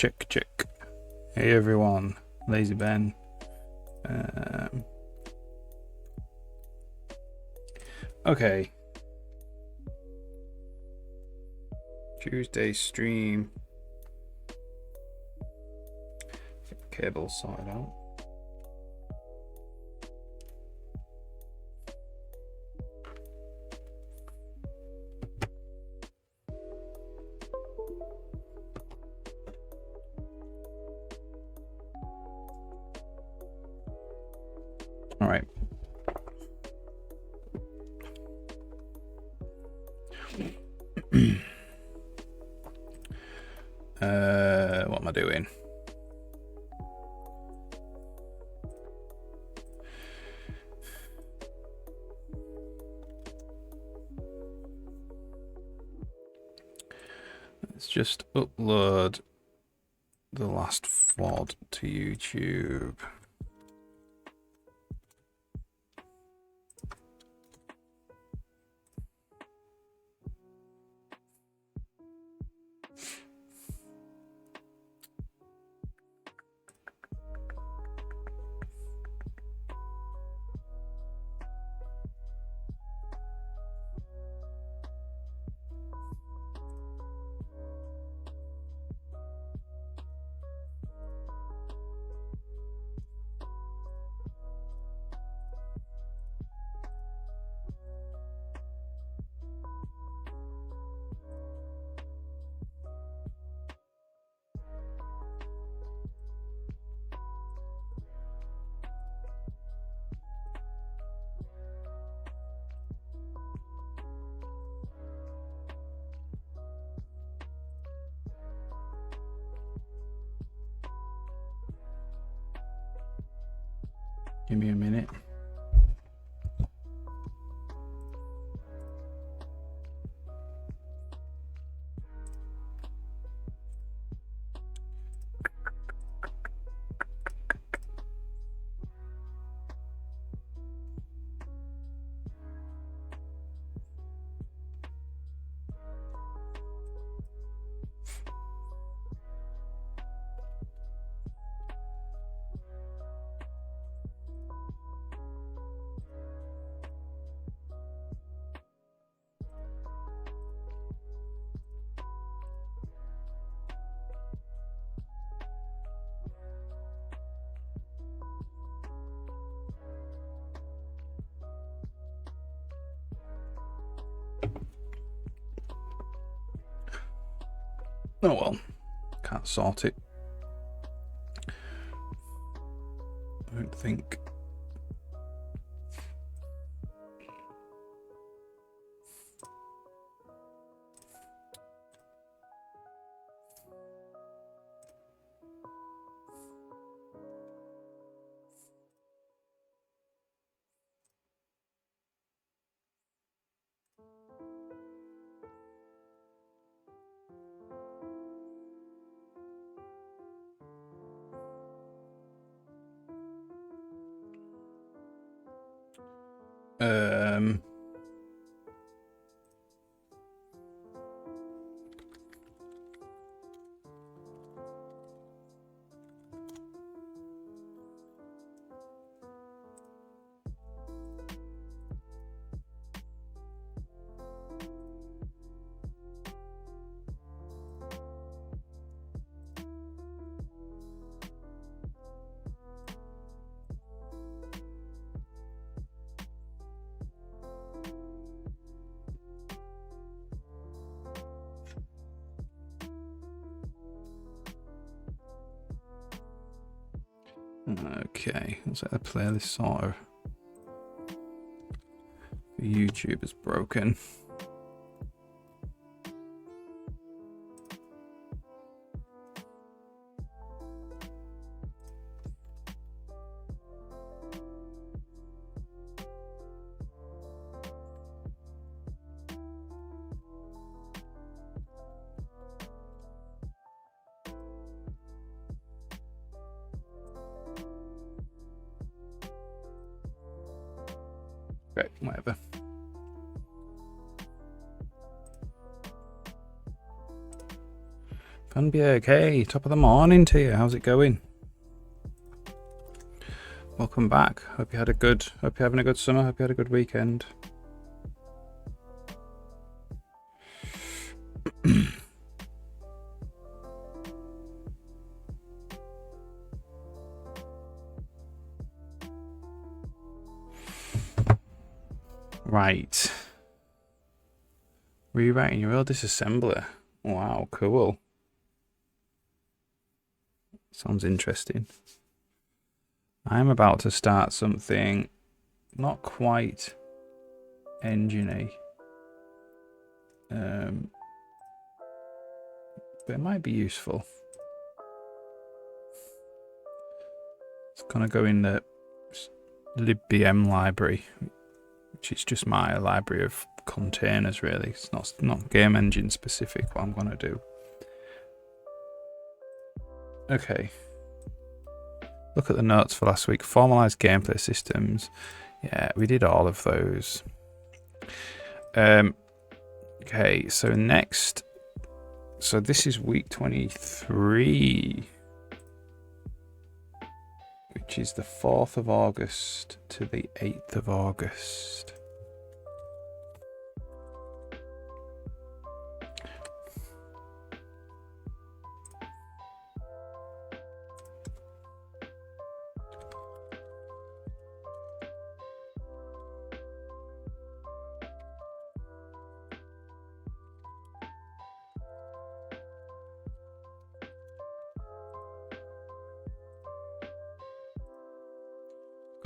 Check, check. Hey everyone, Lazy Ben. Okay. Tuesday stream. Get cable sorted out. All right. What am I doing? Let's just upload the last VOD to YouTube. Give me a minute. Oh well, can't sort it. I don't think. Um. Okay, let's let the playlist sorter. YouTube is broken. Okay, whatever. Unbjerg, hey, top of the morning to you. How's it going? Welcome back. Hope you're having a good summer. Hope you had a good weekend. Right. Rewriting your real disassembler. Wow, cool. Sounds interesting. I'm about to start something not quite engine-y. But it might be useful. It's gonna go in the LibBM library, which is just my library of containers really. It's not game engine specific what I'm gonna do. Okay. Look at the notes for last week. Formalized gameplay systems. Yeah, we did all of those. Okay, so next. So this is week 23. Which is the 4th of August to the 8th of August.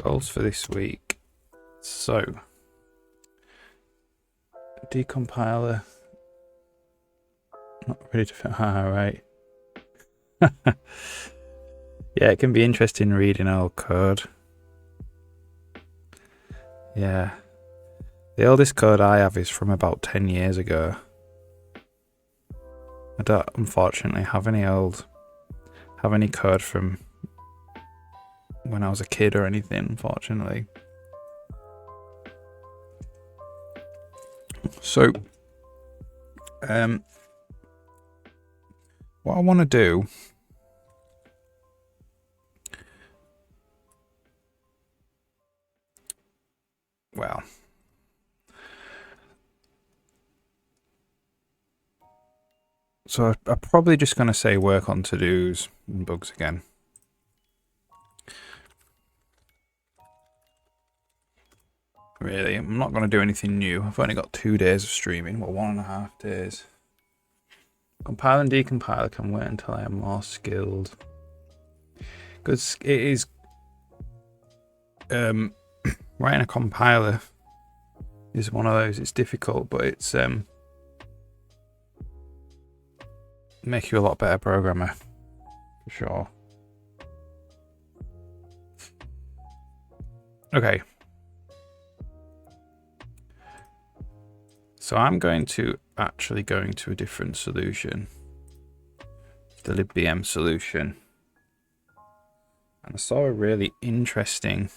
Goals for this week. So, decompiler. Not ready to fit. Right. Yeah, it can be interesting reading old code. Yeah. The oldest code I have is from about 10 years ago. I don't unfortunately have any code from when I was a kid or anything, unfortunately. So, what I want to do so I'm probably just going to say work on to-dos and bugs again. Really, I'm not going to do anything new. I've only got 2 days of streaming, well, 1.5 days. Compile and decompile can wait until I am more skilled. Because it is writing a compiler is one of those. It's difficult, but it's make you a lot better programmer for sure. Okay. So I'm actually going to a different solution. The LibBM solution. And I saw a really interesting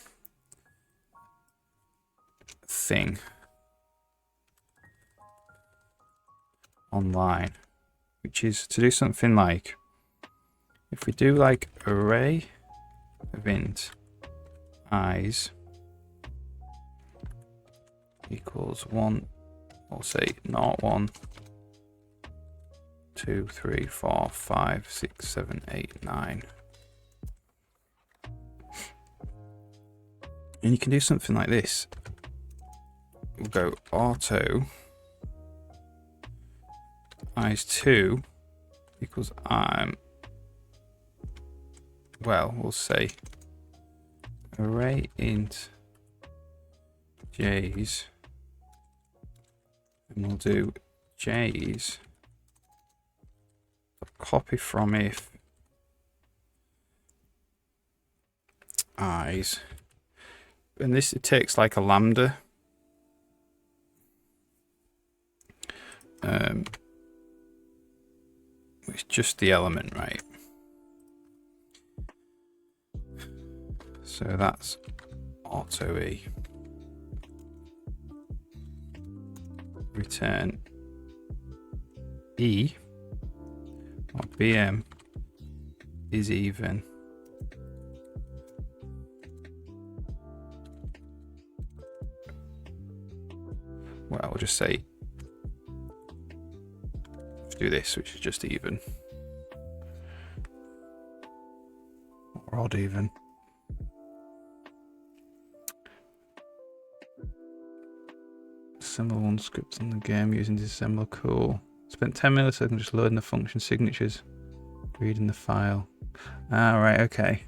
thing online, which is to do something like, if we do like array of int i's equals 1, we'll say 0, 1, 2, 3, 4, 5, 6, 7, 8, 9. And you can do something like this. We'll go auto i's2 equals we'll say array int j's, and we'll do j's copy from if i's, and this, it takes like a lambda. It's just the element, right? So that's auto e. Return e, or BM is even. Well, we'll just say, let's do this, which is just even. Or odd even. Assemble one script on the game using disassembler. Cool. Spent 10 milliseconds just loading the function signatures. Reading the file. Ah, right, okay.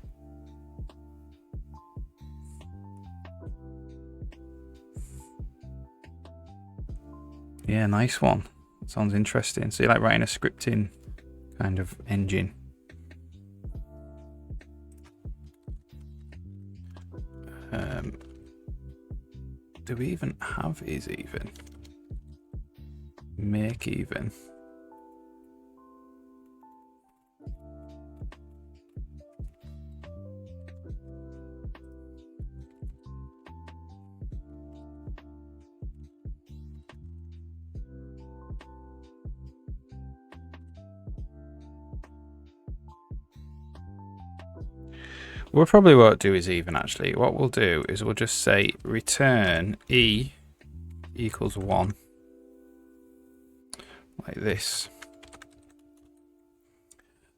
Yeah, nice one. Sounds interesting. So you like writing a scripting kind of engine. Do we even have is even? Make even. We probably won't do is even actually. What we'll do is we'll just say return e equals 1. Like this.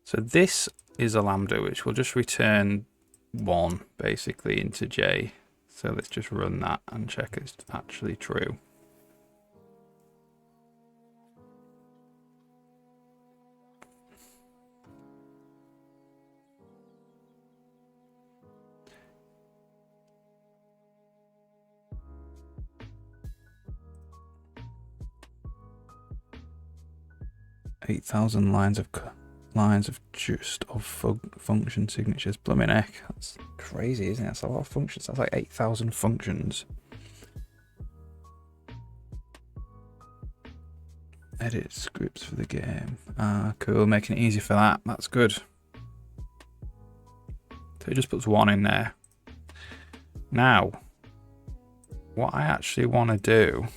So this is a lambda which will just return 1 basically into j. So let's just run that and check it's actually true. Lines of function signatures. Blooming heck, that's crazy, isn't it? That's a lot of functions. That's like 8,000 functions. Edit scripts for the game. Ah, cool. Making it easy for that. That's good. So it just puts 1 in there. Now, what I actually want to do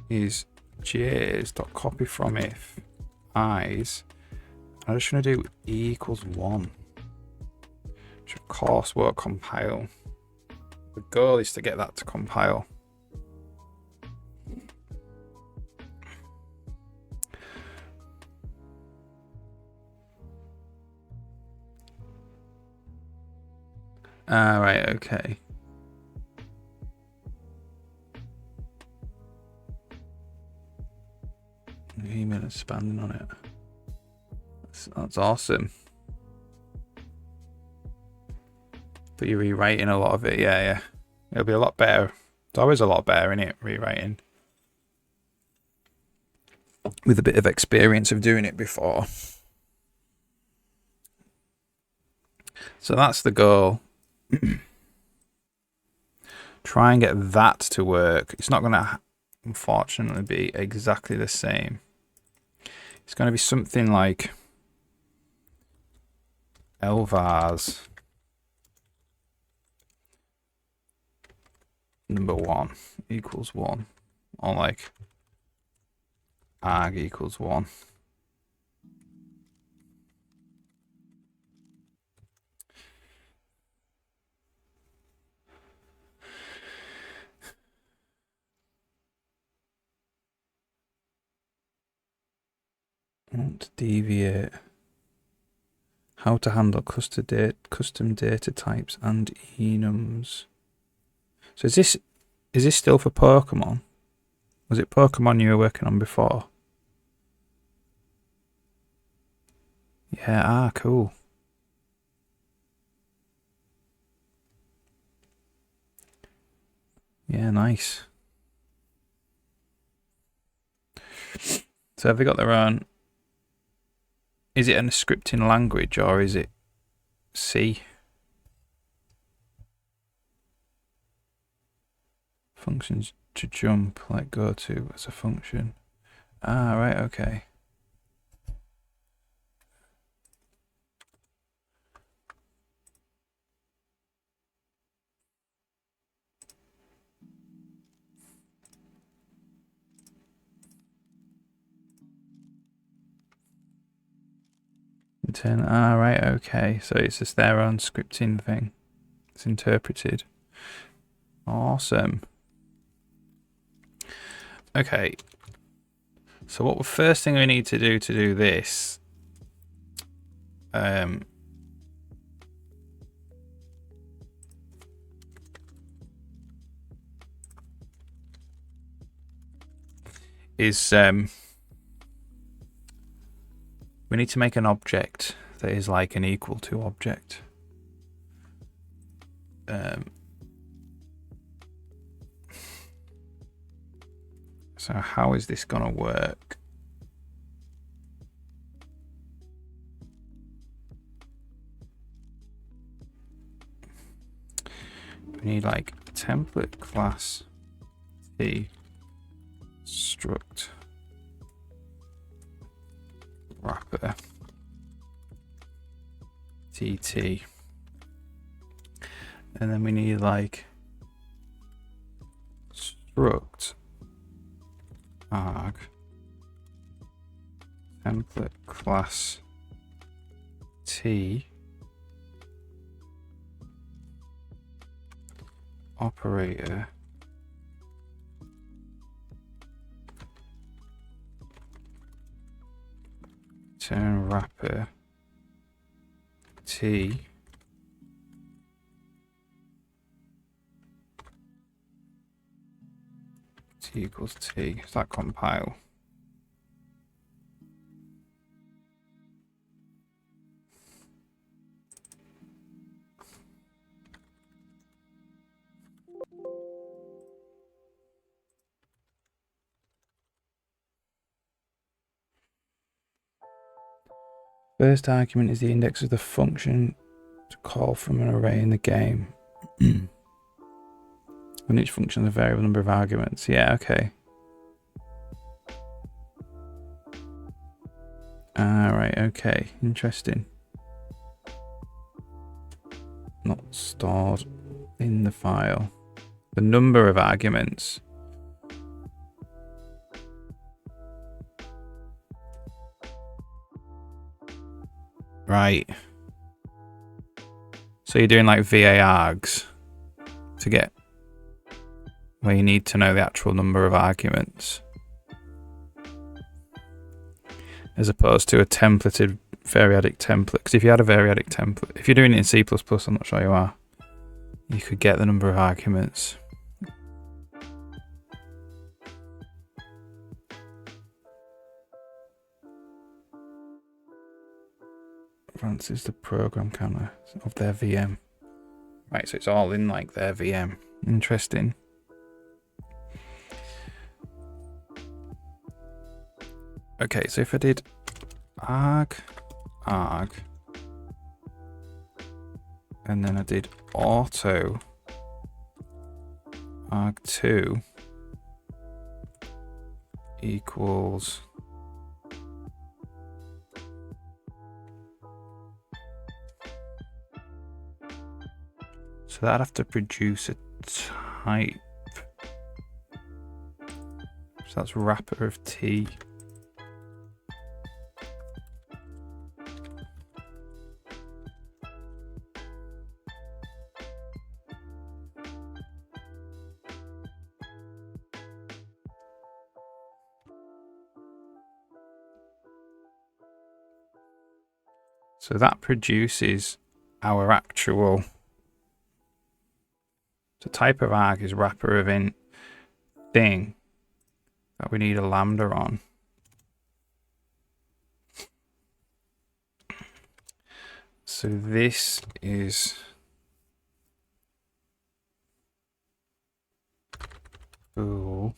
is j's.copy from if i's. I'm just going to do e equals 1, which of course won't compile. The goal is to get that to compile. Right, okay. Email expanding on it. That's awesome. But you're rewriting a lot of it, yeah. It'll be a lot better. It's always a lot better, isn't it, rewriting? With a bit of experience of doing it before. So that's the goal. Try and get that to work. It's not going to, unfortunately, be exactly the same. It's going to be something like Elvars number 1 equals 1, or like arg equals 1. Won't deviate. How to handle custom data types and enums. So is this still for Pokemon? Was it Pokemon you were working on before? Yeah, cool. Yeah, nice. So have they got their own? Is it a scripting language or is it C? Functions to jump, like go to as a function. Right, okay. turn. Ah, right, okay. So it's just their own scripting thing. It's interpreted. Awesome. Okay. So what the first thing we need to do this is we need to make an object that is like an equal to object. So how is this gonna work? We need like template class T struct wrapper TT, and then we need like struct arg template class T operator turn wrapper T equals T. Does that compile? First argument is the index of the function to call from an array in the game. And each function has a variable number of arguments. Yeah, okay. Right, okay. Interesting. Not stored in the file. The number of arguments. Right. So you're doing like VA args to get where you need to know the actual number of arguments, as opposed to a templated variadic template. Because if you had a variadic template, if you're doing it in C++, I'm not sure you are, you could get the number of arguments. Advances the program counter of their VM. Right, so it's all in like their VM. Interesting. Okay, so if I did arg, and then I did auto arg2 equals so that'd have to produce a type. So that's wrapper of T. So that produces our actual. The type of arg is wrapper of int thing that we need a lambda on. So this is bool.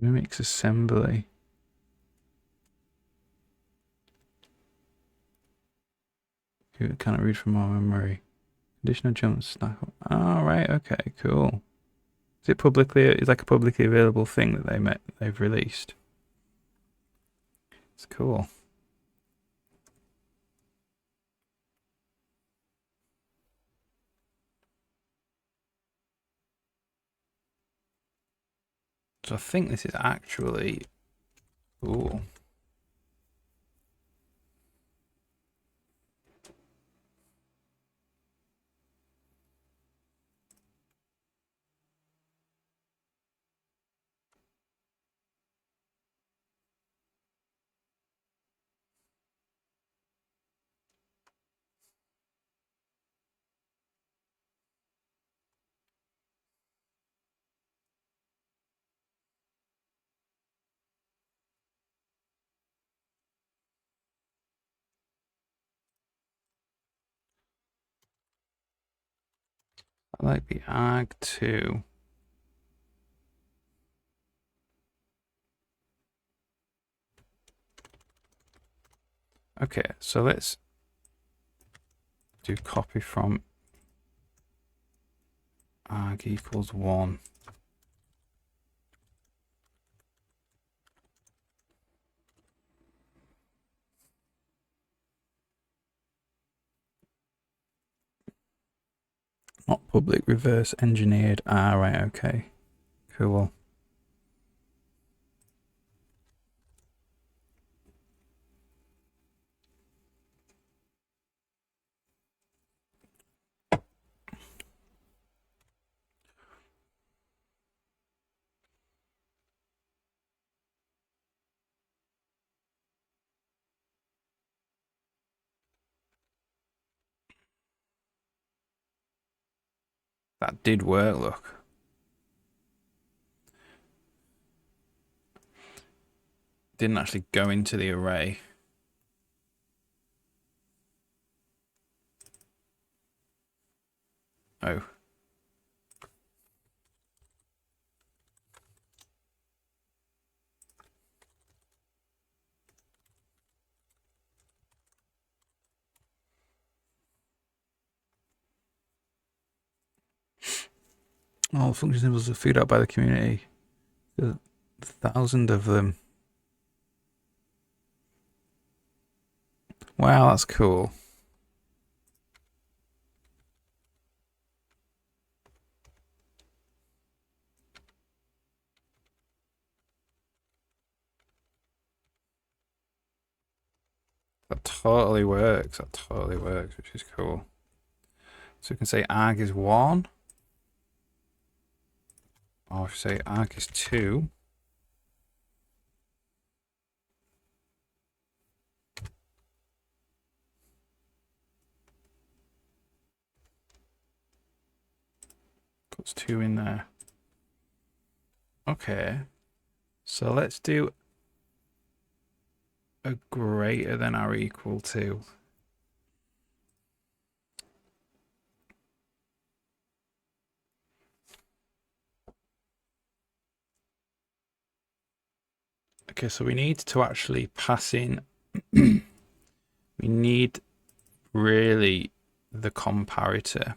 Mimics assembly. You cannot read from our memory. Additional jumps. Snack. Oh, right. Okay. Cool. Is it publicly? It's like a publicly available thing that they've released. It's cool. So I think this is actually. Ooh. I like the ARG 2. Okay, so let's do copy from arg equals 1. Not public, reverse engineered. Ah, right, okay. Cool. That did work, look. Didn't actually go into the array. Oh. All function symbols are figured out by the community. There's 1,000 of them. Wow, that's cool. That totally works. That totally works, which is cool. So we can say arg is 1. Or if we say arg is 2. Puts 2 in there. Okay. So let's do a greater than or equal to. Okay, so we need to actually pass in. We need really the comparator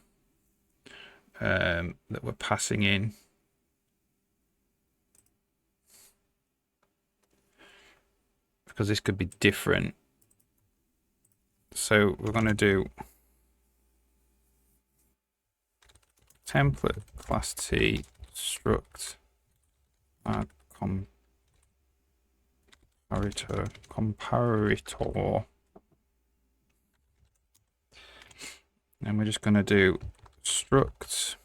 that we're passing in. Because this could be different. So we're going to do template class T struct comparator. And we're just going to do struct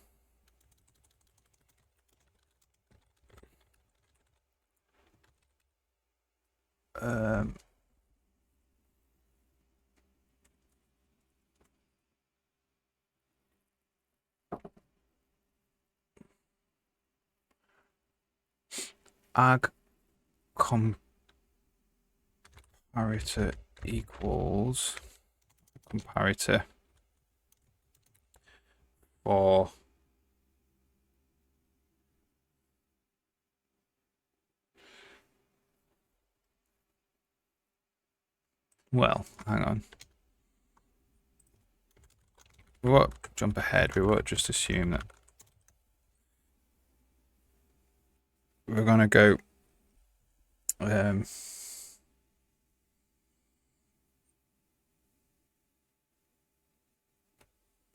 arg comparator equals comparator for Well, hang on. We won't jump ahead. We won't just assume that we're going to go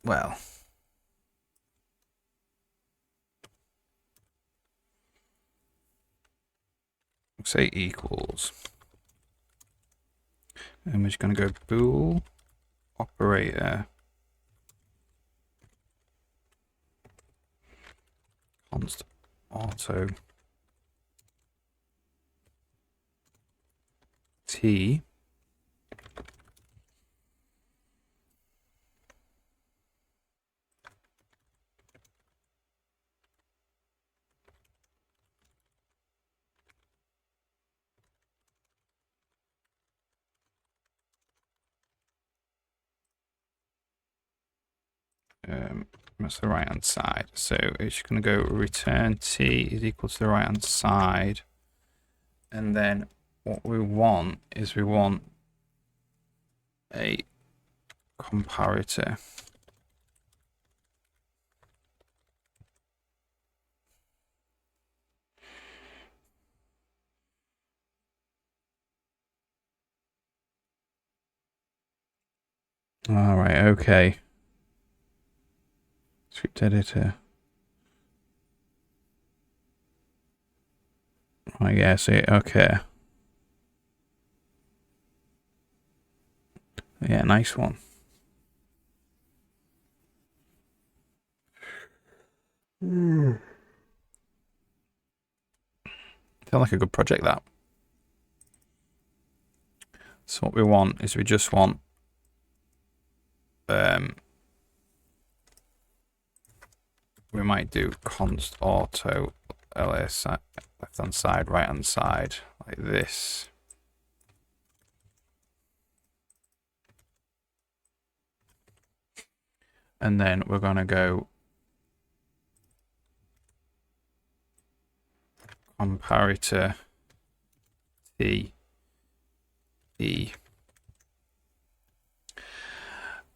well, say equals, and we're just going to go bool operator const auto t that's the right hand side. So it's going to go return t is equal to the right hand side, and then what we want is we want a comparator. All right, okay. Script editor. I guess it. Okay. Yeah, nice one. Feel like a good project, that. So what we want is we just want we might do const auto ls left hand side, right hand side, like this. And then we're going to go comparator t e,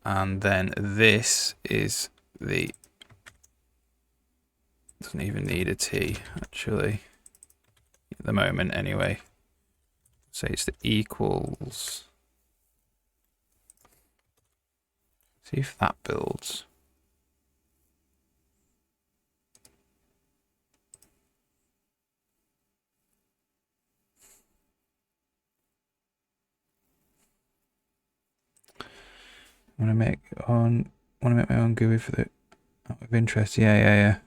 and then this is the, doesn't even need a t actually at the moment anyway. So it's the equals. See if that builds. I want to make my own GUI for the out of interest. Yeah.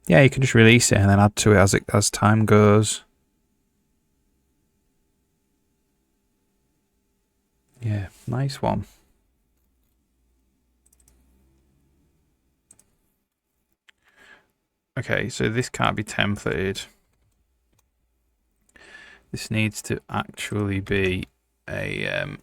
Yeah, you can just release it and then add to it as time goes. Yeah, nice one. Okay, so this can't be templated. This needs to actually be a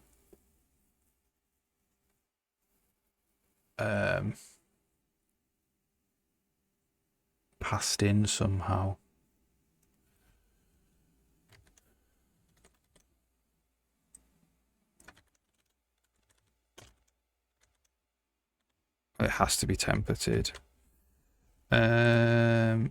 passed in somehow. It has to be templated. Our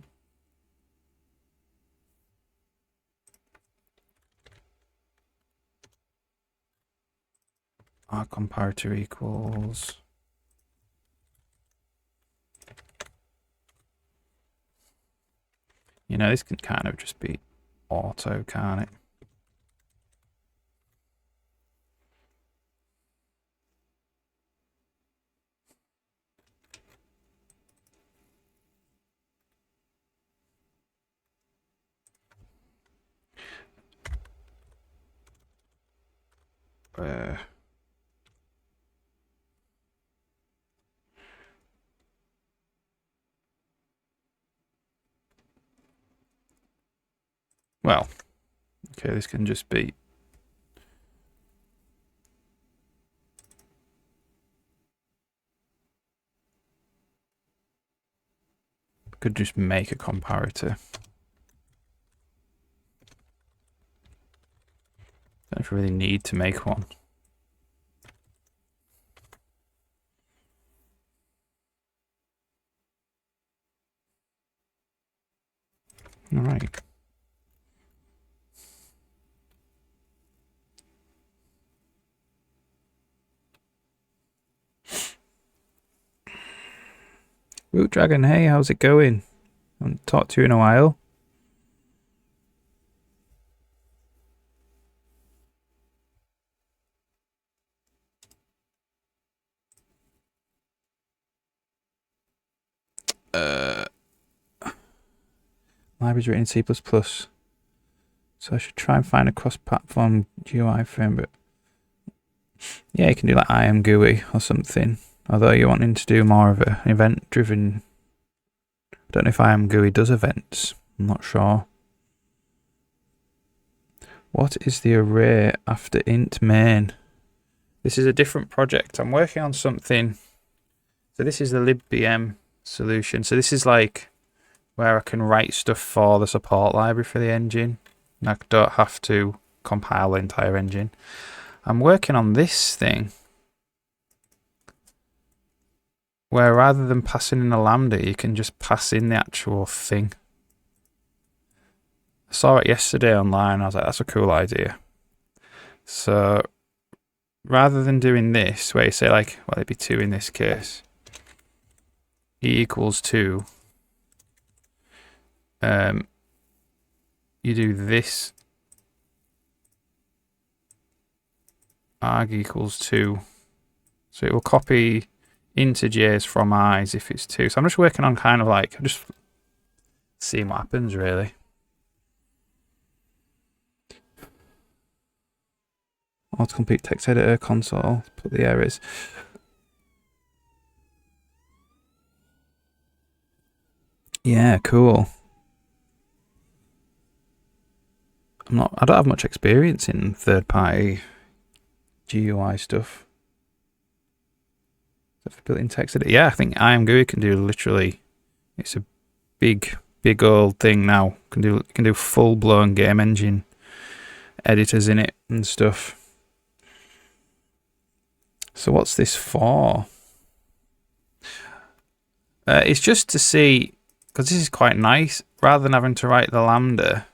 comparator equals. You know, this can kind of just be auto, can't it? Well, okay, this can just be. Could just make a comparator. know if you really need to make one. All right. Root Dragon, hey, how's it going? I haven't talked to you in a while. Libraries written in C++. So I should try and find a cross-platform GUI frame, but yeah, you can do like IMGUI or something. Although you're wanting to do more of an event-driven. I don't know if IMGUI does events. I'm not sure. What is the array after int main? This is a different project. I'm working on something. So this is the libbm solution. So this is like where I can write stuff for the support library for the engine. And I don't have to compile the entire engine. I'm working on this thing where rather than passing in a lambda, you can just pass in the actual thing. I saw it yesterday online. I was like, that's a cool idea. So rather than doing this, where you say like, well, it'd be 2 in this case, e equals 2, you do this, arg equals 2. So it will copy integers from i's if it's 2. So I'm just working on kind of like, just seeing what happens really. Autocomplete text editor console, put the errors. Yeah, cool. I don't have much experience in third-party GUI stuff. Built-in text editor. Yeah, I think IMGUI can do literally. It's a big old thing now. Can do full-blown game engine editors in it and stuff. So what's this for? It's just to see, because this is quite nice. Rather than having to write the lambda,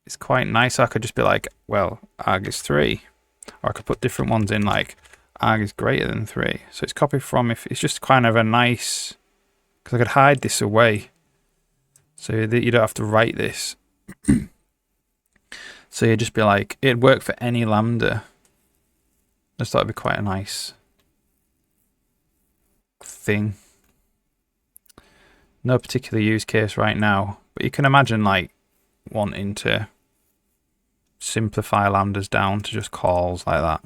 it's quite nice. I could just be like, well, arg is 3. Or I could put different ones in, like arg is greater than 3. So it's copied from, if it's just kind of a nice, because I could hide this away so that you don't have to write this. So you'd just be like, it'd work for any lambda. I just thought it'd be quite a nice thing. No particular use case right now, but you can imagine like wanting to simplify lambdas down to just calls like that.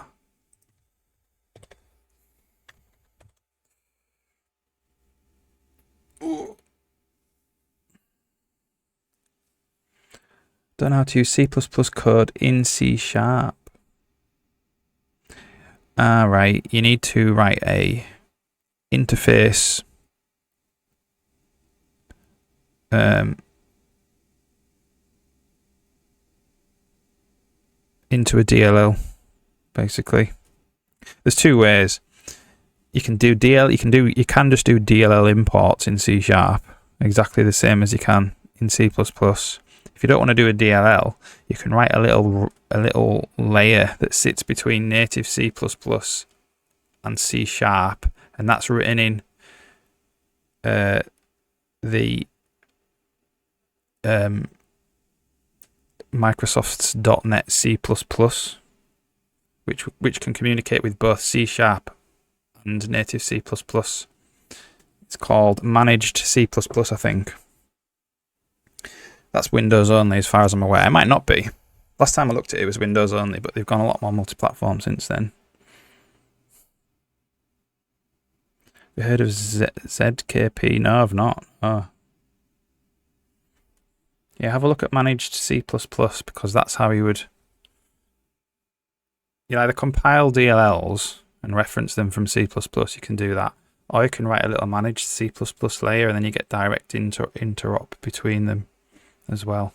Don't know how to use C++ code in C#. Right, you need to write a interface into a DLL, basically. There's 2 ways. You can do you can just do DLL imports in C#, exactly the same as you can in C++. If you don't want to do a DLL, you can write a little layer that sits between native C++ and C#, and that's written in the Microsoft's .NET C++, which can communicate with both C# and native C++. It's called Managed C++, I think. That's Windows only as far as I'm aware. It might not be. Last time I looked at it, it was Windows only, but they've gone a lot more multi-platform since then. You heard of ZKP? No, I've not. Oh. Yeah, have a look at Managed C++, because that's how you would... You either compile DLLs and reference them from C++, you can do that. Or you can write a little Managed C++ layer and then you get direct interop between them as well.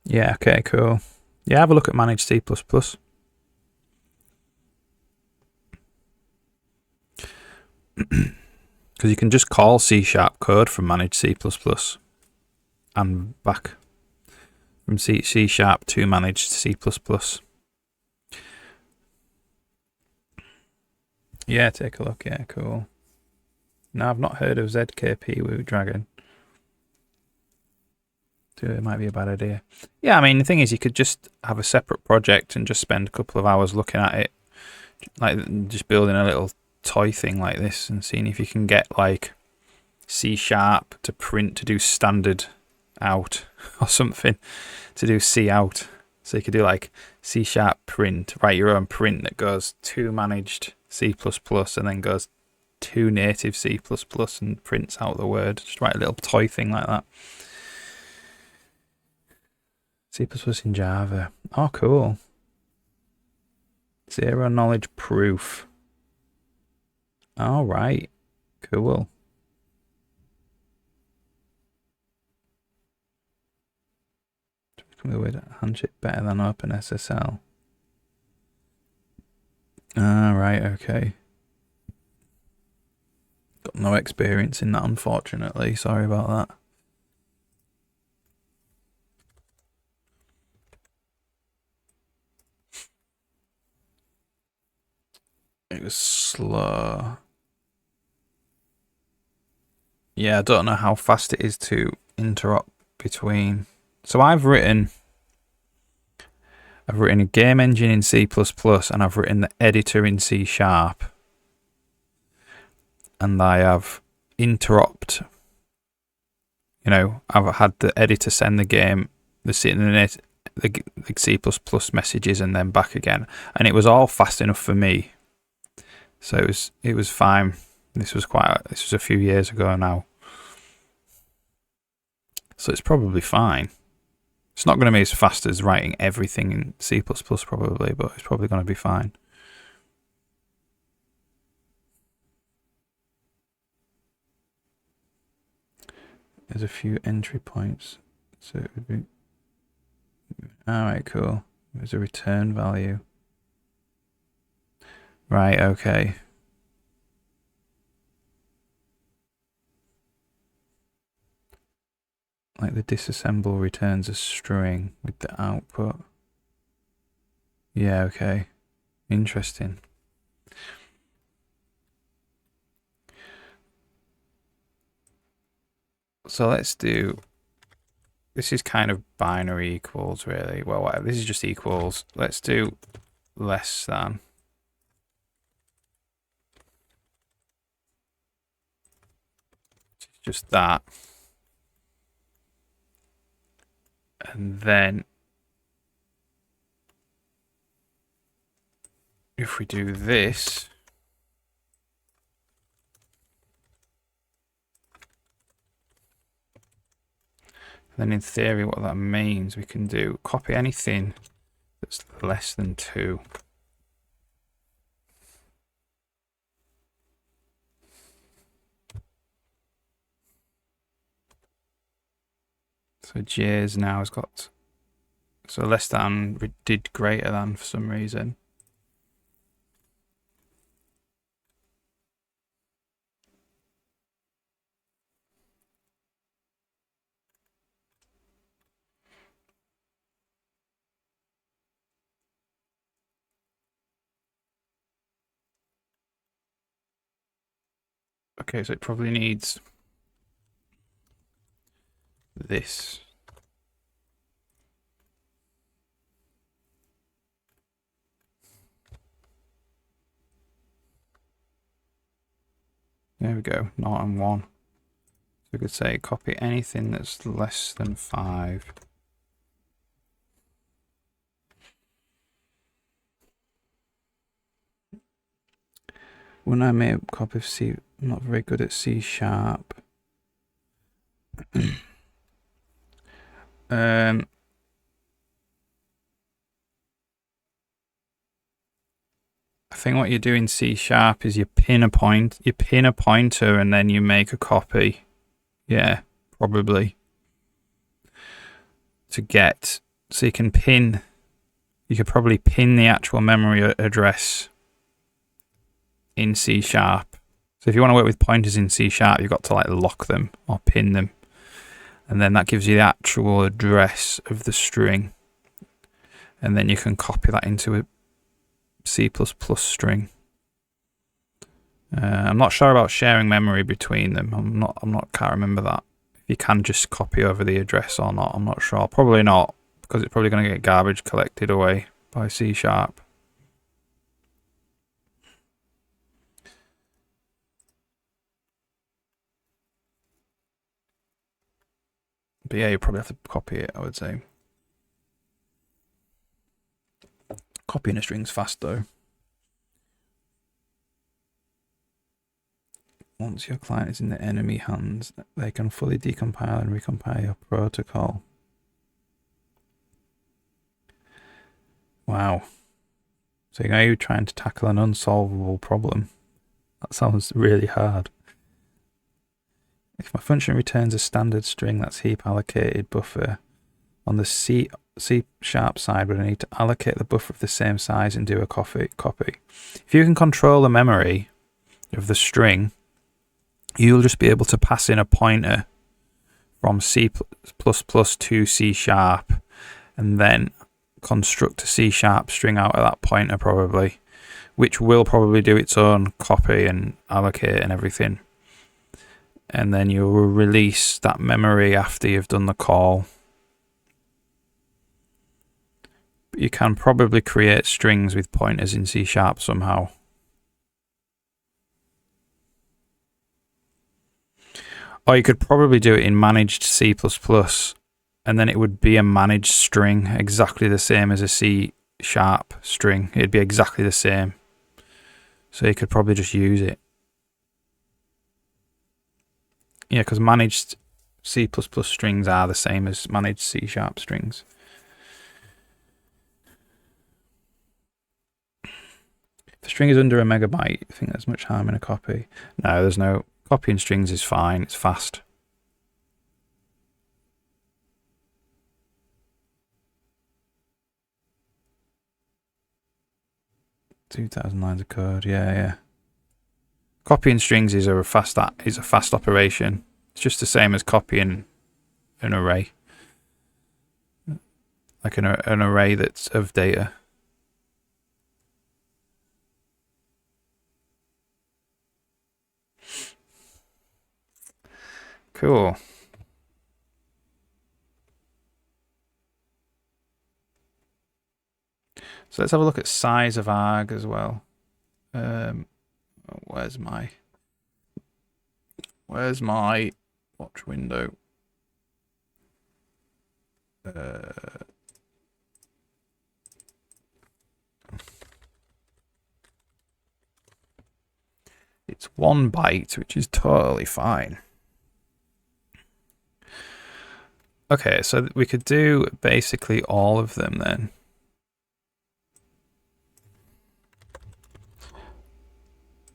Yeah, okay, cool. Yeah, have a look at Manage C++. Because you can just call C# code from Manage C++ and back from C# to Manage C++. Yeah, take a look. Yeah, cool. No, I've not heard of ZKP with Dragon. So it might be a bad idea. Yeah, I mean, the thing is, you could just have a separate project and just spend a couple of hours looking at it, like just building a little toy thing like this and seeing if you can get like C# to print to do standard out or something to do C out. So you could do like C# print, write your own print that goes to managed C++ and then goes to native C++ and prints out the word. Just write a little toy thing like that. C++ in Java. Oh, cool. Zero knowledge proof. All right. Cool. The word handshake better than OpenSSL. Ah, right. Okay. Got no experience in that, unfortunately. Sorry about that. It was slow. Yeah, I don't know how fast it is to interrupt between. So I've written a game engine in C++ and I've written the editor in C#. And I have interrupt. I've had the editor send the game, the C++ messages and then back again, and it was all fast enough for me. So it was fine. This was a few years ago now. So it's probably fine. It's not going to be as fast as writing everything in C++ probably, but it's probably going to be fine. There's a few entry points. So it would be... Alright, cool. There's a return value. Right, okay. Like the disassemble returns a string with the output. Yeah, okay. Interesting. So let's do... This is kind of binary equals, really. Well, whatever. This is just equals. Let's do less than. Just that. And then if we do this, then in theory what that means, we can do copy anything that's less than 2. So J's now has got, so less than did greater than for some reason. Okay, so it probably needs this. There we go, not on 1. So we could say copy anything that's less than 5. When I made a copy of C, I'm not very good at C#. I think what you do in C# is you pin a pointer and then you make a copy. Yeah, probably. To get So you can pin, you could probably pin the actual memory address in C#. So if you want to work with pointers in C#, you've got to like lock them or pin them. And then that gives you the actual address of the string. And then you can copy that into a C++ string. I'm not sure about sharing memory between them. Can't remember that. If you can just copy over the address or not, I'm not sure. Probably not, because it's probably going to get garbage collected away by C#. But yeah, you probably have to copy it, I would say. Copying a string's fast though. Once your client is in the enemy hands, they can fully decompile and recompile your protocol. Wow. So now you're trying to tackle an unsolvable problem. That sounds really hard. If my function returns a standard string that's heap allocated buffer, on the C# side, would I need to allocate the buffer of the same size and do a copy? If you can control the memory of the string, you'll just be able to pass in a pointer from C++ to C#, and then construct a C# string out of that pointer probably, which will probably do its own copy and allocate and everything. And then you will release that memory after you've done the call. But you can probably create strings with pointers in C# somehow. Or you could probably do it in managed C++, and then it would be a managed string, exactly the same as a C# string. It'd be exactly the same. So you could probably just use it. Yeah, because managed C++ strings are the same as managed C# strings. If a string is under a megabyte, I think there's much harm in a copy. No, there's no. Copying strings is fine, it's fast. $2,000 lines of code, yeah. Copying strings is a fast operation. It's just the same as copying an array, like an array that's of data. Cool. So let's have a look at size of arg as well. Where's my watch window? It's 1 byte, which is totally fine. Okay, so we could do basically all of them then.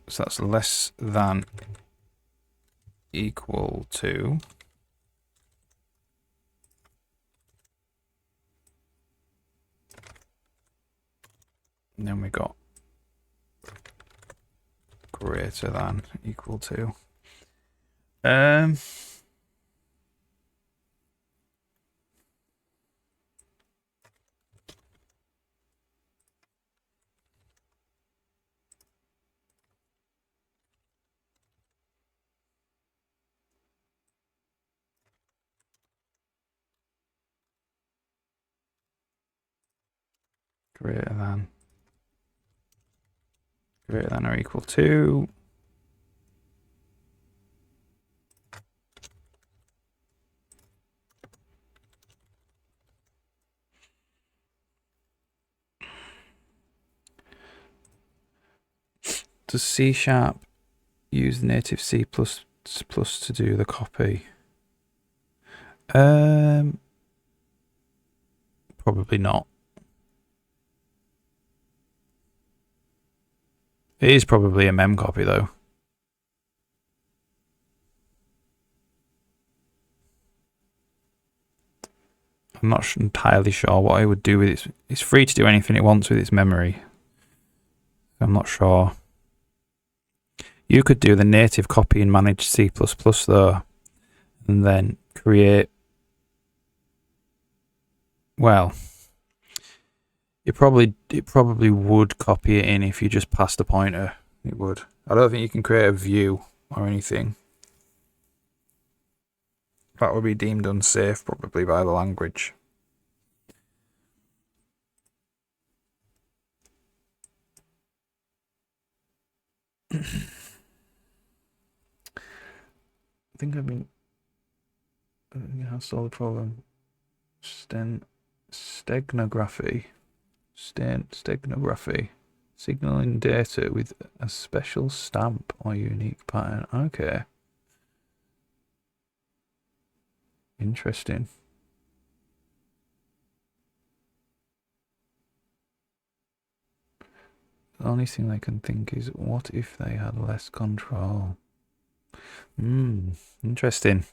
So that's less than equal to. And then we got greater than equal to. Greater than or equal to. Does C# use native C++ to do the copy? Probably not. It is probably a mem copy though. I'm not entirely sure what I would do with it. It's free to do anything it wants with its memory. I'm not sure. You could do the native copy and manage C++ though, and then create. Well, it probably would copy it in if you just passed the pointer. It would. I don't think you can create a view or anything. That would be deemed unsafe probably by the language. I think I have solved the problem. Steganography. Signaling data with a special stamp or unique pattern. Okay. Interesting. The only thing I can think is, what if they had less control? Interesting.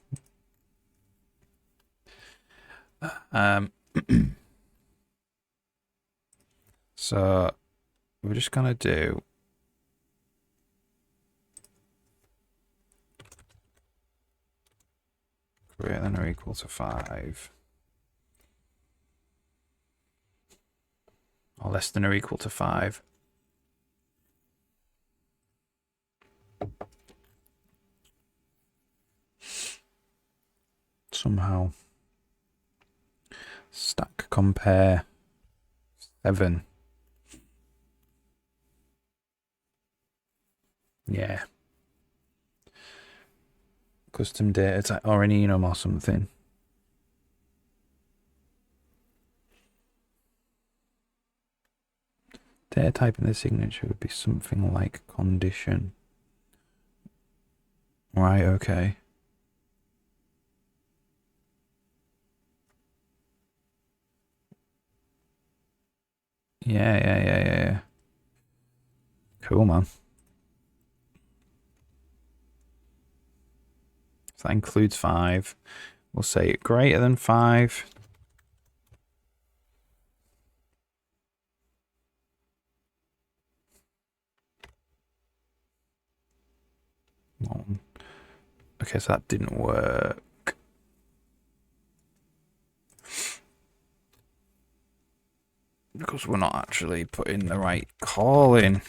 So we're just gonna do greater than or equal to 5, or less than or equal to 5. Somehow. Stack compare 7. Yeah. Custom data type or an enum or something. Data type in the signature would be something like condition. Right, okay. Yeah. Cool, man. So that includes 5. We'll say greater than 5. Okay, so that didn't work. Because we're not actually putting the right call in.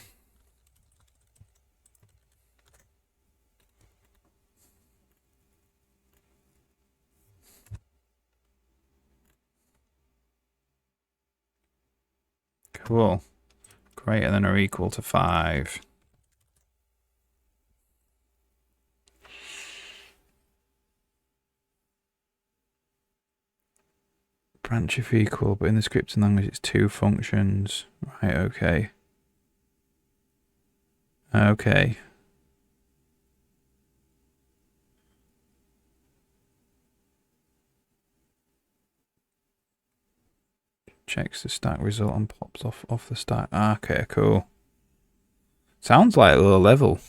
Cool. Greater than or equal to 5. Branch if equal, but in the scripting language it's 2 functions. Right, okay. Okay. Checks the stack result and pops off the stack. Okay, cool. Sounds like a low level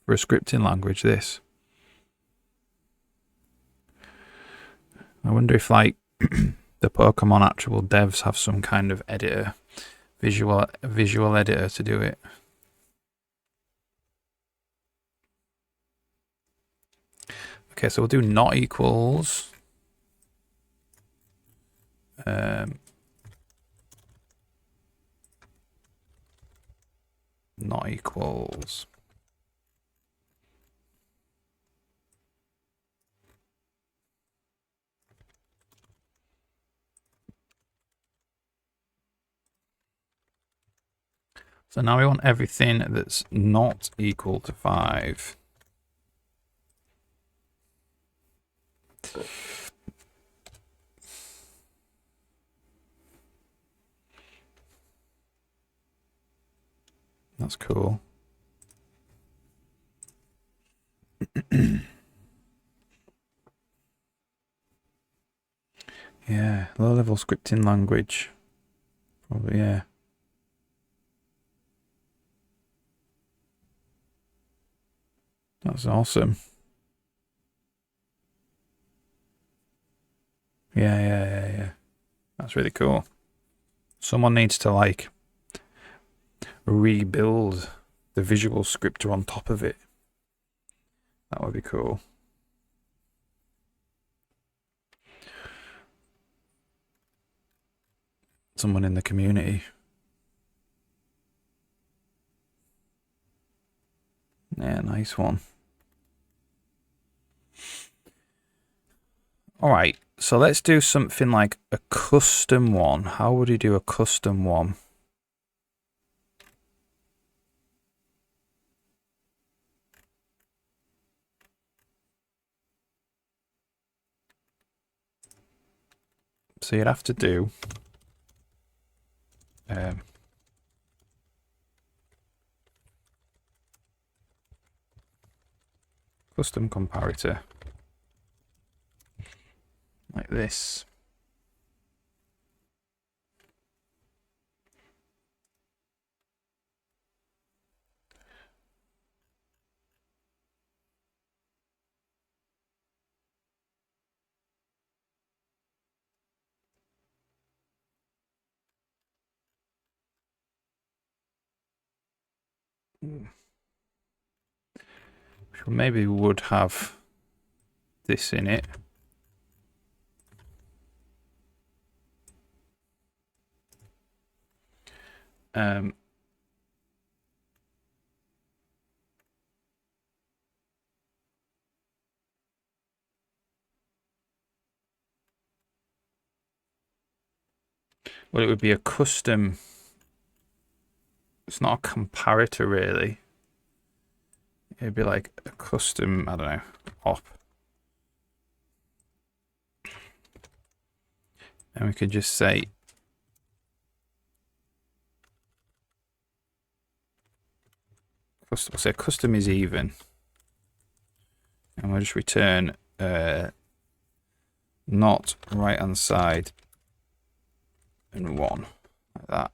for a scripting language, this. I wonder if, like, the Pokemon actual devs have some kind of editor, visual editor to do it. Okay, so we'll do not equals. Not equals. So now we want everything that's not equal to 5. That's cool. Yeah, low-level scripting language. Probably, yeah. That's awesome. Yeah. That's really cool. Someone needs to like rebuild the visual scripter on top of it. That would be cool. Someone in the community. Yeah, nice one. All right, so let's do something like a custom one. How would you do a custom one? So you'd have to do custom comparator like this. Maybe we would have this in it. Well, it would be a custom. It's not a comparator really. It'd be like a custom, I don't know, op. And we could just say custom. We'll say custom is even. And we'll just return not right hand side and 1 like that.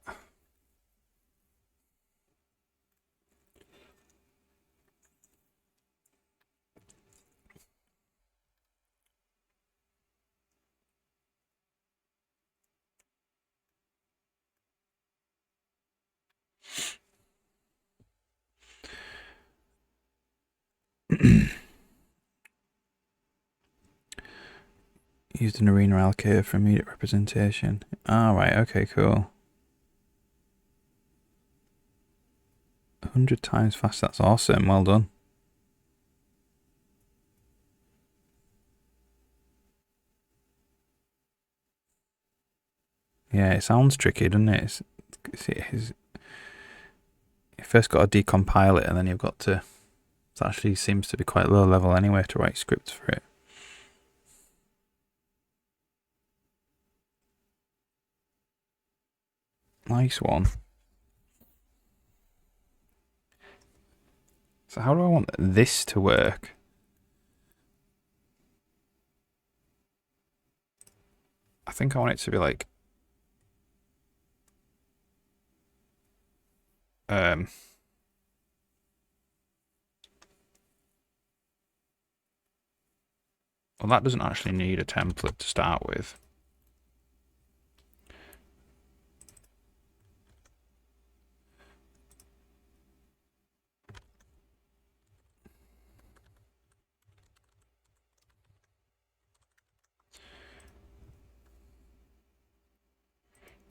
Used an arena allocator for immediate representation. Ah, right, okay, cool. 100 times faster, that's awesome, well done. Yeah, it sounds tricky, doesn't it? You first got to decompile it and then you've got to... It actually seems to be quite low level anyway to write scripts for it. Nice one. So how do I want this to work? I think I want it to be like... Well, that doesn't actually need a template to start with.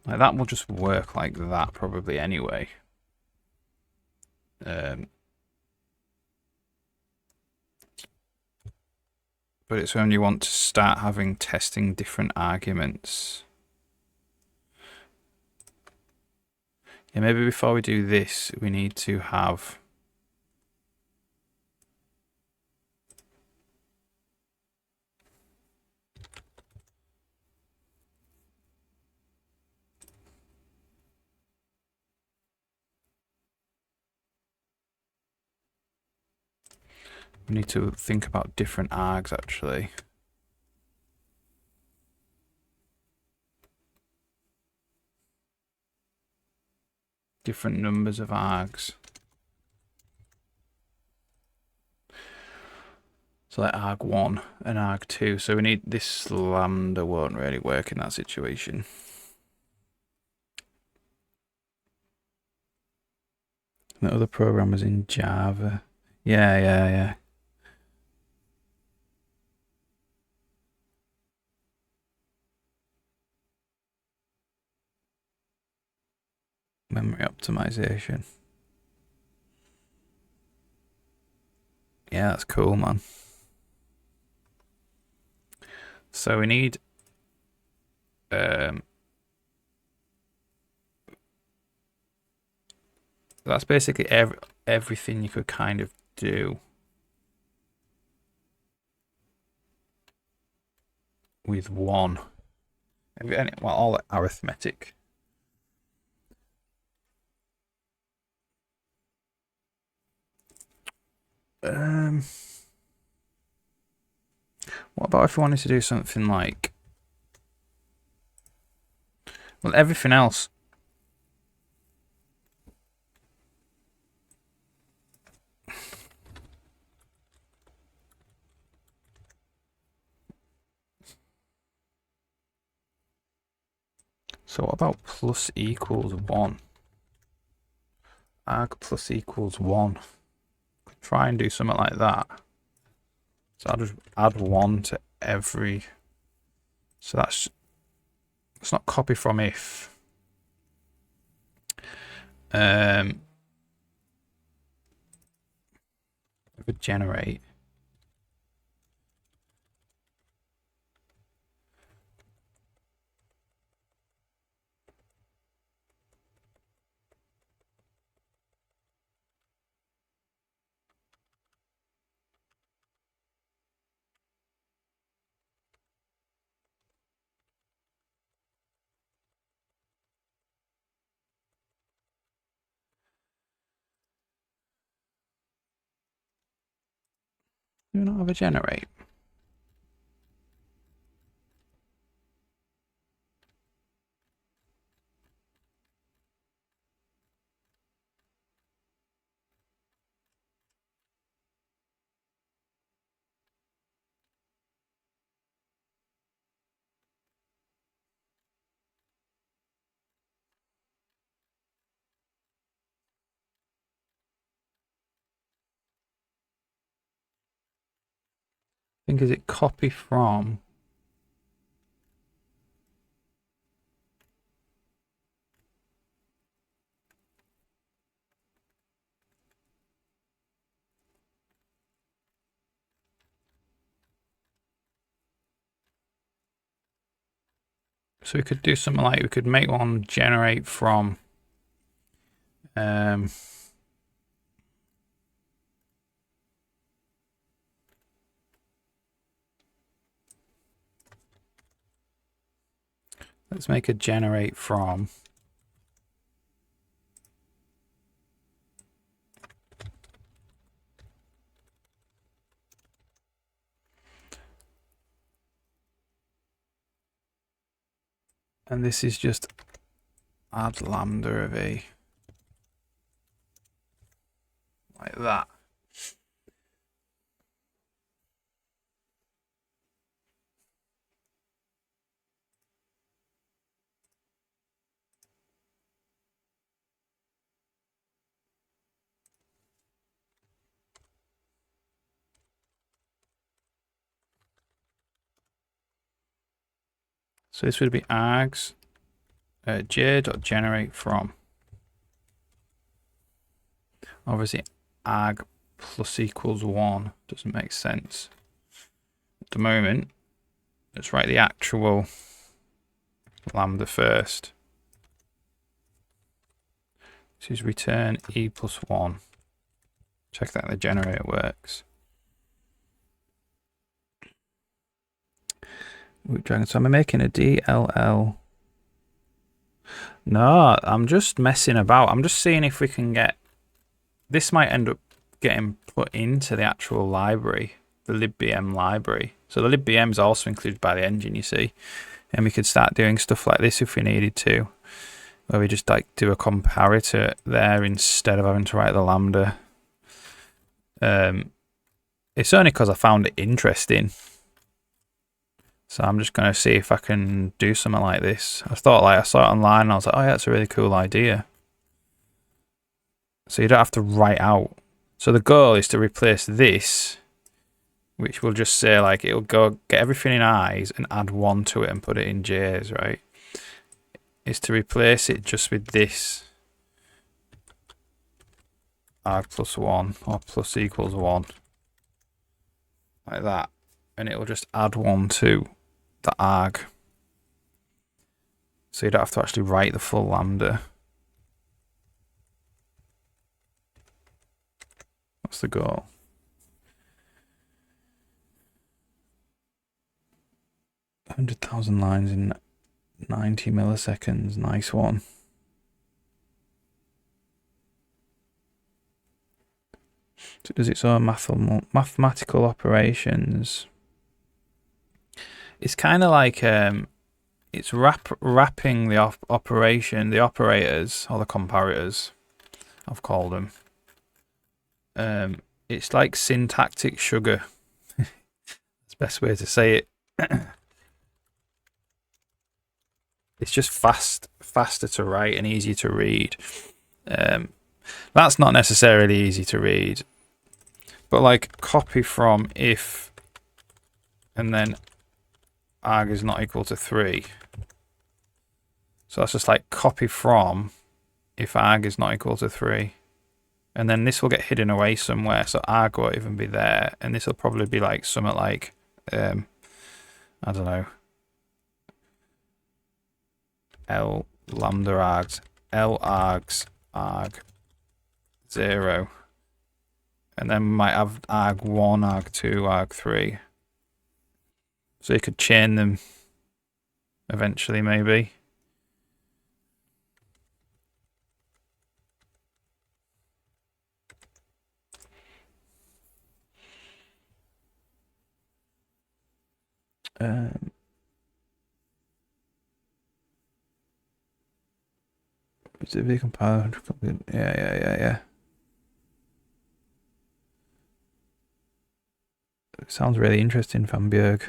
Like that will just work like that probably anyway. But it's when you want to start having testing different arguments. Yeah, maybe before we do this, we need to have... We need to think about different args actually. Different numbers of args. So like arg1 and arg2. So we need this lambda won't really work in that situation. The other program was in Java. Yeah. Memory optimization. Yeah, that's cool, man. So we need that's basically everything you could kind of do with one. Well, all arithmetic. What about if we wanted to do something like, well, everything else. So what about plus equals 1? Arg plus equals 1. Could try and do something like that. So I'll just add 1 to every. So that's not copy from if. Would generate. Do we not have a generate? I think is it copy from? So we could do something like, we could make one generate from let's make a generate from and this is just add lambda of a like that. So this would be args j.generate from. Obviously arg plus equals 1 doesn't make sense at the moment. Let's write the actual lambda first. This is return e plus 1. Check that the generator works. Dragon, so I'm making a DLL. No, I'm just messing about. I'm just seeing if we can get. This might end up getting put into the actual library, the libbm library. So the libbm is also included by the engine, you see. And we could start doing stuff like this if we needed to, where we just like do a comparator there instead of having to write the lambda. It's only because I found it interesting. So I'm just going to see if I can do something like this. I thought, like, I saw it online and I was like, oh yeah, that's a really cool idea. So you don't have to write out. So the goal is to replace this, which will just say, like, it'll go get everything in I's and add 1 to it and put it in J's, right? Is to replace it just with this arg plus 1 or plus equals 1. Like that. And it will just add 1 to the arg. So you don't have to actually write the full lambda. What's the goal? 100,000 lines in 90 milliseconds. Nice one. So it does its own mathematical operations. It's kind of like it's wrapping the operation, the operators or the comparators, I've called them. It's like syntactic sugar. That's the best way to say it. It's just faster to write and easier to read. That's not necessarily easy to read, but like copy from if, and then arg is not equal to 3. So that's just like copy from if arg is not equal to 3. And then this will get hidden away somewhere, so arg won't even be there. And this will probably be like something like, I don't know, L lambda args, L args, arg 0. And then we might have arg 1, arg 2, arg 3. So you could chain them eventually, maybe. Is it compiler? Yeah. It sounds really interesting, Van Bjerg.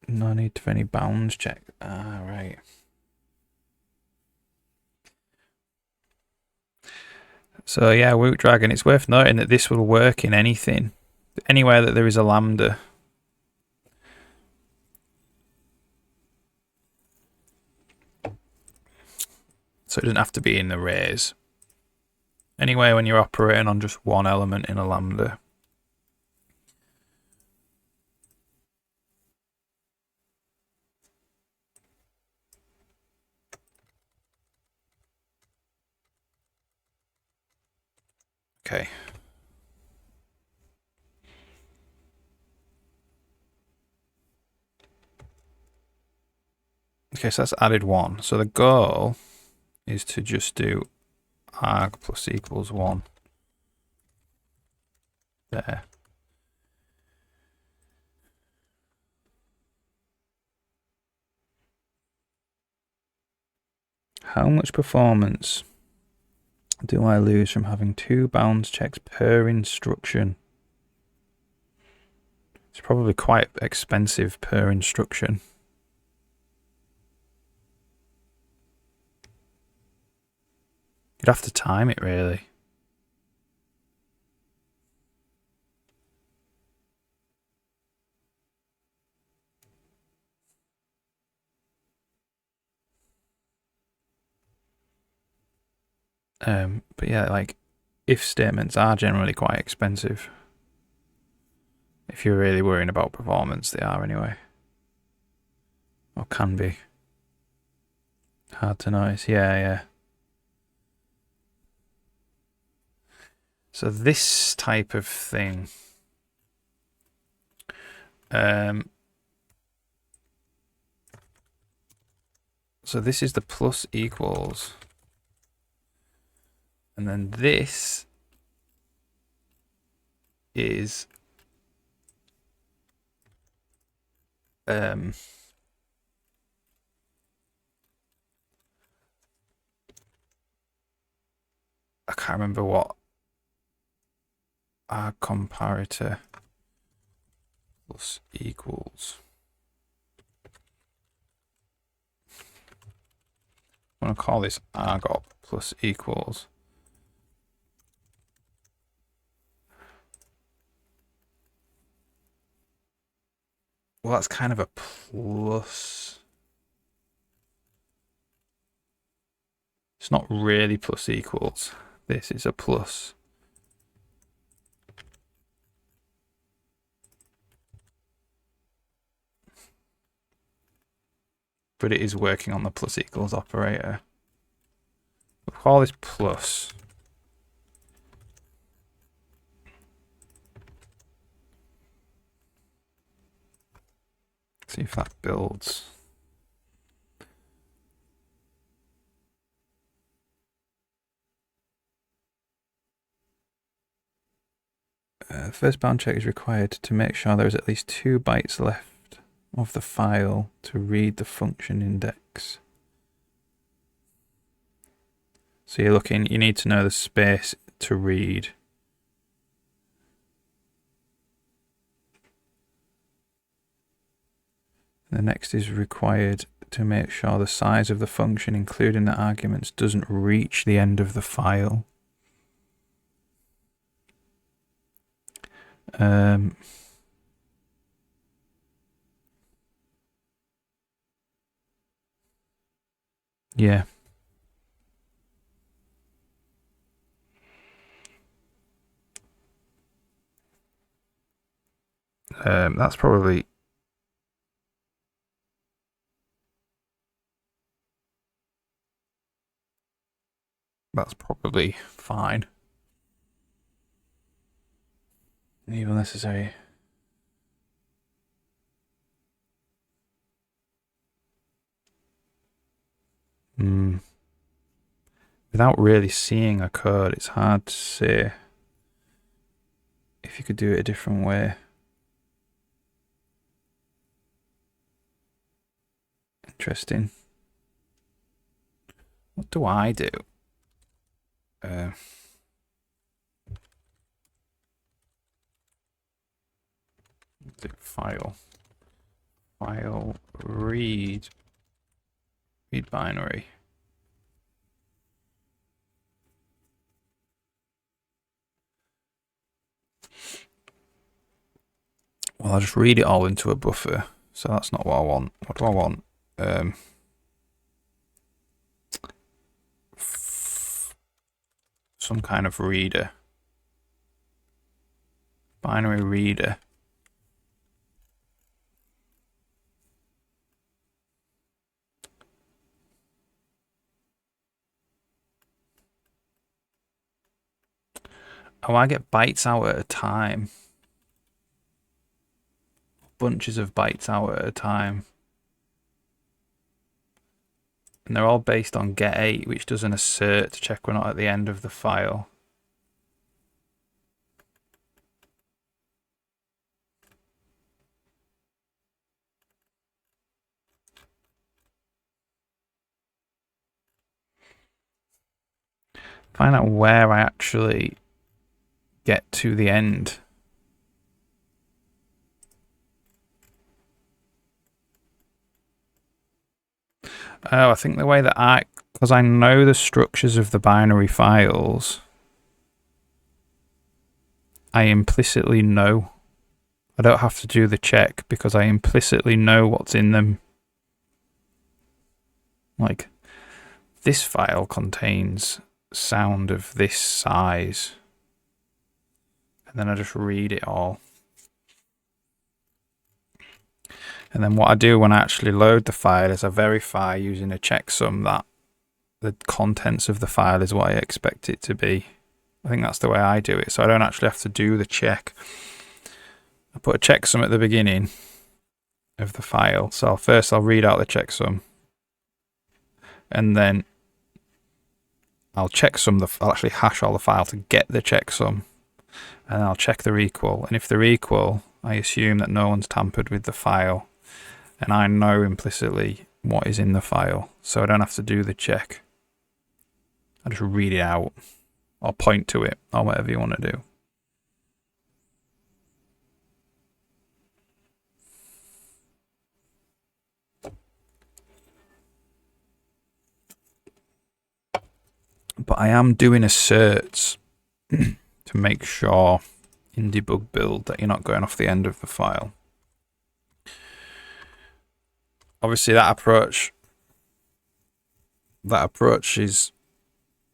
No need for any bounds check. Ah, right. So yeah, Woot Dragon, it's worth noting that this will work in anything. Anywhere that there is a lambda. So it doesn't have to be in arrays. Anywhere when you're operating on just one element in a lambda. Okay. Okay, so that's added 1. So the goal is to just do arg plus equals 1. There. How much performance do I lose from having 2 bounds checks per instruction? It's probably quite expensive per instruction. You'd have to time it, really. But yeah, like, if statements are generally quite expensive. If you're really worrying about performance, they are anyway. Or can be. Hard to notice. Yeah. So this type of thing. So this is the plus equals. And then this is I can't remember what our comparator plus equals. I'm going to call this argot plus equals. Well, that's kind of a plus. It's not really plus equals. This is a plus. But it is working on the plus equals operator. We'll call this plus. See if that builds. The first bound check is required to make sure there is at least 2 bytes left of the file to read the function index. So you're looking, you need to know the space to read. The next is required to make sure the size of the function, including the arguments, doesn't reach the end of the file. Yeah. That's probably fine. Evil necessary. Without really seeing a code, it's hard to say if you could do it a different way. Interesting. What do I do? File read binary. Well, I'll just read it all into a buffer, so that's not what I want. What do I want? Some kind of reader. Binary reader. Oh, I get bytes out at a time. Bunches of bytes out at a time. And they're all based on get8, which does an assert to check we're not at the end of the file. Find out where I actually get to the end. Oh, I think the way that because I know the structures of the binary files, I implicitly know. I don't have to do the check because I implicitly know what's in them. Like, this file contains sound of this size. And then I just read it all. And then what I do when I actually load the file is I verify using a checksum that the contents of the file is what I expect it to be. I think that's the way I do it. So I don't actually have to do the check. I put a checksum at the beginning of the file. So first I'll read out the checksum. And then I'll checksum I'll actually hash all the file to get the checksum. And I'll check they're equal. And if they're equal, I assume that no one's tampered with the file. And I know implicitly what is in the file. So I don't have to do the check. I just read it out. or point to it, or whatever you want to do. But I am doing asserts to make sure in debug build that you're not going off the end of the file. Obviously that approach is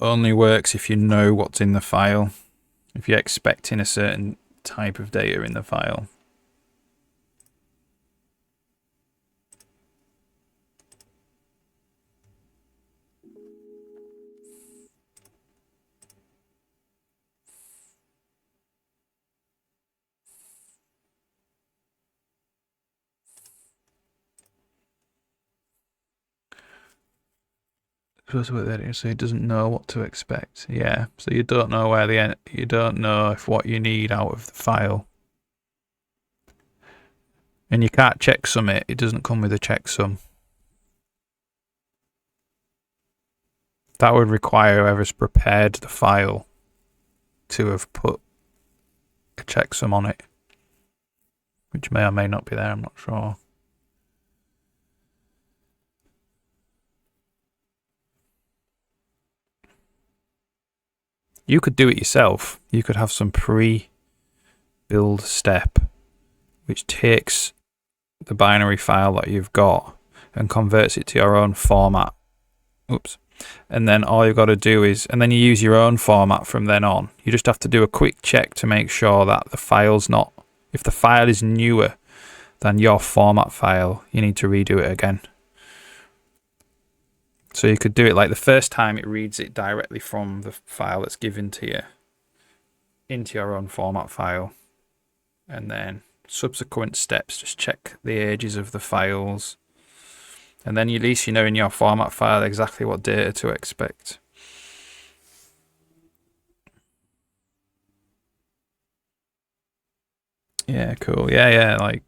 only works if you know what's in the file. If you're expecting a certain type of data in the file. So he doesn't know what to expect. Yeah, so you don't know you don't know if what you need out of the file. And you can't checksum it. It doesn't come with a checksum. That would require whoever's prepared the file to have put a checksum on it, which may or may not be there. I'm not sure. You could do it yourself. You could have some pre-build step which takes the binary file that you've got and converts it to your own format. Oops. And then all you've got to do is, and then you use your own format from then on. You just have to do a quick check to make sure that the file's not, if the file is newer than your format file, you need to redo it again. So you could do it like the first time it reads it directly from the file that's given to you into your own format file. And then subsequent steps, just check the ages of the files. And then at least you know in your format file exactly what data to expect. Yeah, cool. Yeah, like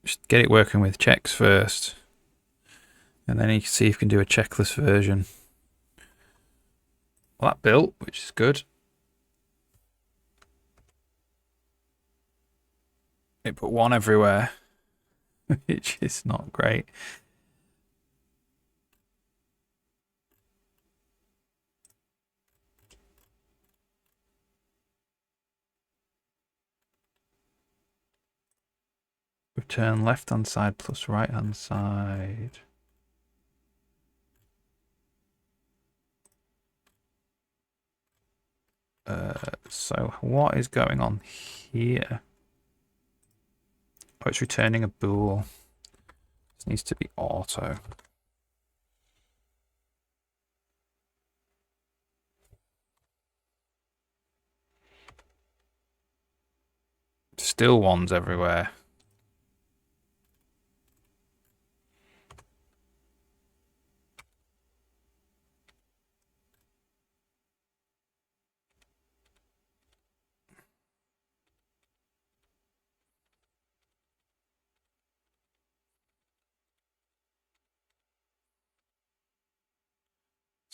just get it working with checks first. And then you can see if you can do a checkless version. Well, that built, which is good. It put one everywhere, which is not great. Return left-hand side plus right-hand side. So what is going on here? Oh, it's returning a bool. This needs to be auto. Still ones everywhere.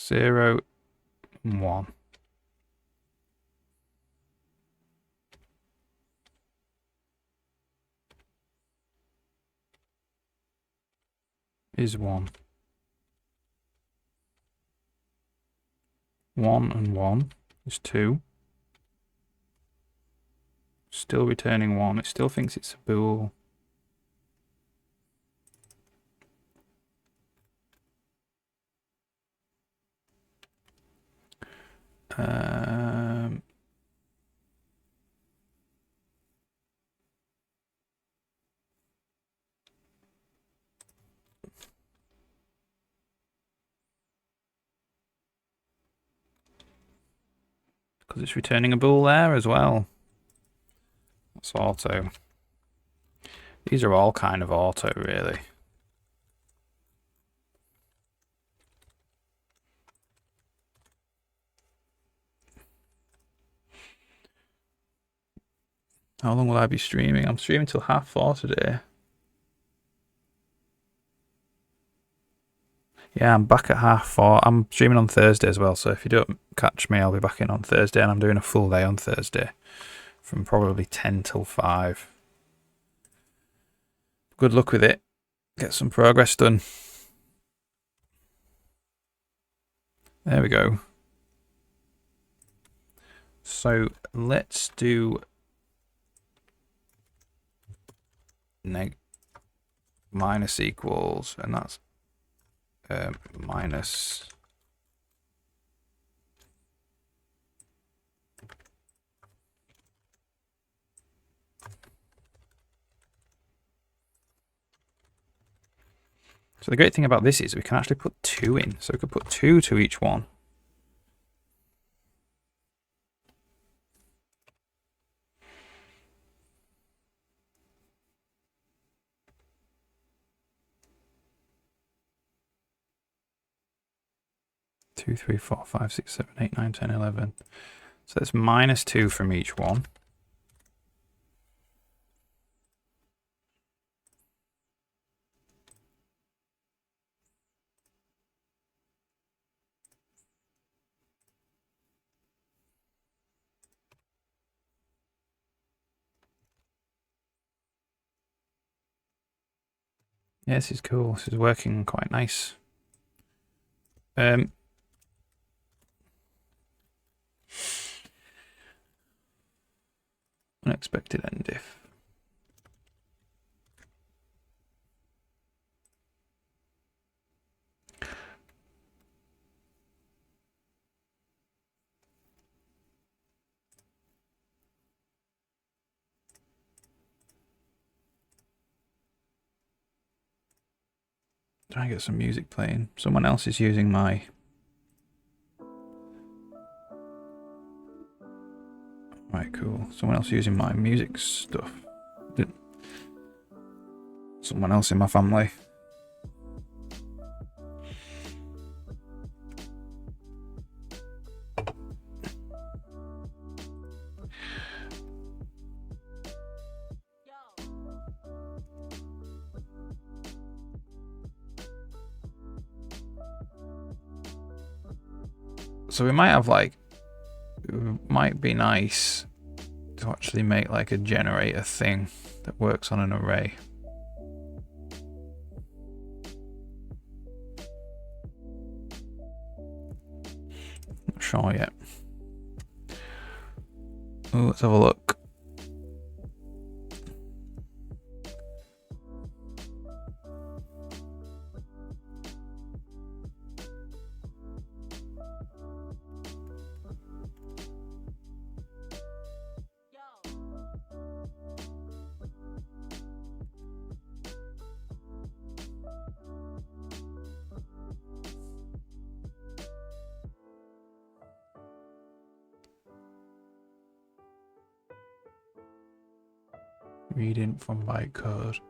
Zero and one. Is one. 1 and 1 is 2. Still returning 1. It still thinks it's a bool. Because it's returning a bool there as well. That's auto. These are all kind of auto, really. How long will I be streaming? I'm streaming till 4:30 today. Yeah, I'm back at 4:30. I'm streaming on Thursday as well, so if you don't catch me, I'll be back in on Thursday, and I'm doing a full day on Thursday from probably 10 till 5. Good luck with it. Get some progress done. There we go. So let's do minus equals, and that's minus. So the great thing about this is we can actually put 2 in. So we could put 2 to each one. Two, 3, 4, 5, 6, 7, 8, 9, 10, 11. So it's minus 2 from each one. Yeah, this is cool. This is working quite nice. Unexpected end if. Try and get some music playing. Someone else is using my. Right, cool. Someone else using my music stuff. Someone else in my family. So we might have like, it might be nice to actually make like a generator thing that works on an array. Not sure yet. Oh, let's have a look. Reading from bytecode.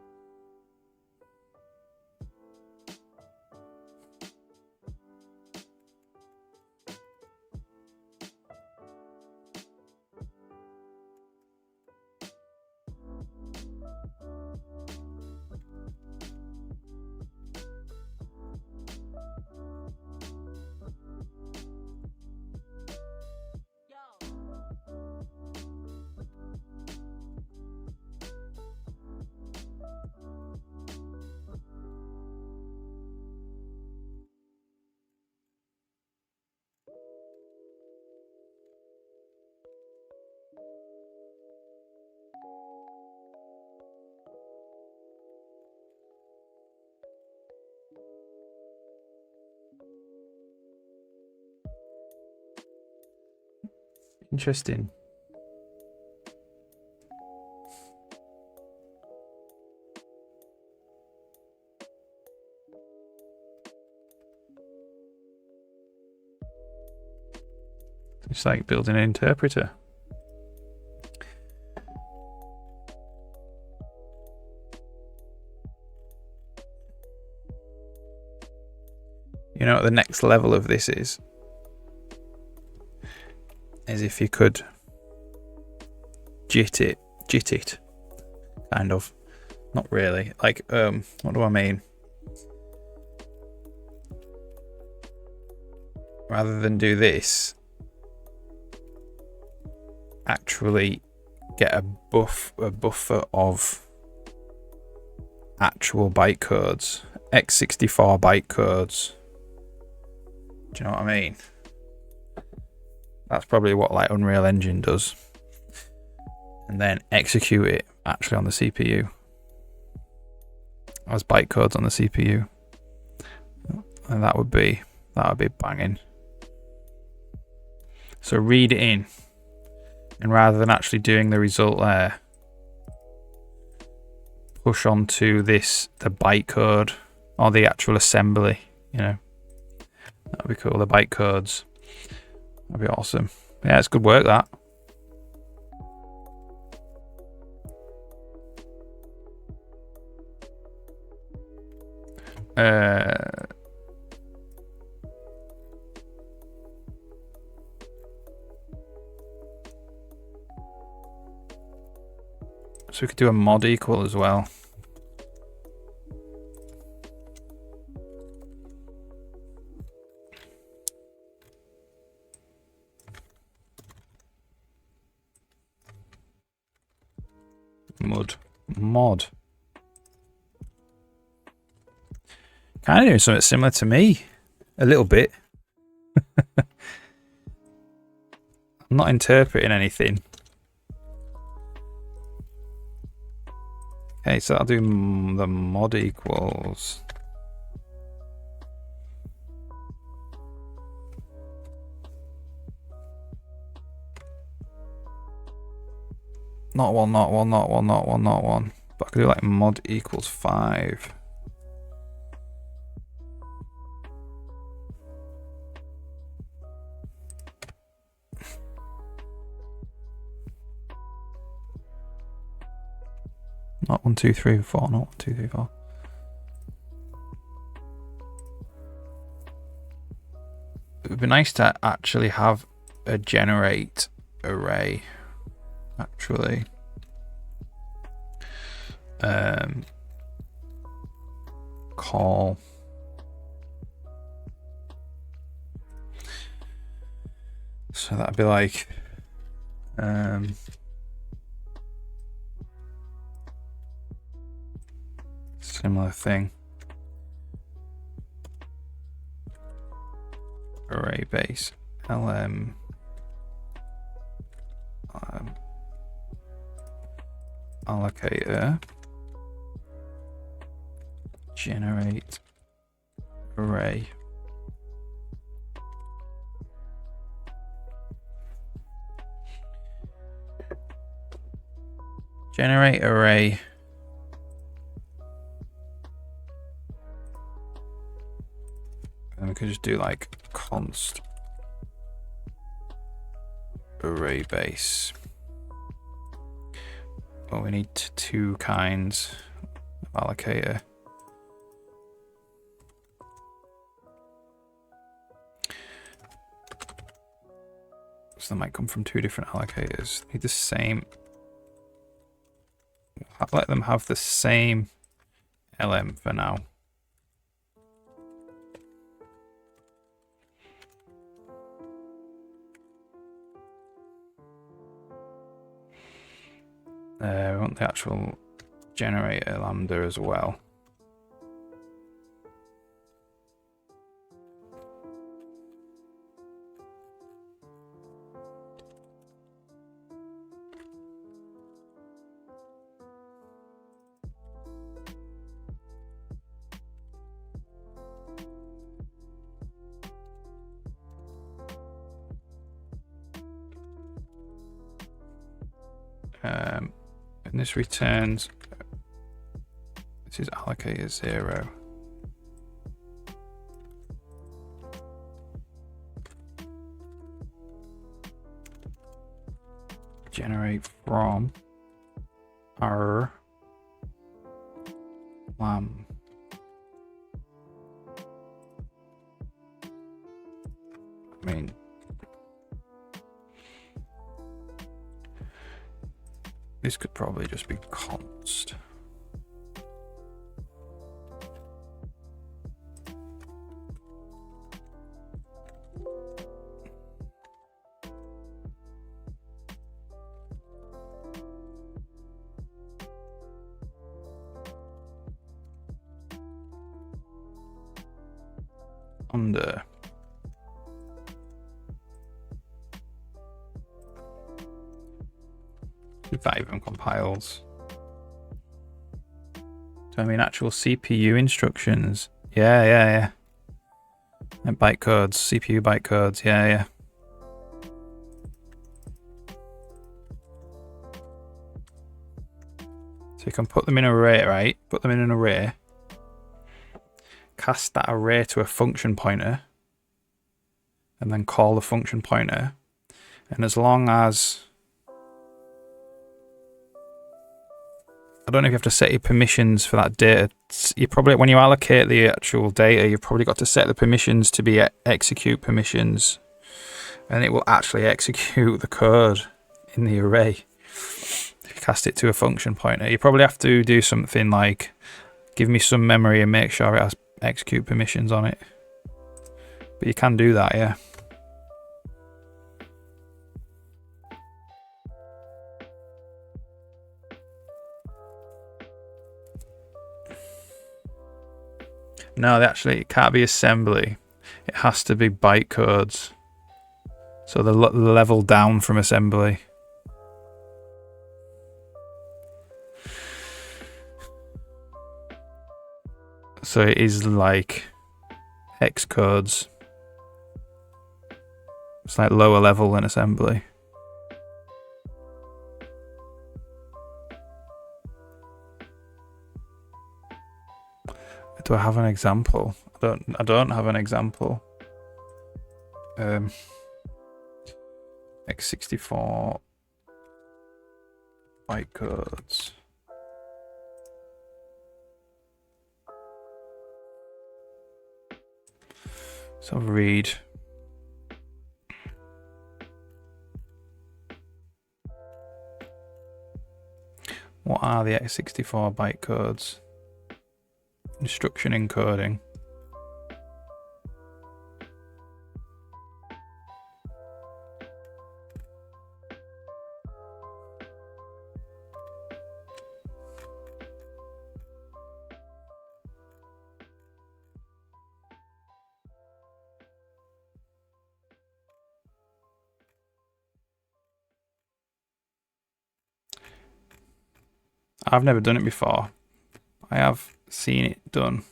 Interesting. It's like building an interpreter. You know what the next level of this is if you could jit it, kind of. Not really. Like, what do I mean? rather than do this, actually get a buffer of actual byte codes, x64 byte codes. Do you know what I mean? That's probably what like Unreal Engine does. And then execute it actually on the CPU as bytecodes on the CPU, and that would be banging. So read it in, and rather than actually doing the result there, push onto the bytecode or the actual assembly. You know, that'd be cool. The bytecodes, that'd be awesome. Yeah, it's good work that. So we could do a mod equal as well. Mod. Kind of doing something similar to me, a little bit. I'm not interpreting anything. Okay, so I'll do the mod equals. Not one. But I could do like mod equals 5. Not 1, 2, 3, 4. Not 1, 2, 3, 4. It would be nice to actually have a generate array. Actually, call so that'd be like similar thing, array base lm allocator generate array. Generate array and we could just do like const array base. Well, we need 2 kinds of allocator. So they might come from 2 different allocators. Need the same. Let them have the same LM for now. We want the actual generator lambda as well. And this returns, this is allocator 0. Generate from our lam. I mean, this could probably just be const. under if that even compiles. Do I mean actual CPU instructions? Yeah. And bytecodes, CPU bytecodes, yeah. So you can put them in an array, right? Put them in an array. Cast that array to a function pointer. And then call the function pointer. And as long as... I don't know if you have to set your permissions for that data. You probably, when you allocate the actual data, you've probably got to set the permissions to be execute permissions. And it will actually execute the code in the array. If you cast it to a function pointer, you probably have to do something like give me some memory and make sure it has execute permissions on it. But you can do that, yeah. No, it can't be assembly. It has to be bytecodes. So the level down from assembly. So it is like hex codes. It's like lower level than assembly. Do I have an example? I don't have an example. x64 bytecodes. So read. What are the x64 bytecodes? Instruction encoding. I've never done it before. I have seen it done.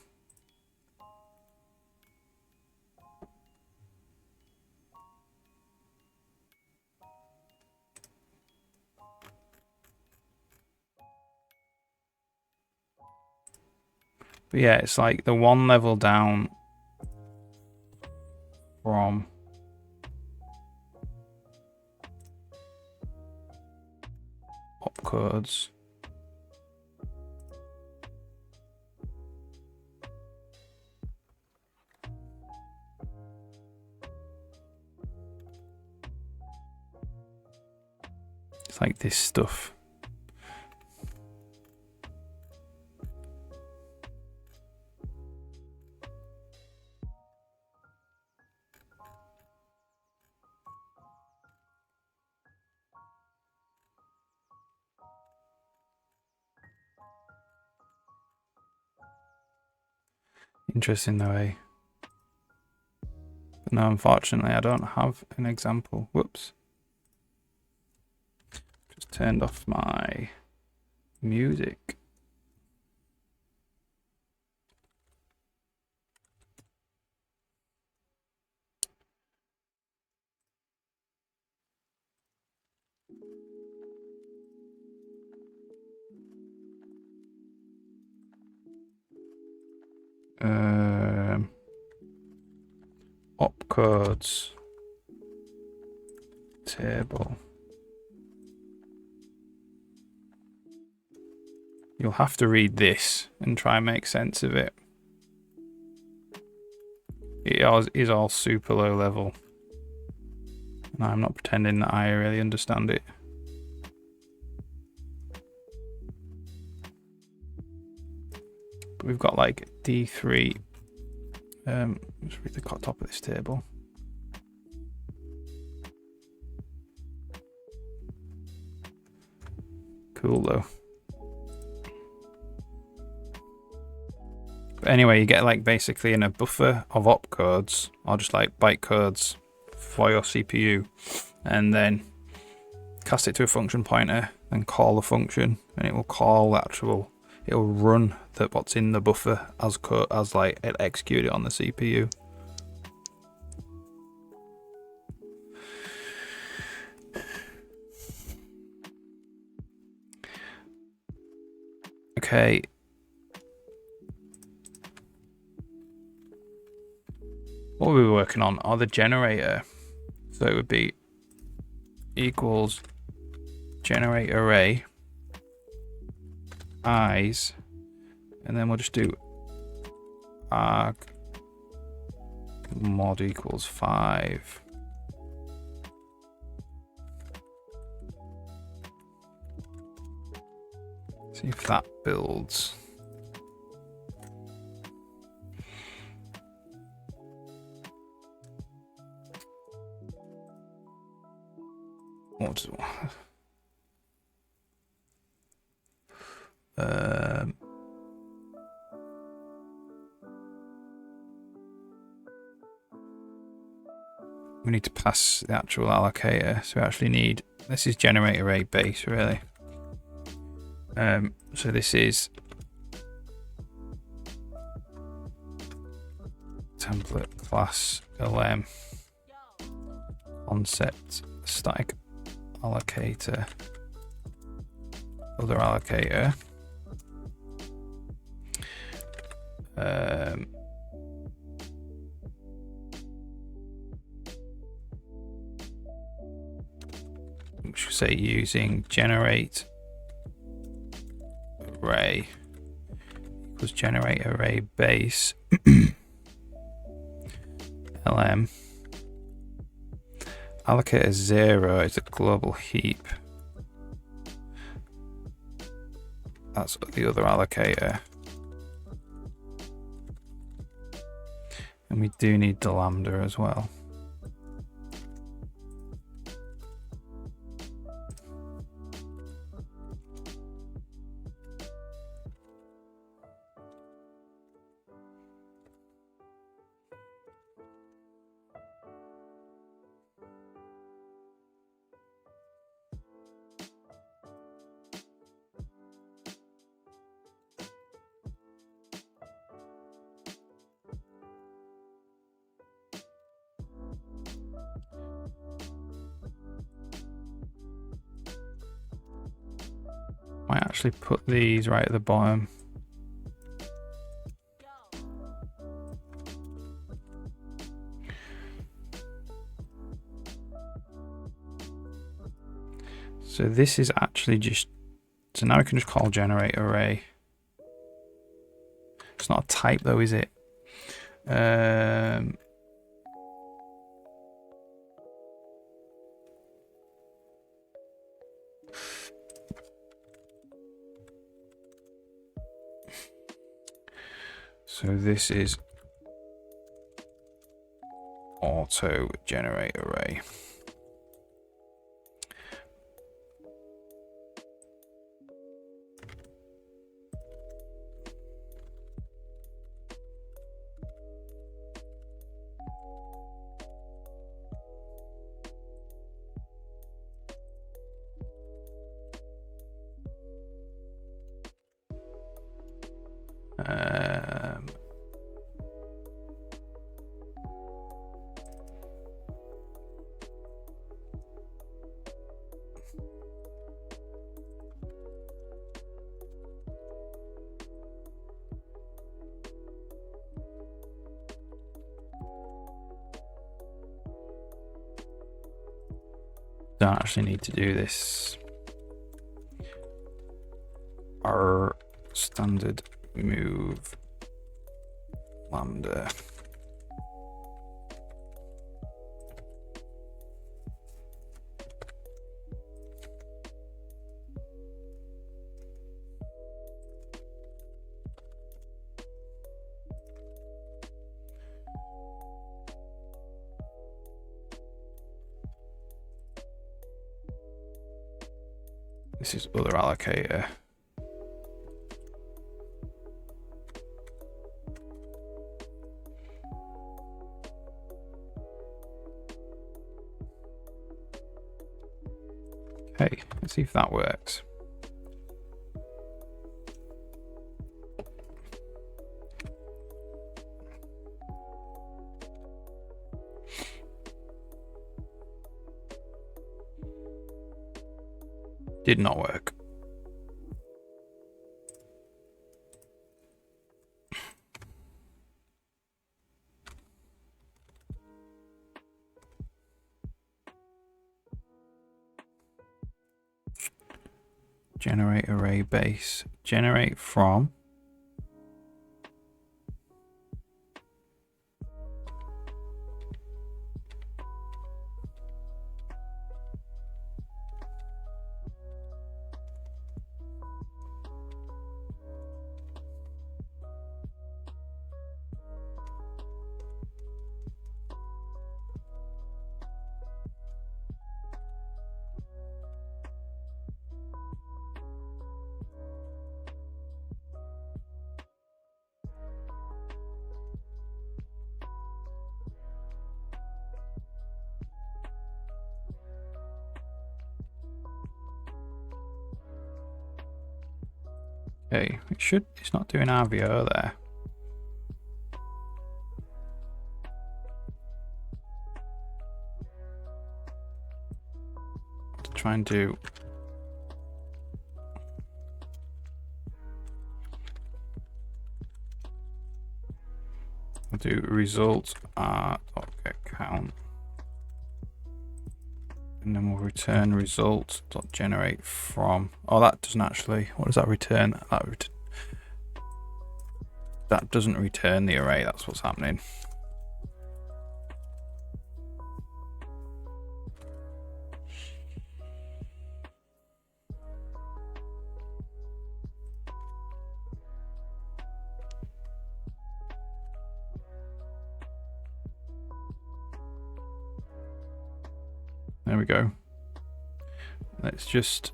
But yeah, it's like the one level down from opcodes. It's like this stuff. Interesting though, eh? But no, unfortunately, I don't have an example. Whoops. Just turned off my music. Opcodes table. You'll have to read this and try and make sense of it. It is all super low level. And I'm not pretending that I really understand it. But we've got like D3. Let's read the top of this table. Cool though. But anyway, you get like basically in a buffer of opcodes, or just like bytecodes for your CPU, and then cast it to a function pointer, and call the function, and it will call the actual. It will run what's in the buffer as code, as like it execute it on the CPU. Okay. What were we working on? Oh, the generator. So it would be equals generate array eyes, and then we'll just do arg mod equals 5. See if that builds. What? We need to pass the actual allocator, so we actually need, this is generate array base really. So this is template class lm concept static allocator other allocator. We should say using generate array equals generate array base lm allocator 0 is a global heap. That's the other allocator, and we do need the lambda as well. Might actually put these right at the bottom. So this is actually just, so now we can just call generate array. It's not a type though, is it? So this is auto generate array. Don't actually need to do this. Our standard move lambda. This is other allocator. Hey, let's see if that works. Did not work. Generate array base. Generate from. Okay, it's not doing RVO there. To try and do. I'll do result get count. And then we'll return result dot generate from. Oh, that doesn't actually. What does that return? That doesn't return the array. That's what's happening. There we go. Let's just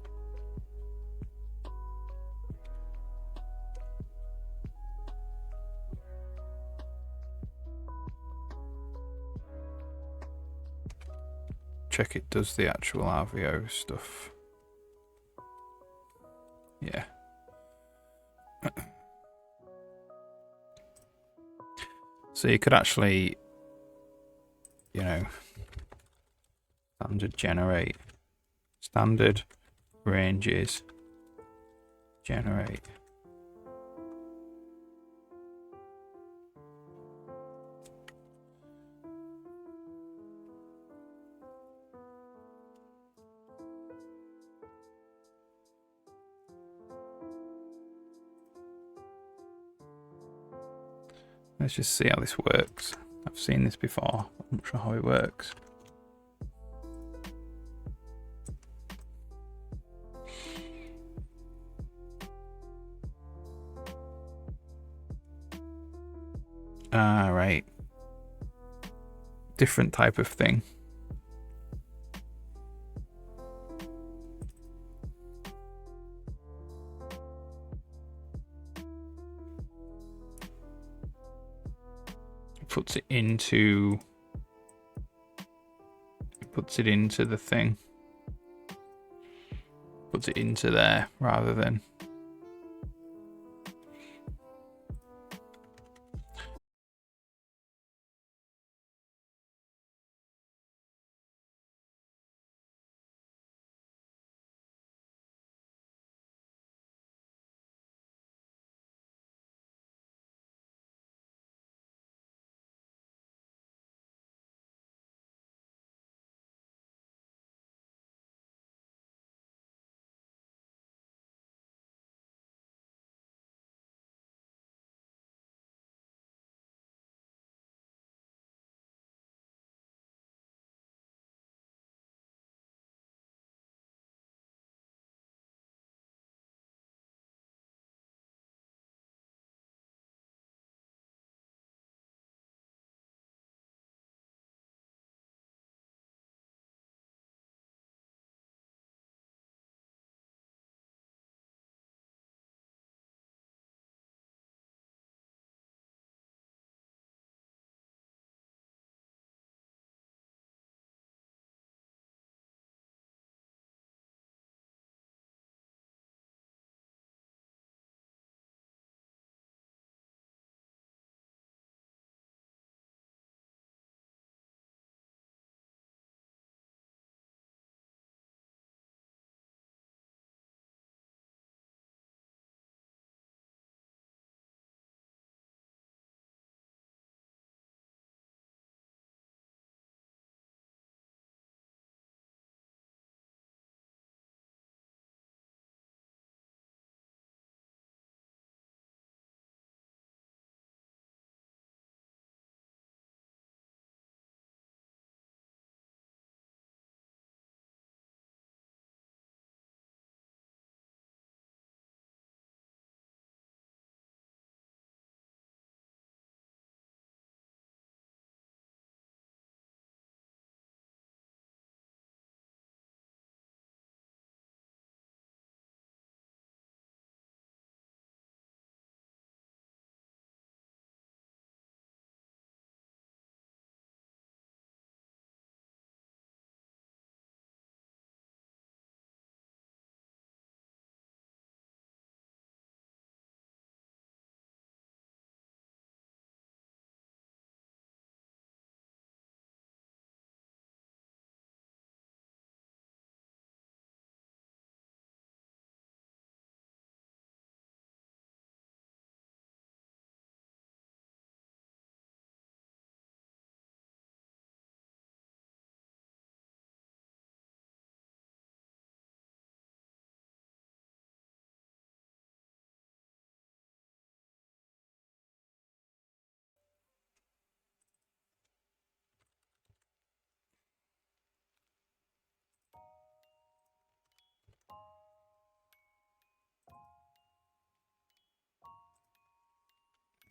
check it does the actual RVO stuff. Yeah. So you could actually, you know, standard generate, standard ranges, generate. Let's just see how this works. I've seen this before. I'm not sure how it works. Ah, right. Different type of thing. Puts it into the thing. Puts it into there rather than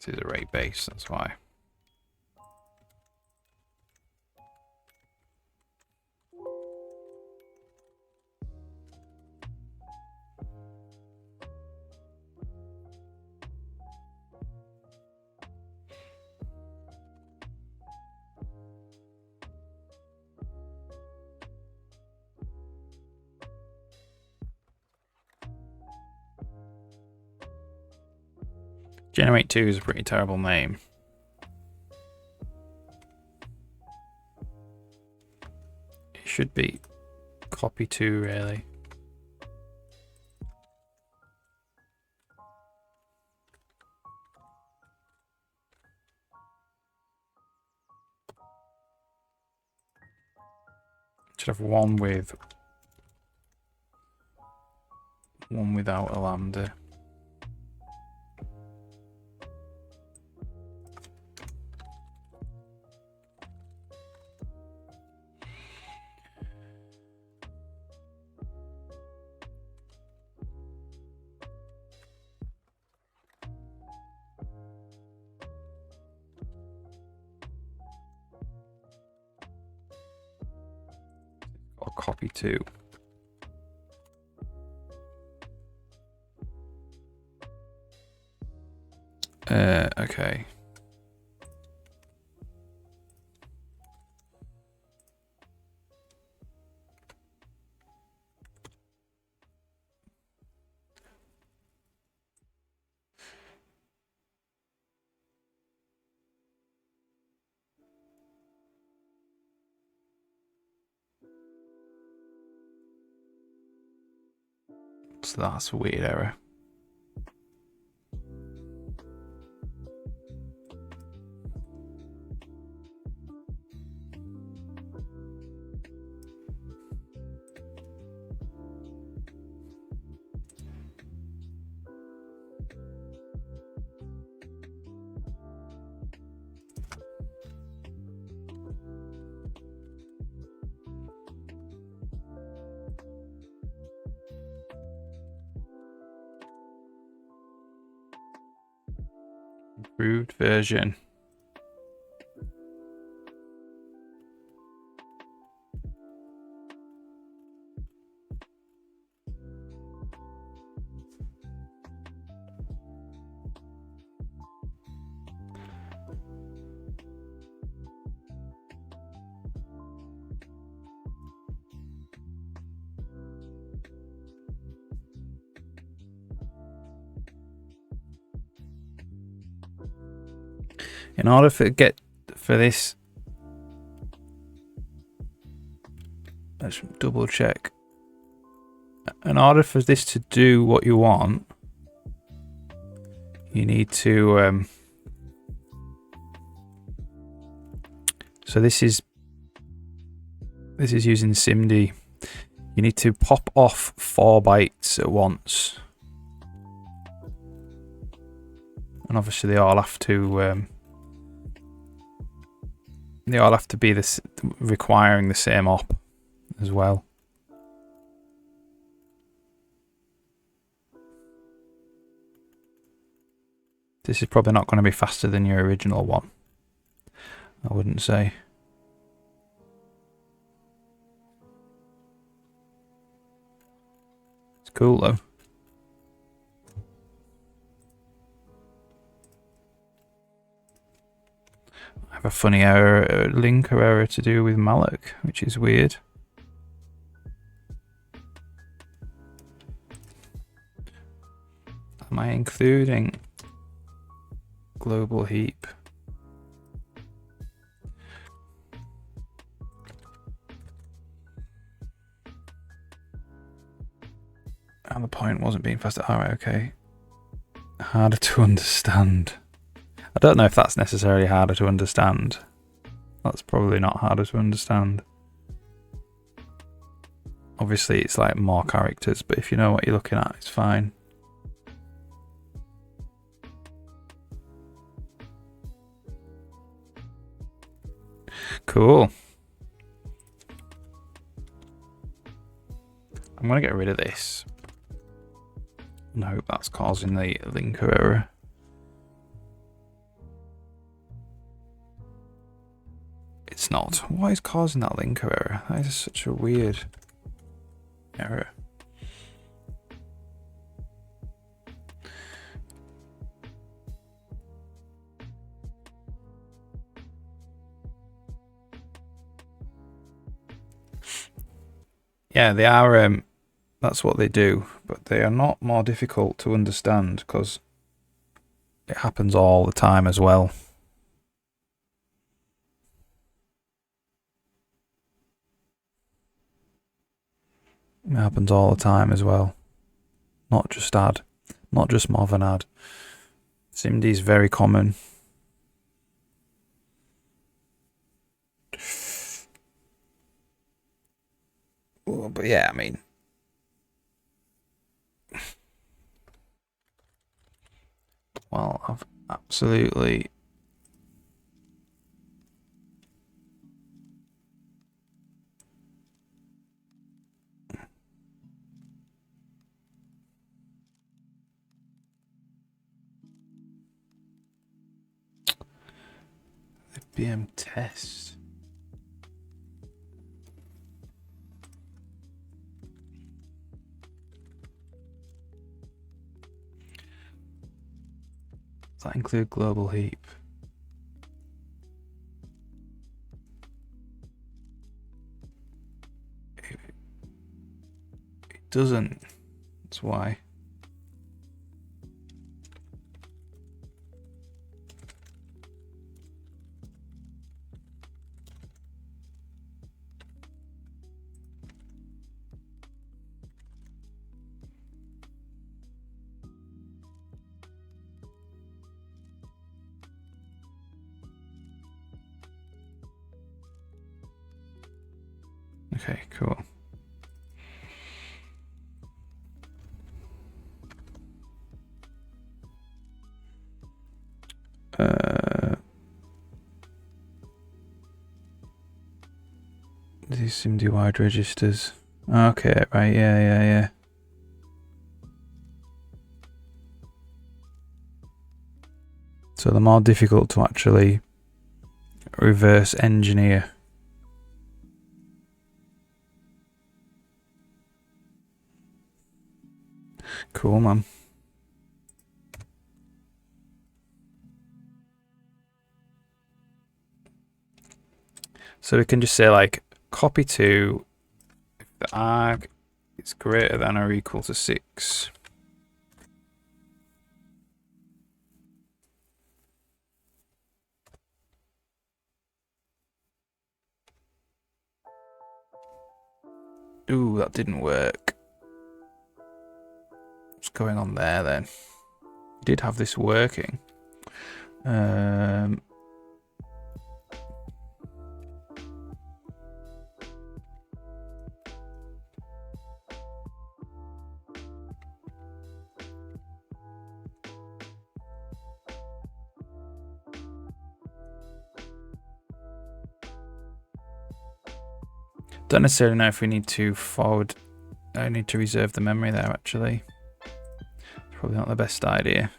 This is array base, that's why. Generate 2 is a pretty terrible name. It should be copy 2 really. Should have one with one without a lambda. Or copy 2. Okay. So that's a weird error. Improved version. In order for this, let's double check. In order for this to do what you want, you need to. So this is using SIMD. You need to pop off 4 bytes at once, and obviously they all have to. They all have to be this requiring the same op as well. This is probably not going to be faster than your original one, I wouldn't say. It's cool though. I have a funny error, linker error to do with malloc, which is weird. Am I including global heap? And the point wasn't being faster. Alright, okay. Harder to understand. I don't know if that's necessarily harder to understand. That's probably not harder to understand. Obviously it's like more characters, but if you know what you're looking at, it's fine. Cool. I'm going to get rid of this. And I hope that's causing the linker error. not. What is causing that linker error? That is such a weird error. Yeah, they are. That's what they do, but they are not more difficult to understand because it happens all the time as well. It happens all the time as well. Not just ad, not just more than ad. SIMD is very common. Well, but yeah, I mean, well, I've absolutely the BM test. Does that include global heap? It doesn't. That's why. Okay, cool. These seem to be wide registers. Okay, right, yeah. So they're more difficult to actually reverse engineer. Cool, man. So we can just say like copy to if the arg is greater than or equal to 6. Ooh, that didn't work. What's going on there then? We did have this working. Don't necessarily know if we need to forward. I need to reserve the memory there actually. Probably not the best idea.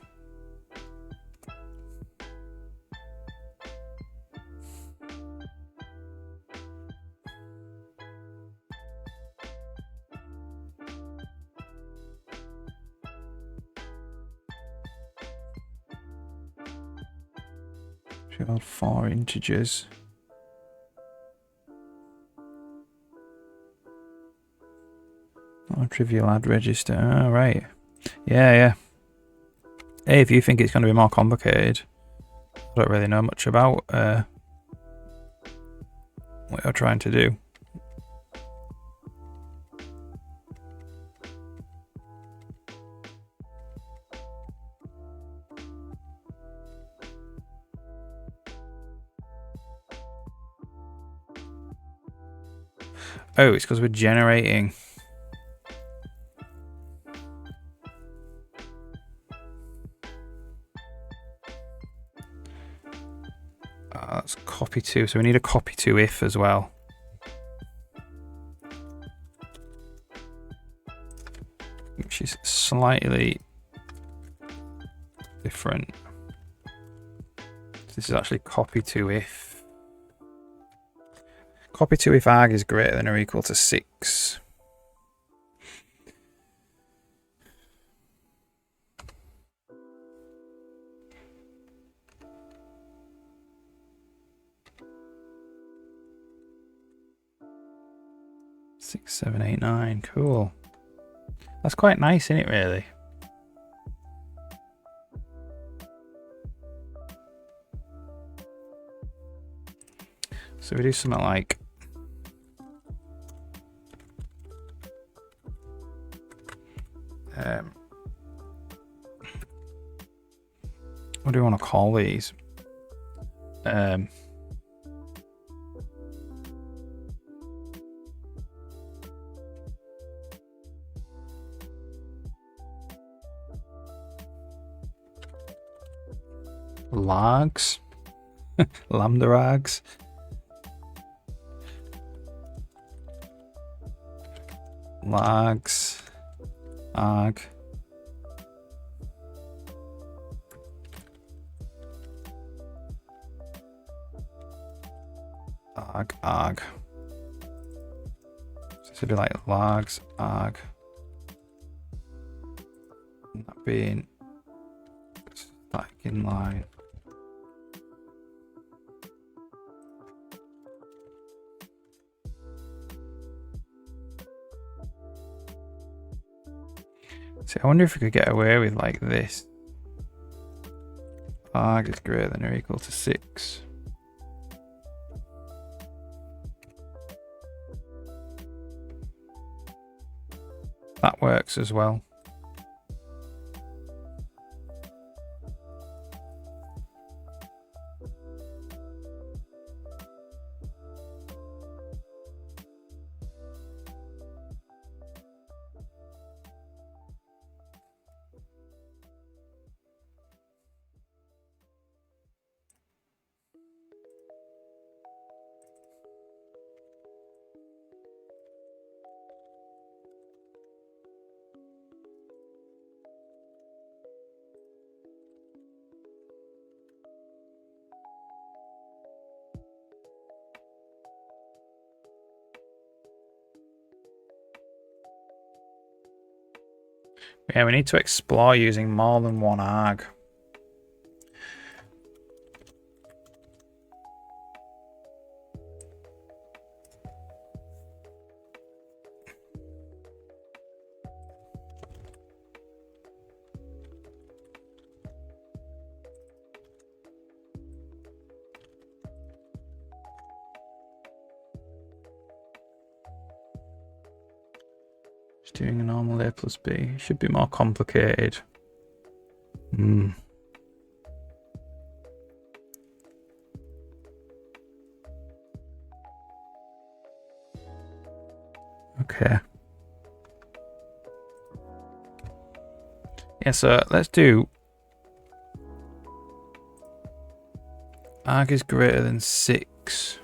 Should hold 4 integers. Not a trivial add register. Oh, right. Yeah. Hey, if you think it's going to be more complicated, I don't really know much about what you're trying to do. Oh, it's because we're generating. That's copy to, so we need a copy to if as well. Which is slightly different. This is actually copy to if. Copy 2 if arg is greater than or equal to 6. Six, 7, 8, 9. Cool. That's quite nice, isn't it, really? So we do something like what do we want to call these? Logs? Lambda rags? Logs, arg, arg. So this would be like logs, arg. And that being static inline. See, I wonder if we could get away with like this. Arg is greater than or equal to 6. That works as well. Yeah, we need to explore using more than one arg. Just doing a normal A plus B. Should be more complicated. Okay. Yeah, so let's do arg is greater than 6.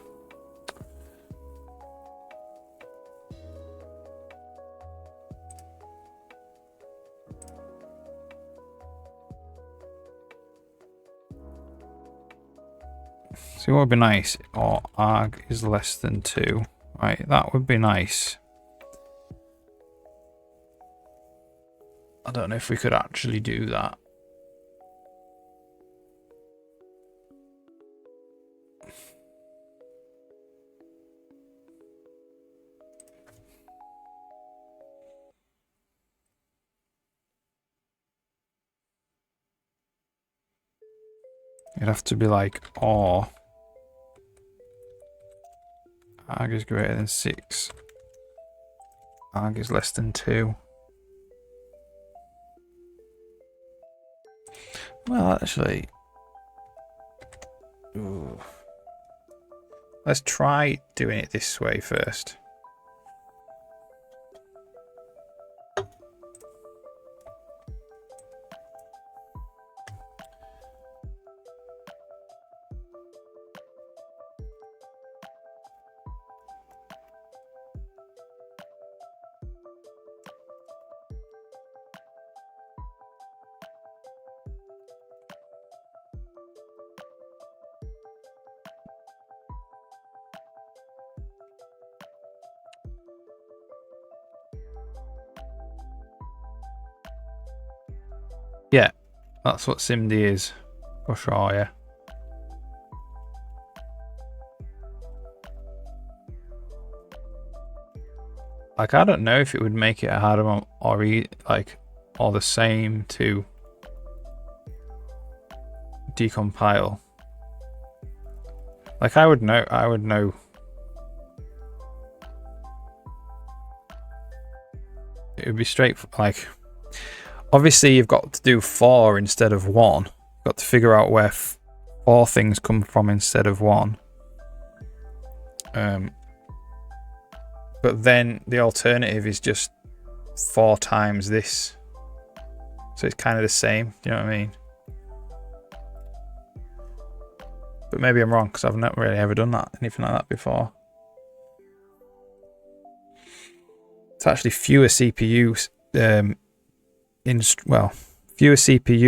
See what would be nice? Or arg is less than 2. Right, that would be nice. I don't know if we could actually do that. It'd have to be like or arg is greater than 6. Arg is less than 2. Well, actually, ooh. Let's try doing it this way first. Yeah, that's what SIMD is, for sure, yeah. Like, I don't know if it would make it harder or the same to decompile. Like, I would know. It would be straight, like, obviously you've got to do 4 instead of 1. You've got to figure out where 4 things come from instead of 1. But then the alternative is just 4 times this. So it's kind of the same, do you know what I mean? But maybe I'm wrong, because I've not really ever done anything like that before. It's actually fewer CPU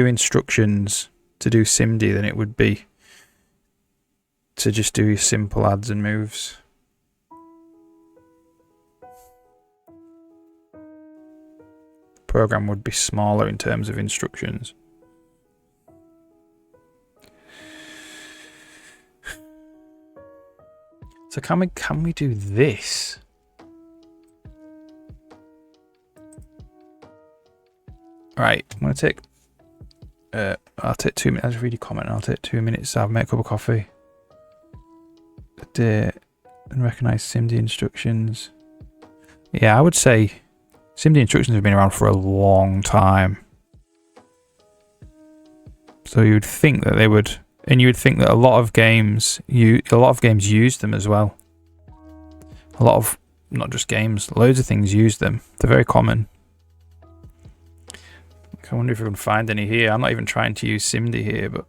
instructions to do SIMD than it would be to just do simple adds and moves. The program would be smaller in terms of instructions. So can we do this? Right, I'm gonna take. I'll take 2 minutes. I'll just read your comment. I'll take 2 minutes. I'll make a cup of coffee. And recognize SIMD instructions. Yeah, I would say SIMD instructions have been around for a long time. So you would think that they would, and you would think that a lot of games use them as well. A lot of, not just games, loads of things use them. They're very common. I wonder if we can find any here. I'm not even trying to use SIMD here, but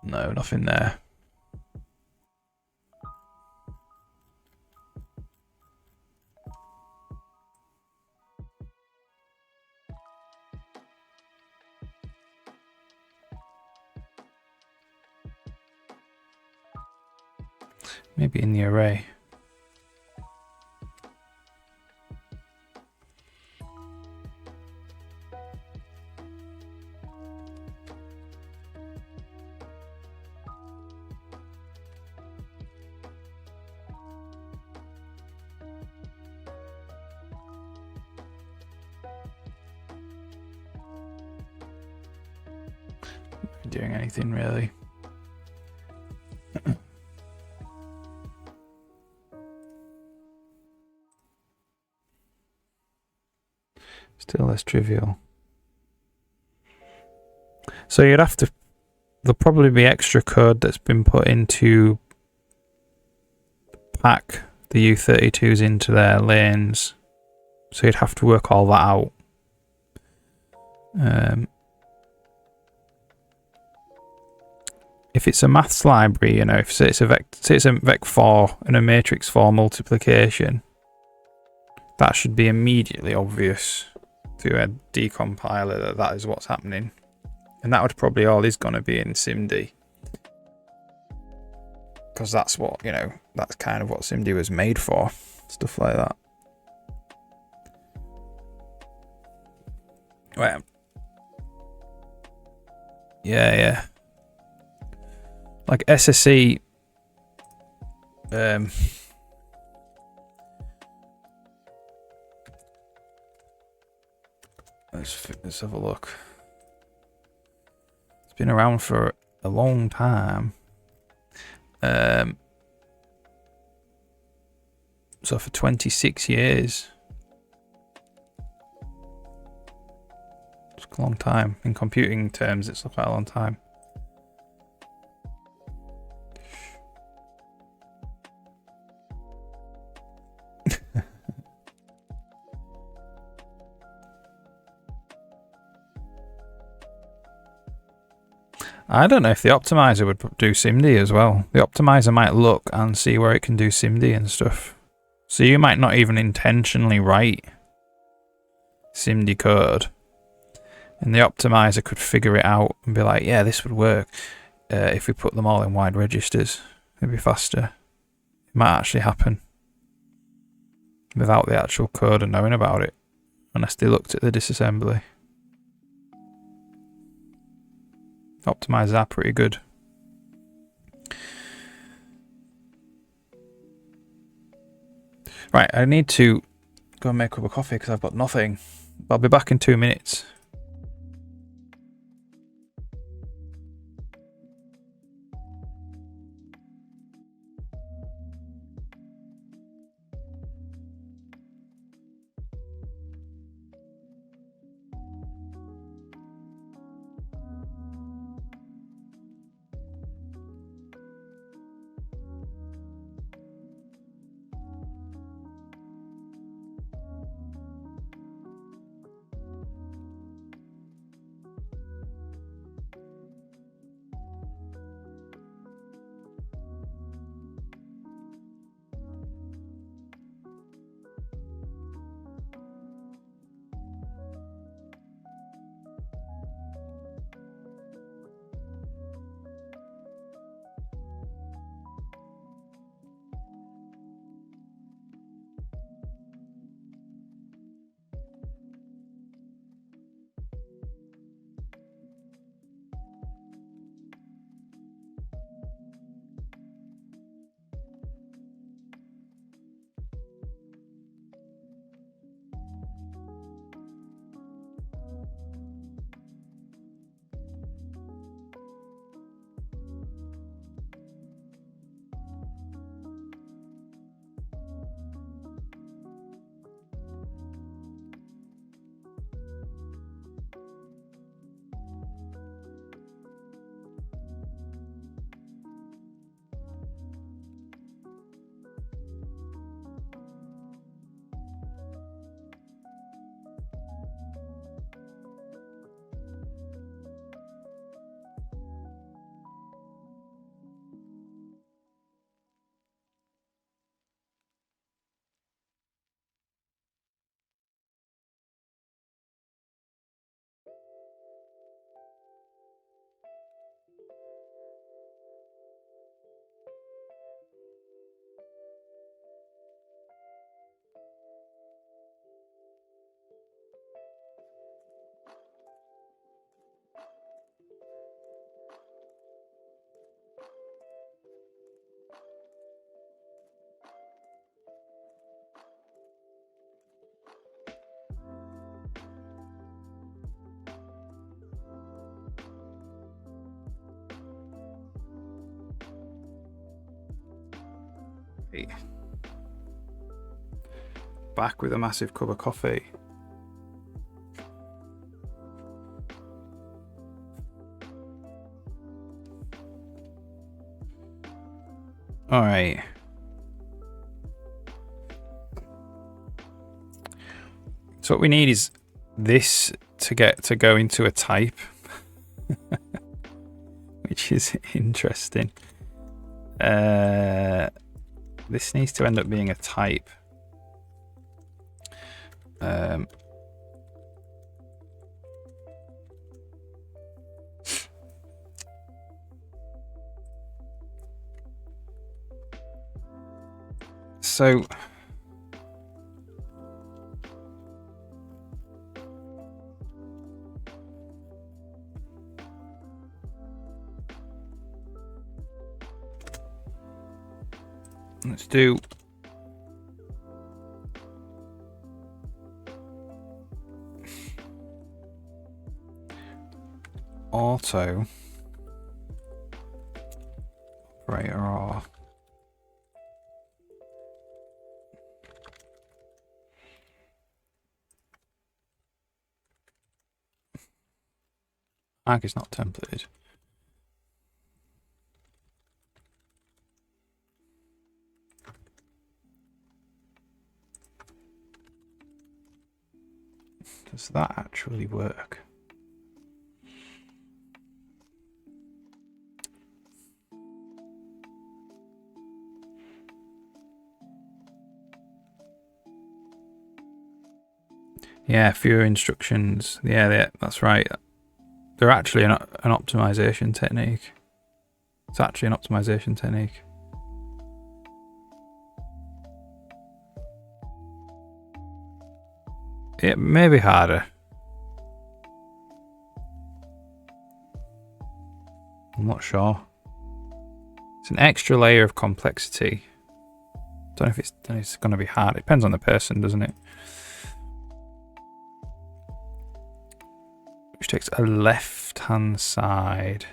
no, nothing there. Maybe in the array. Not doing anything really. Still less trivial. So you'd have to, there'll probably be extra code that's been put into pack the U32s into their lanes. So you'd have to work all that out. If it's a maths library, you know, if say it's a vec4 and a matrix 4 multiplication, that should be immediately obvious to a decompiler that is what's happening. And that would probably all is going to be in SIMD. Because that's what, you know, that's kind of what SIMD was made for. Stuff like that. Right. Yeah. Like SSE. Let's have a look. It's been around for a long time. So for 26 years. It's a long time. In computing terms, it's quite a long time. I don't know if the optimizer would do SIMD as well. The optimizer might look and see where it can do SIMD and stuff. So you might not even intentionally write SIMD code, and the optimizer could figure it out and be like, yeah, this would work if we put them all in wide registers. It'd be faster. It might actually happen without the actual code and knowing about it, unless they looked at the disassembly. Optimizers are pretty good. Right, I need to go and make up a coffee because I've got nothing. I'll be back in 2 minutes. Back with a massive cup of coffee. All right. So what we need is this to get to go into a type, which is interesting. This needs to end up being a type. So let's do auto operator R. Arc is not templated. Does that actually work? Yeah, fewer instructions. Yeah, that's right. They're actually an optimization technique. It's actually an optimization technique. It may be harder. I'm not sure. It's an extra layer of complexity. Don't know if it's going to be hard. It depends on the person, doesn't it? Which takes a left-hand side.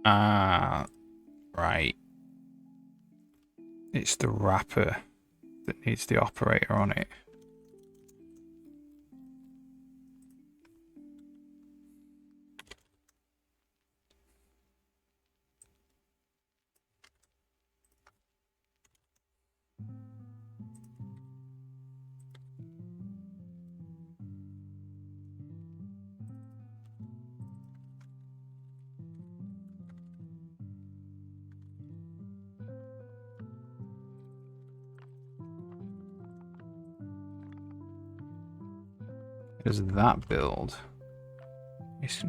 Ah, right. It's the wrapper that needs the operator on it. Does that build? It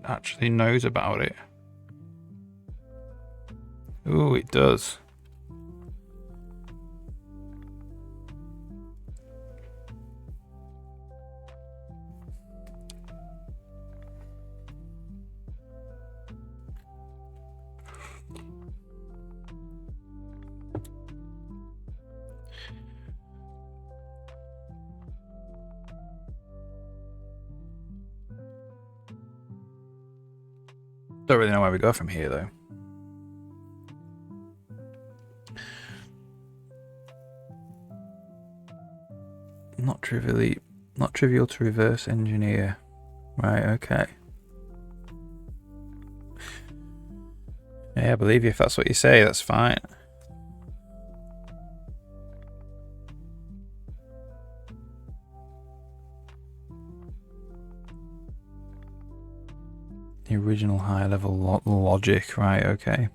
actually knows about it. Ooh, it does. Don't really know where we go from here, though. Not trivial to reverse engineer. Right, okay. Yeah, I believe you if that's what you say, that's fine. The original high level logic, right, okay.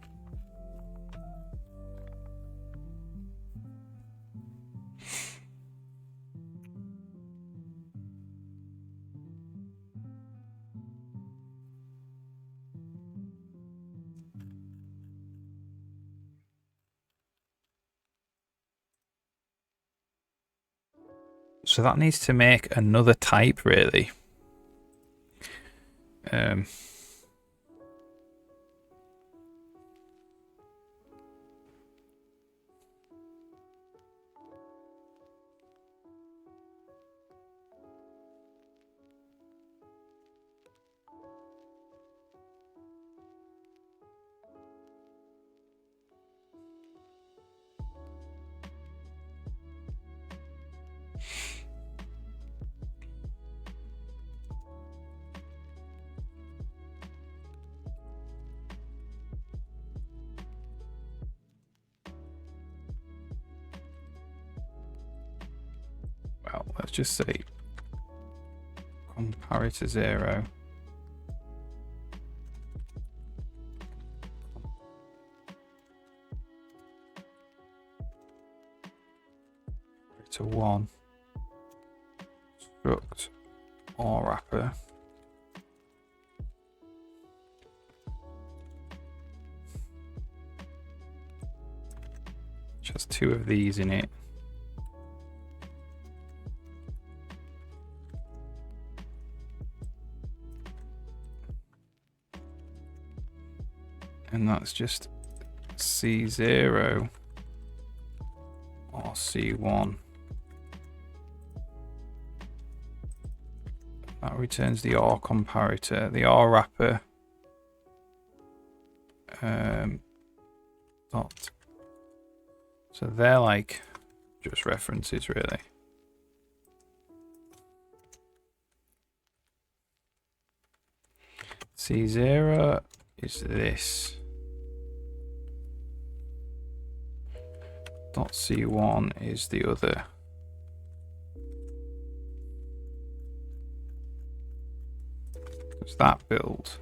So that needs to make another type, really. Well, let's just say comparator 0. To 1. Struct or wrapper. Which has 2 of these in it. And that's just C0 or C1. returns the OR comparator, the OR wrapper. Dot. So they're like just references, really. C0 is this. Dot C1 is the other. It's that build.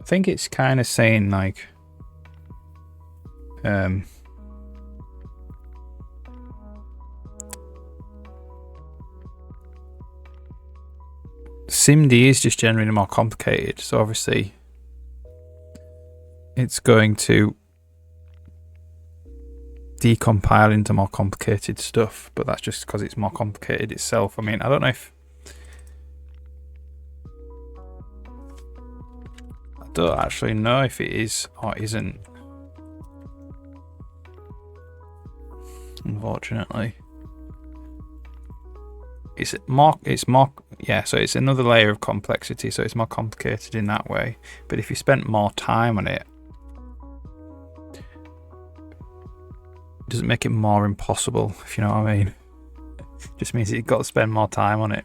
I think it's kind of saying like SIMD is just generally more complicated, so obviously it's going to decompile into more complicated stuff, but that's just because it's more complicated itself. I mean, I don't know if I don't actually know if it is or isn't, unfortunately. It's more, yeah, so it's another layer of complexity, so it's more complicated in that way. But if you spent more time on it, doesn't make it more impossible, if you know what I mean. Just means you've got to spend more time on it.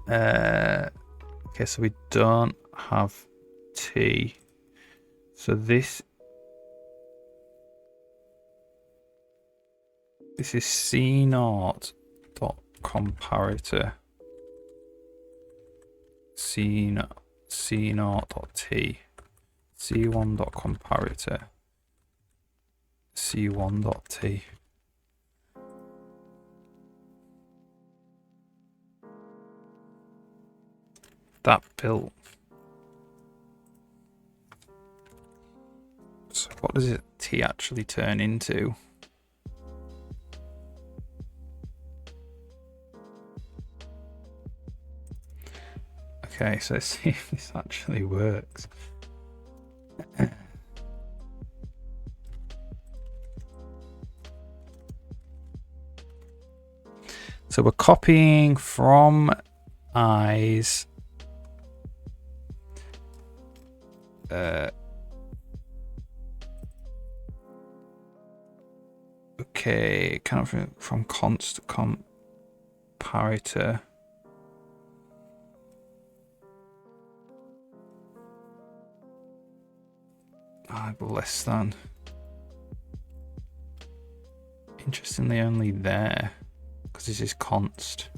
Okay, so we don't have T. So this is C0 dot comparator. C0 dot T. C1 dot comparator. C1 dot T. That built. So what does it T actually turn into? Okay, so let's see if this actually works. So we're copying from eyes. Okay, kind of from const comparator. Less than. Interestingly, only there, because this is const.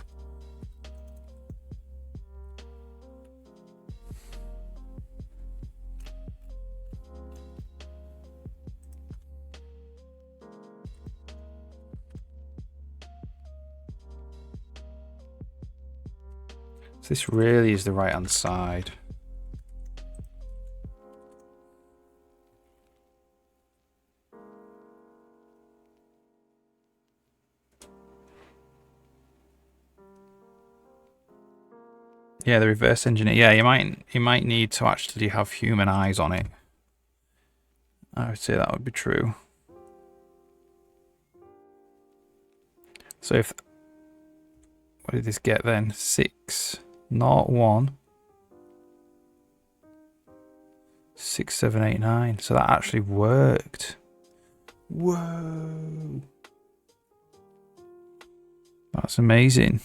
So this really is the right hand side. Yeah, the reverse engineer. Yeah, you might need to actually have human eyes on it. I would say that would be true. So if, what did this get then? 6, 0, 1, 6, 7, 8, 9. So that actually worked. Whoa. That's amazing.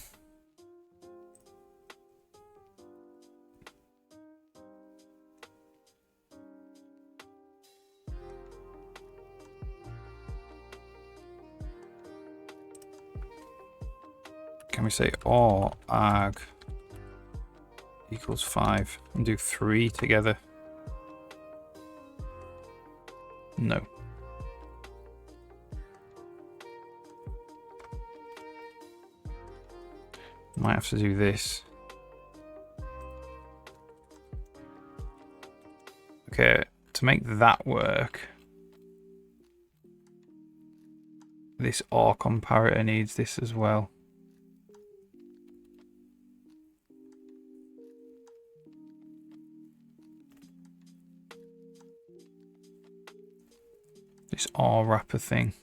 Can we say or arg equals 5 and do 3 together? No. Might have to do this. Okay, to make that work, this OR comparator needs this as well. This OR wrapper thing.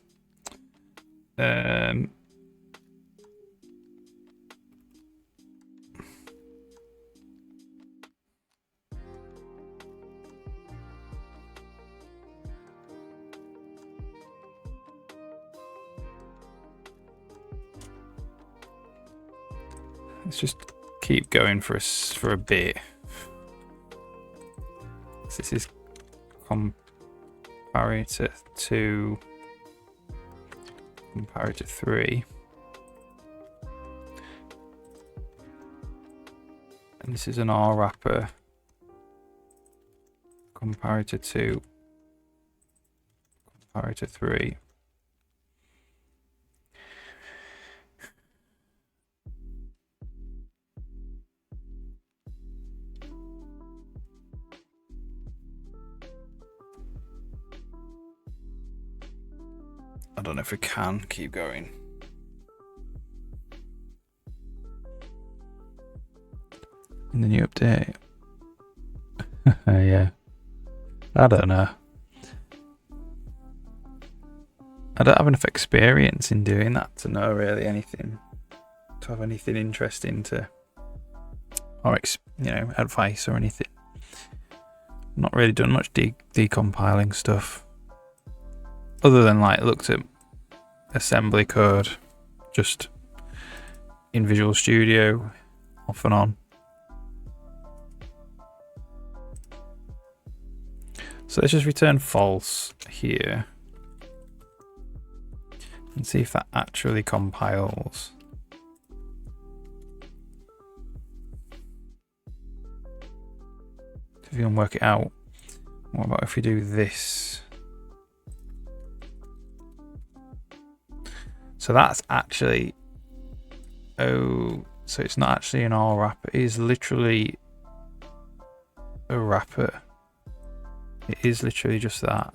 Let's just keep going for a bit. So this is comparator 2, comparator 3, and this is an R wrapper, comparator 2, comparator 3. I don't know if we can keep going. In the new update. Yeah. I don't know. I don't have enough experience in doing that to know really anything, to have anything interesting to, or advice or anything. Not really done much decompiling stuff. Other than looked at assembly code just in Visual Studio off and on. So let's just return false here and see if that actually compiles. If you can work it out, what about if we do this? So that's actually, so it's not actually an R wrapper, it is literally a wrapper. It is literally just that.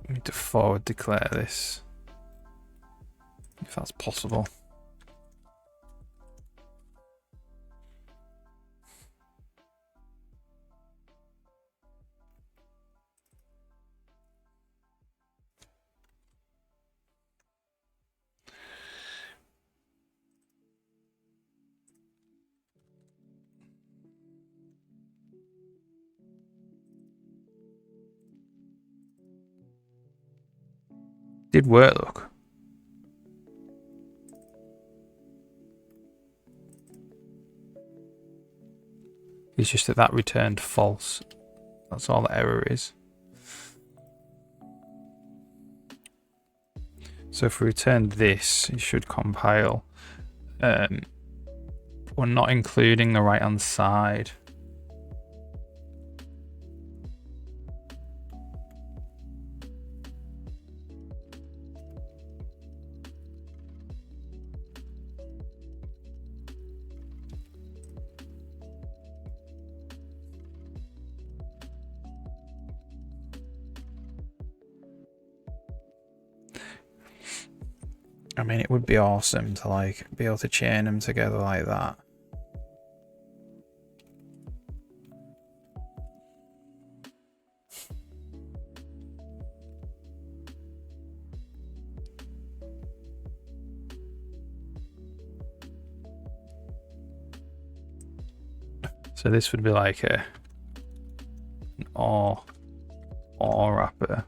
I need to forward declare this, if that's possible. Did work, look. It's just that returned false. That's all the error is. So if we return this, it should compile. We're not including the right hand side. I mean, it would be awesome to be able to chain them together like that. So this would be like an OR wrapper.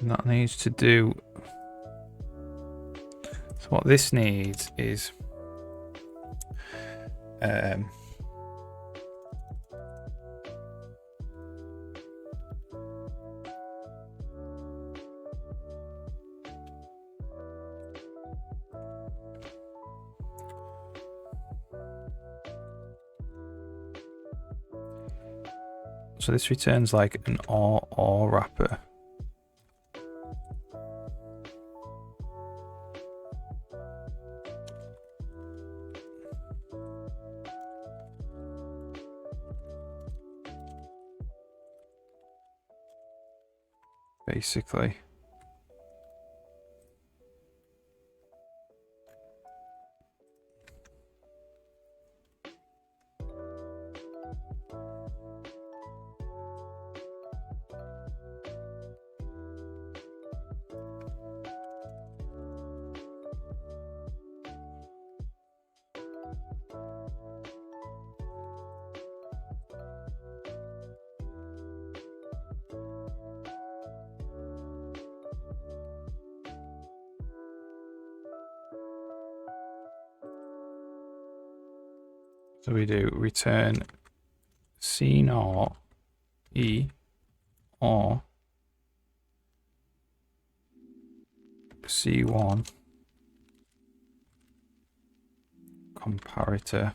And that needs to do. So what this needs is so this returns like an or wrapper. Basically. So we do return C0 E or C1 comparator.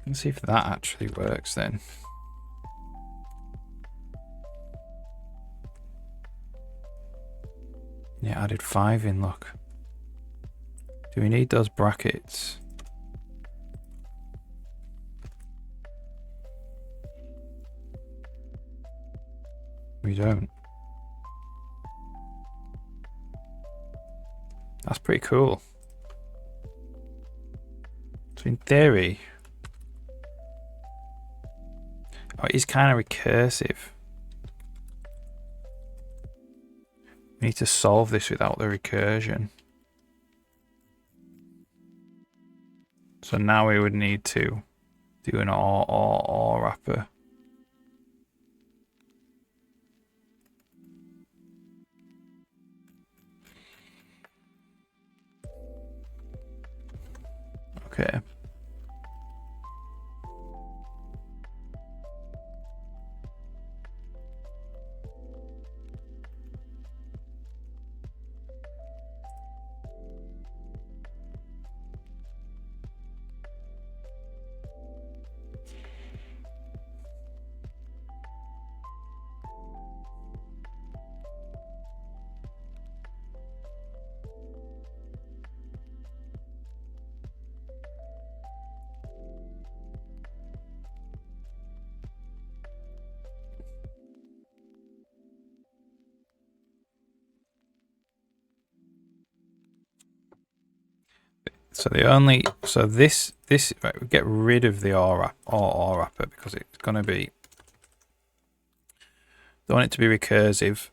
Let's see if that actually works then. Yeah, added 5 in, look. Do we need those brackets? We don't. That's pretty cool. So in theory, oh, it is kind of recursive. We need to solve this without the recursion. So now we would need to do an or wrapper. Okay. So this right, we get rid of the or wrapper because it's going to be, don't want it to be recursive.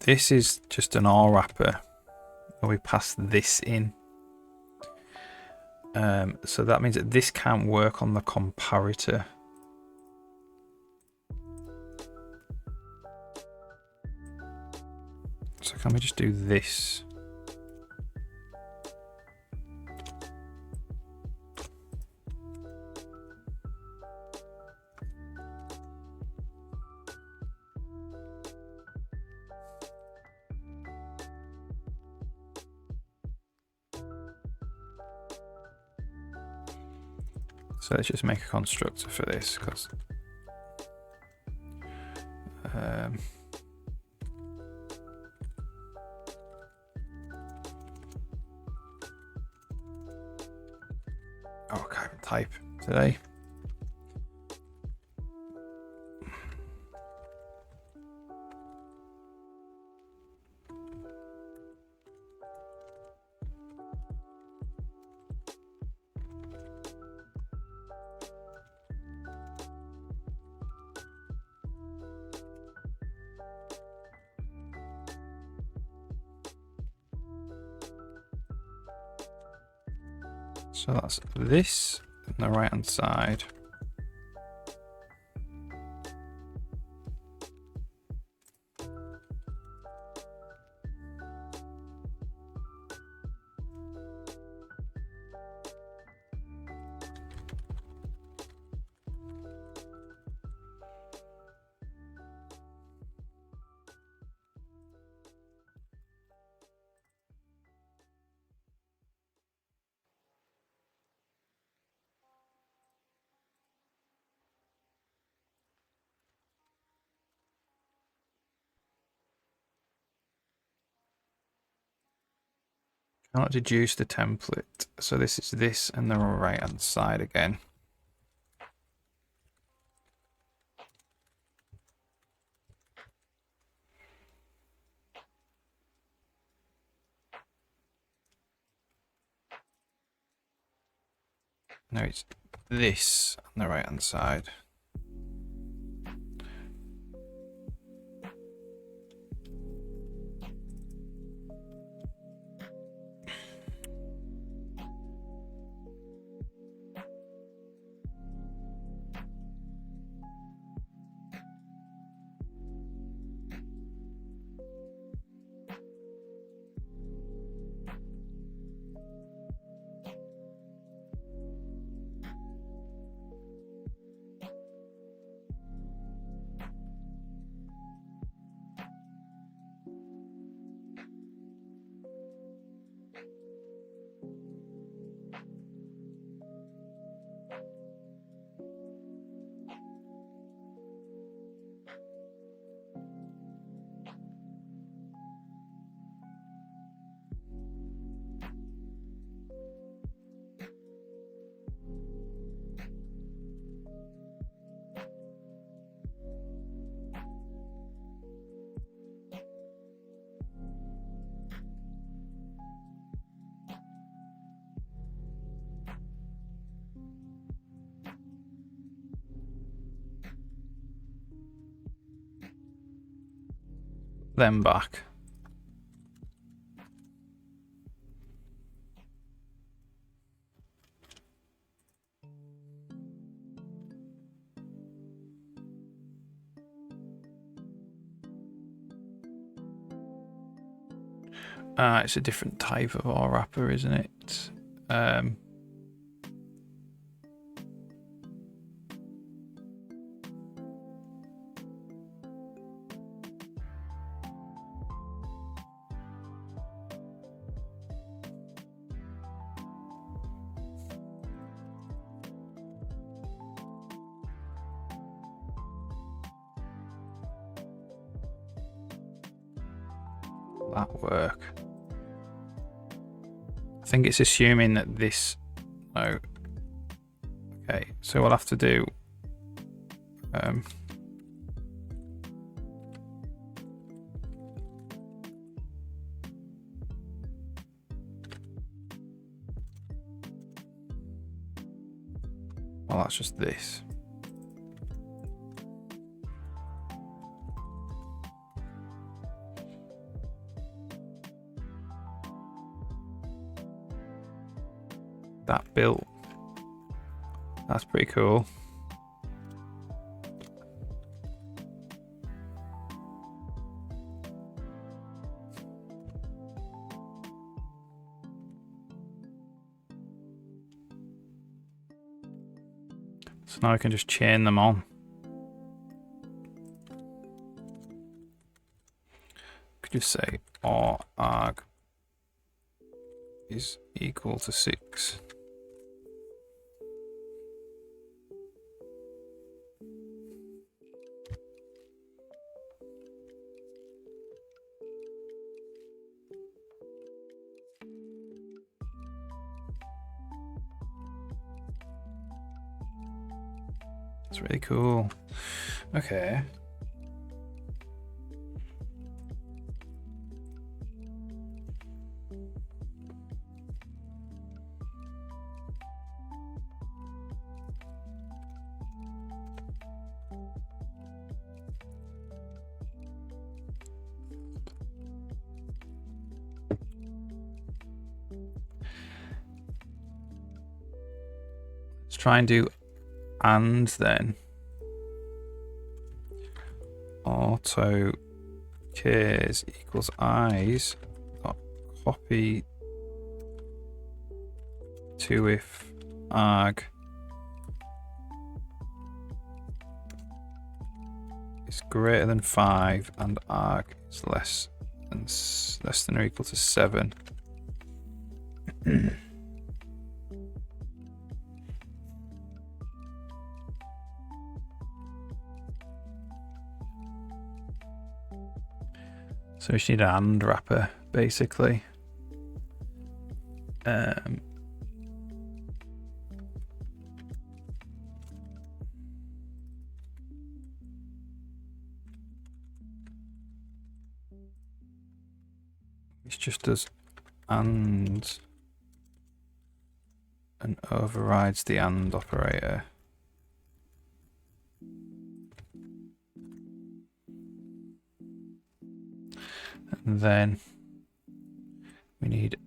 This is just an or wrapper and we pass this in. So that means that this can't work on the comparator. So can we just do this? So let's just make a constructor for this, because Oh, I can't even type today. So that's this on the right hand side. Cannot deduce the template. So this is this and the right hand side again. Now it's this on the right hand side. Then back. It's a different type of R wrapper, isn't it? That work. I think it's assuming that this. Oh. Okay, so we'll have to do. Well, that's just this. That built. That's pretty cool. So now I can just chain them on. Could just say R arg is equal to 6. It's really cool. Okay. Let's try and do and then. Auto k's equals i's. Copy to if arg is greater than 5 and arg is less than or equal to 7. So we just need an AND wrapper, basically. It just does AND and overrides the AND operator. And then we need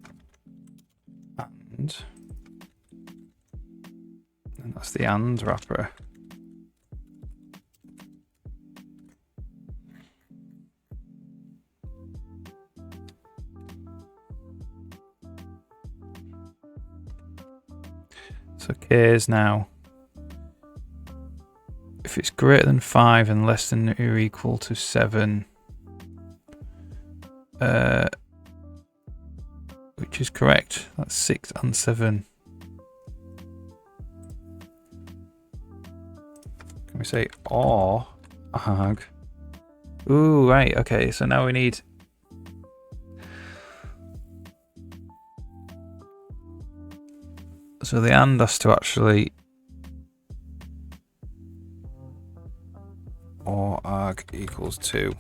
and that's the AND wrapper. So K is now, if it's greater than 5 and less than or equal to 7, which is correct. That's 6 and 7. Can we say or arg? Ooh, right. Okay, so now we need. So the AND has to actually or arg equals 2.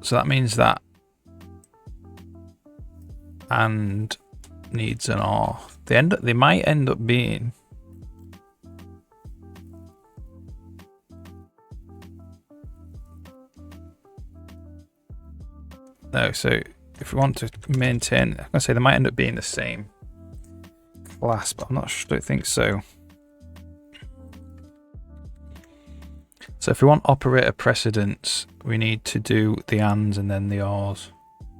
So that means that AND needs an OR. They might end up being no. So if we want to maintain, I'm gonna say they might end up being the same class, but I'm not sure. Don't think so. So if we want operator precedence, we need to do the ANDs and then the ORs,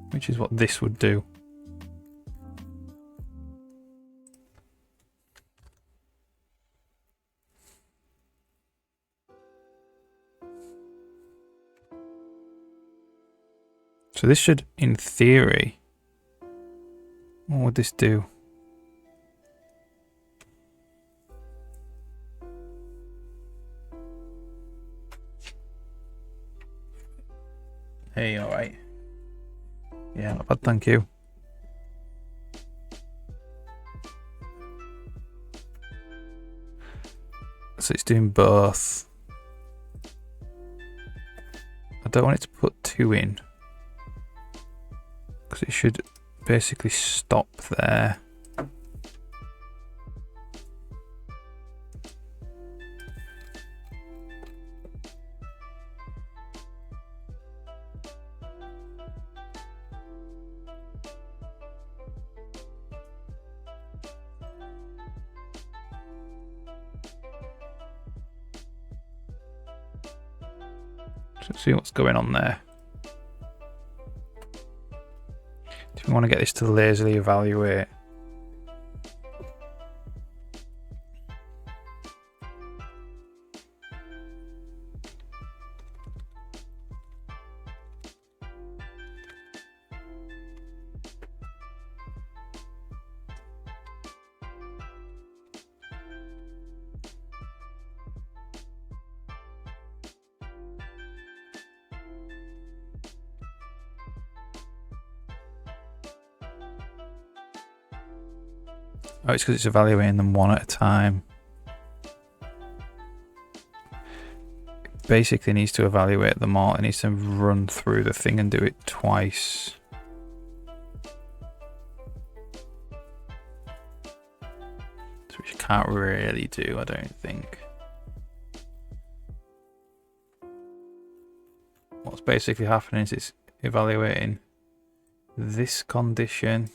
which is what this would do. So this should, in theory, what would this do? Hey, alright. Yeah, not bad, thank you. So it's doing both. I don't want it to put 2 in, because it should basically stop there. Let's see what's going on there. Do we want to get this to lazily evaluate? Oh, it's because it's evaluating them one at a time. It basically needs to evaluate them all. It needs to run through the thing and do it twice. Which you can't really do, I don't think. What's basically happening is it's evaluating this condition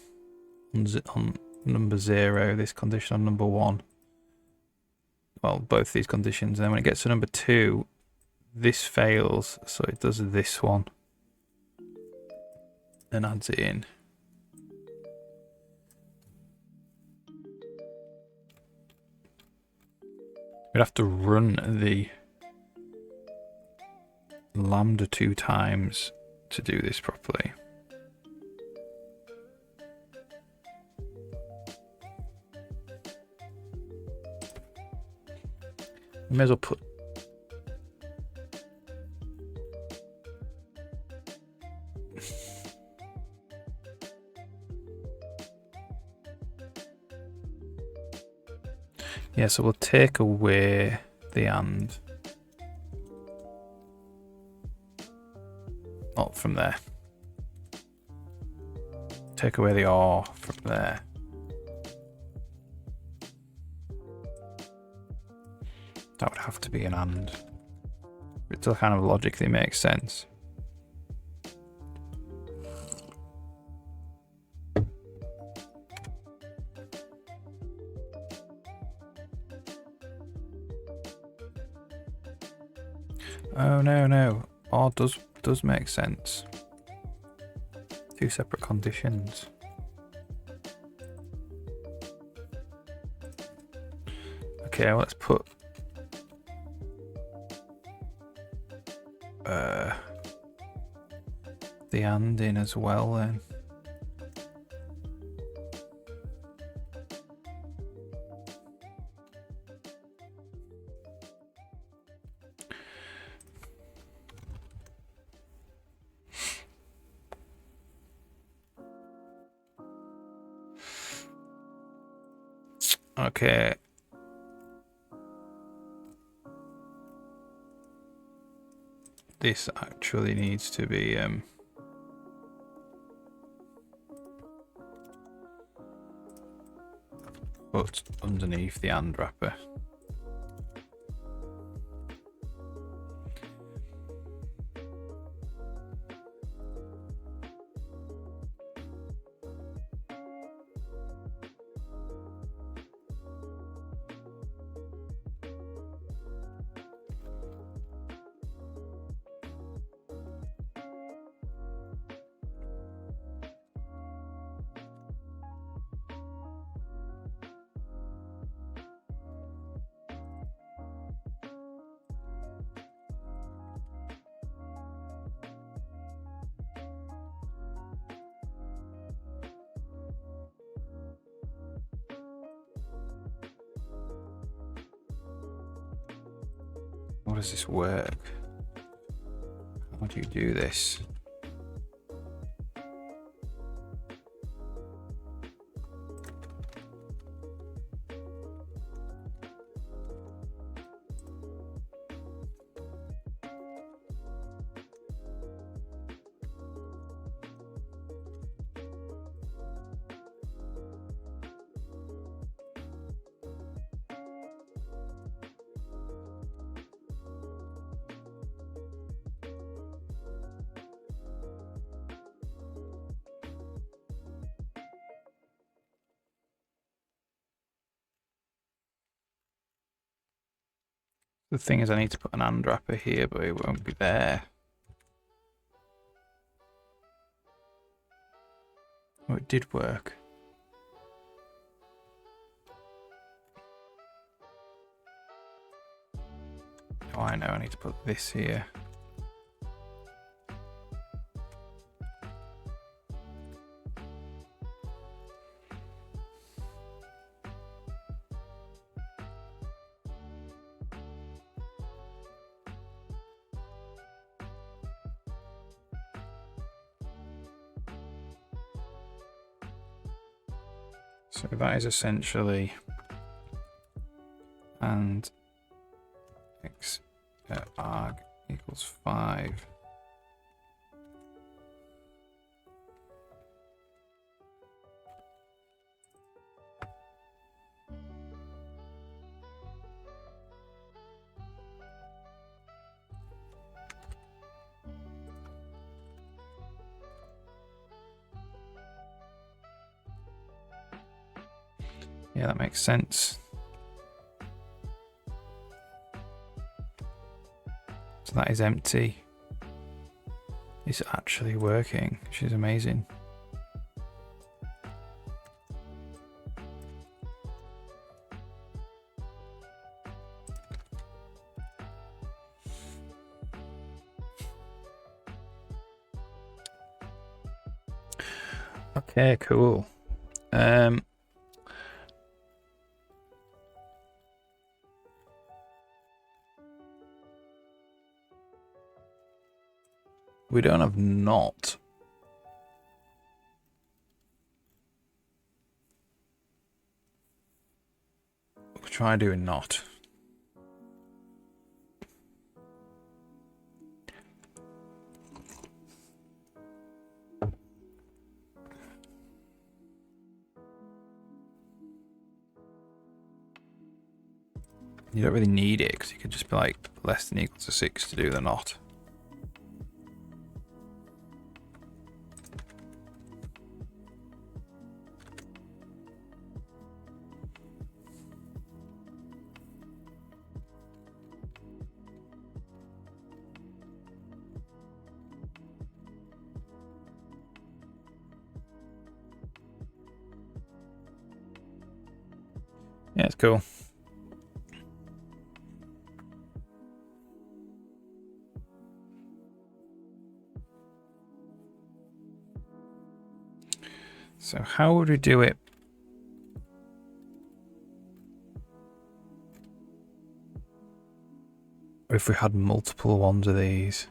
on number 0, this condition on number 1. Well, both these conditions. And then when it gets to number 2, this fails, so it does this one. And adds it in. We'd have to run the Lambda 2 times to do this properly. We may as well put yeah, so we'll take away the and. Not from there. Take away the or from there. That would have to be an and. It still kind of logically makes sense. Oh no. Or does make sense. 2 separate conditions. Okay, well, let's put the and in as well then. Okay. This actually needs to be put underneath the and wrapper. How does this work? How do you do this? The thing is, I need to put an and wrapper here, but it won't be there. Oh, it did work. Oh, I know, I need to put this here. So that is essentially and x arg equals 5. Yeah, that makes sense. So that is empty. It's actually working, which is amazing. Okay, cool. We don't have not. We'll try doing not. You don't really need it because you could just be like less than equal to 6 to do the not. Yeah, it's cool. So how would we do it? If we had multiple ones of these?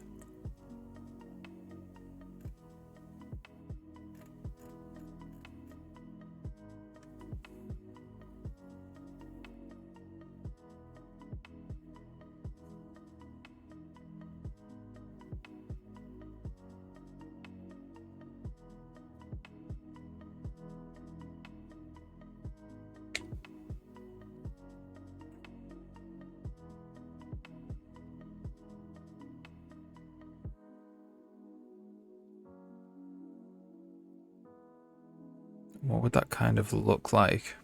What would that kind of look like?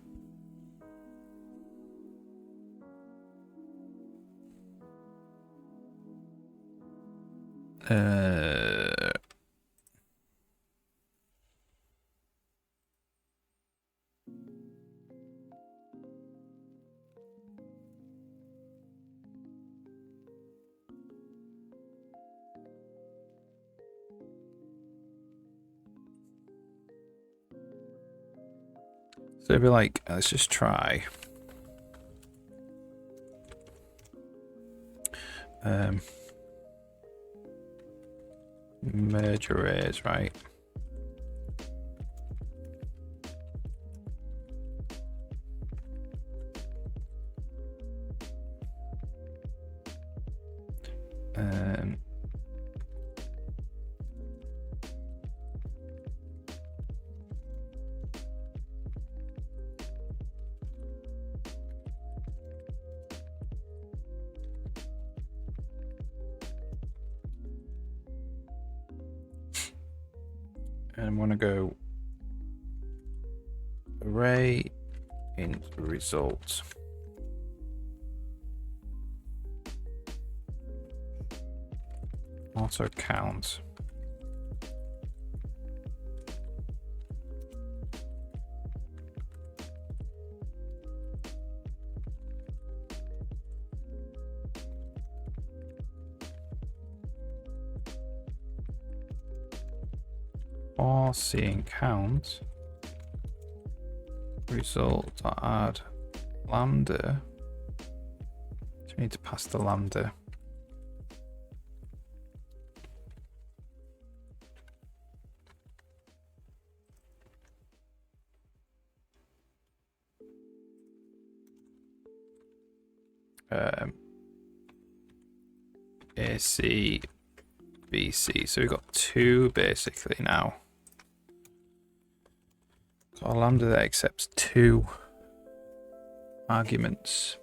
So it'd be like, let's just try. Merge arrays, right? And I'm gonna go array int results. Auto count. Or seeing count result add lambda. So we need to pass the lambda. AC, BC. So we've got 2 basically now. So our lambda that accepts 2 arguments.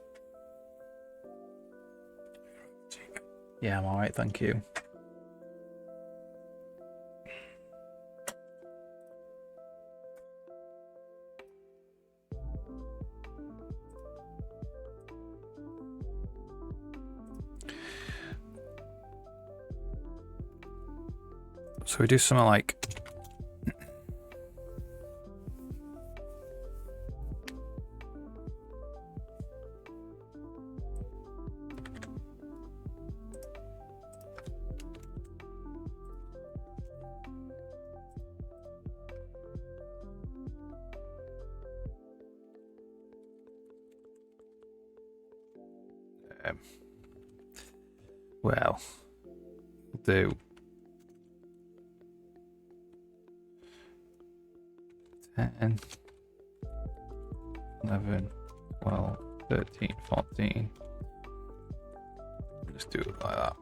Yeah, I'm alright, thank you. So we do something like well, we'll do 10, 11, 12, 13, 14. Just do it like that.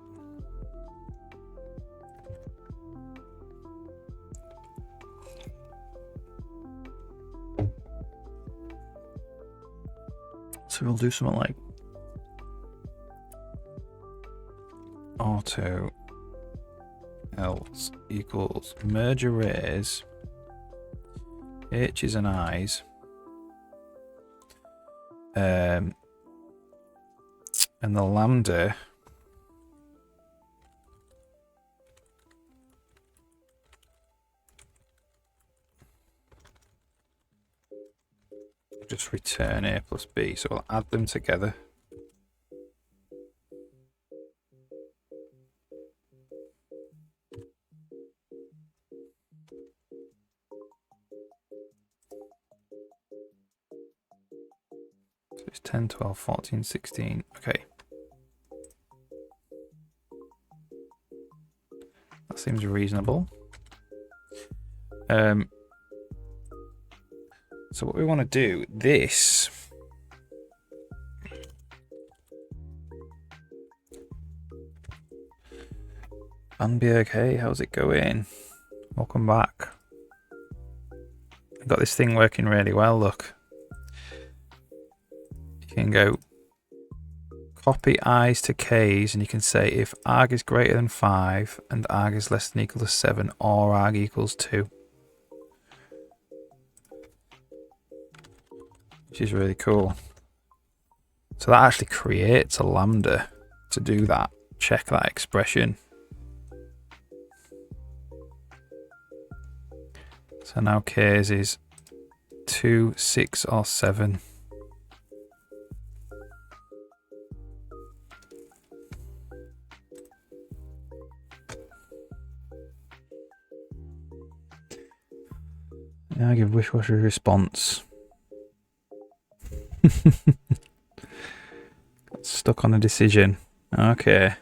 So we'll do something like auto else equals merge arrays H's and I's and the lambda just return A plus B, so we'll add them together. So it's 10, 12, 14, 16. Okay. That seems reasonable. So what we want to do, this be okay. How's it going? Welcome back. I've got this thing working really well, look. You can go copy i's to k's and you can say if arg is greater than 5 and arg is less than or equal to 7 or arg equals 2. Which is really cool. So that actually creates a lambda to do that. Check that expression. So now k's is 2, 6 or 7. Now give Wishwasher a response. Got stuck on a decision. Okay.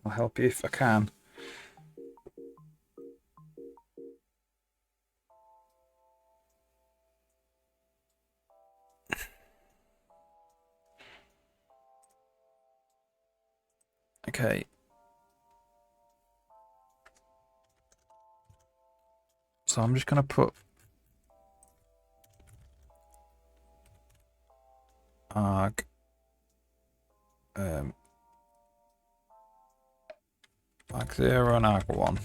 I'll help you if I can. Okay. So I'm just going to put arg arg 0 and arg 1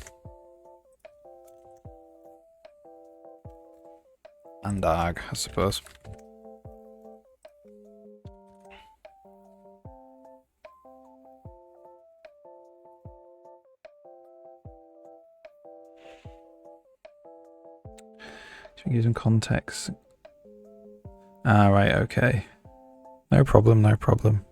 and arg, I suppose. Should we give some context? Ah, right, okay. No problem, no problem.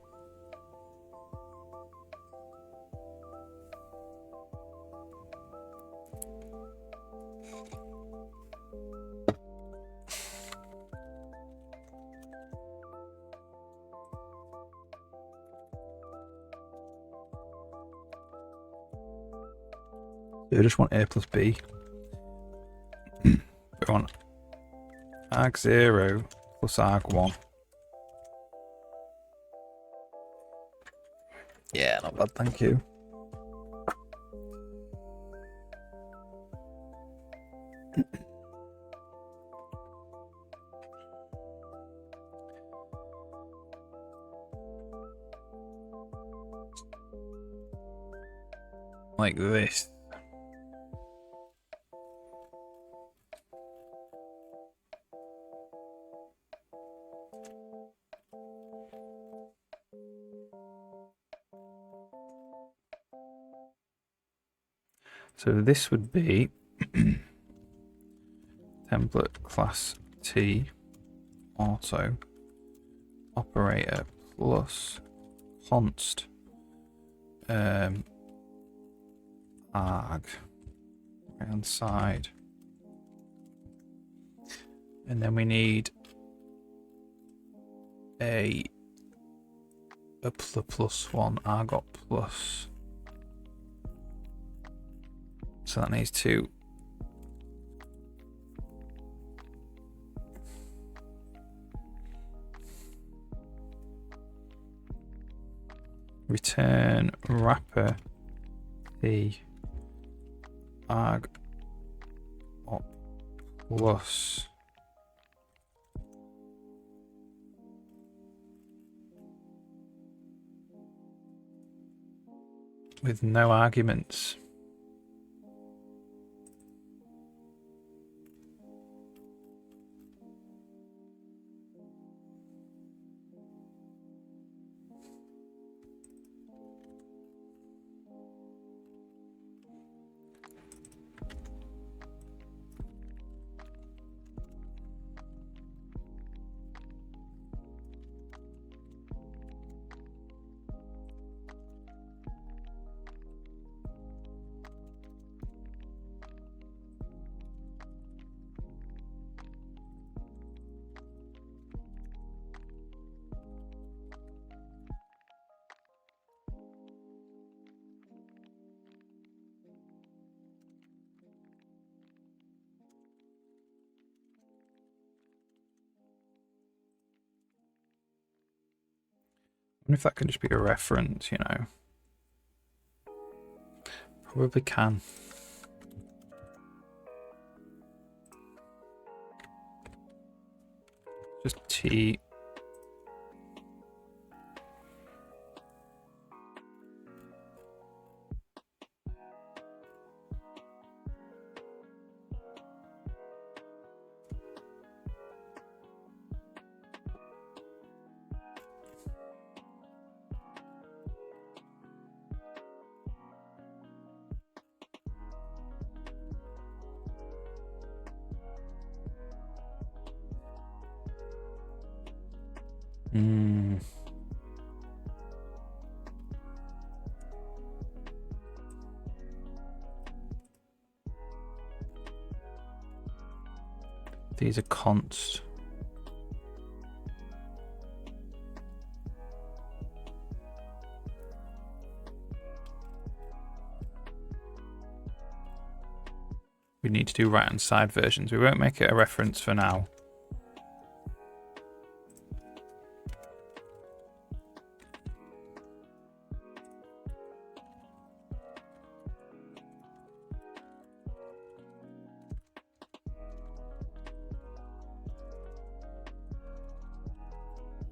I just want A plus B. We want arg 0 plus arg 1. Yeah, not bad, thank you. Like this. So this would be template class T auto operator plus const arg right hand side, and then we need a plus one argot plus, so that needs to return wrapper the arg op plus with no arguments. I wonder if that can just be a reference, you know. Probably can. Just T. These are const. We need to do right hand side versions. We won't make it a reference for now.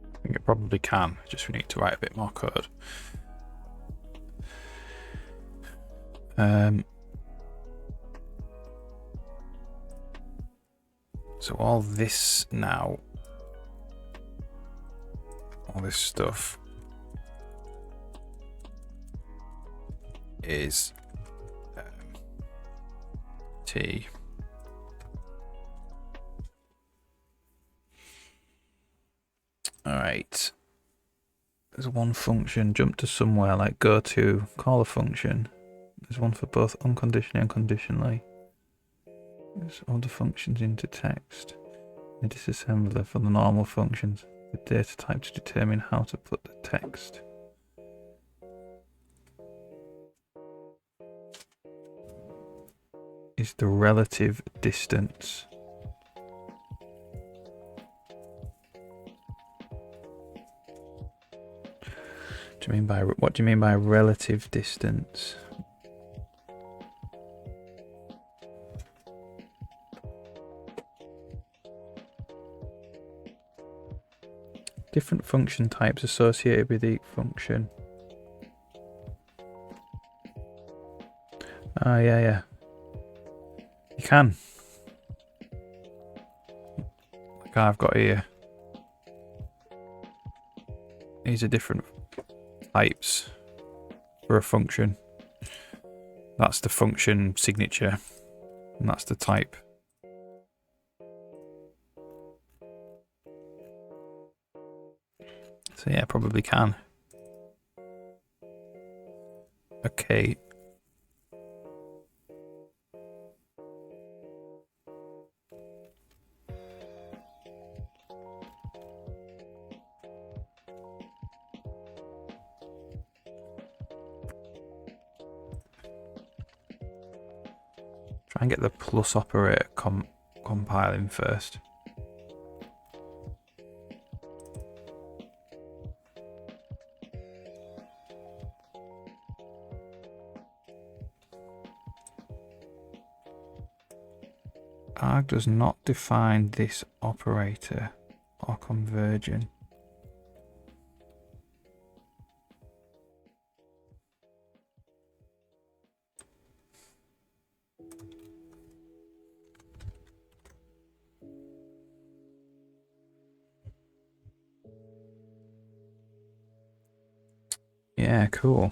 I think it probably can, just we need to write a bit more code. So all this now, all this stuff is T. All right. There's one function, jump to somewhere, like go to, call a function. There's one for both unconditionally and conditionally. There's other functions into text. A disassembler for the normal functions. The data type to determine how to put the text. Is the relative distance. do you mean by relative distance? Different function types associated with each function. Oh, yeah. You can. Like I've got here. These are different types for a function. That's the function signature, and that's the type. So yeah, probably can. Okay. Try and get the plus operator compiling first. Arg does not define this operator or conversion. Yeah, cool.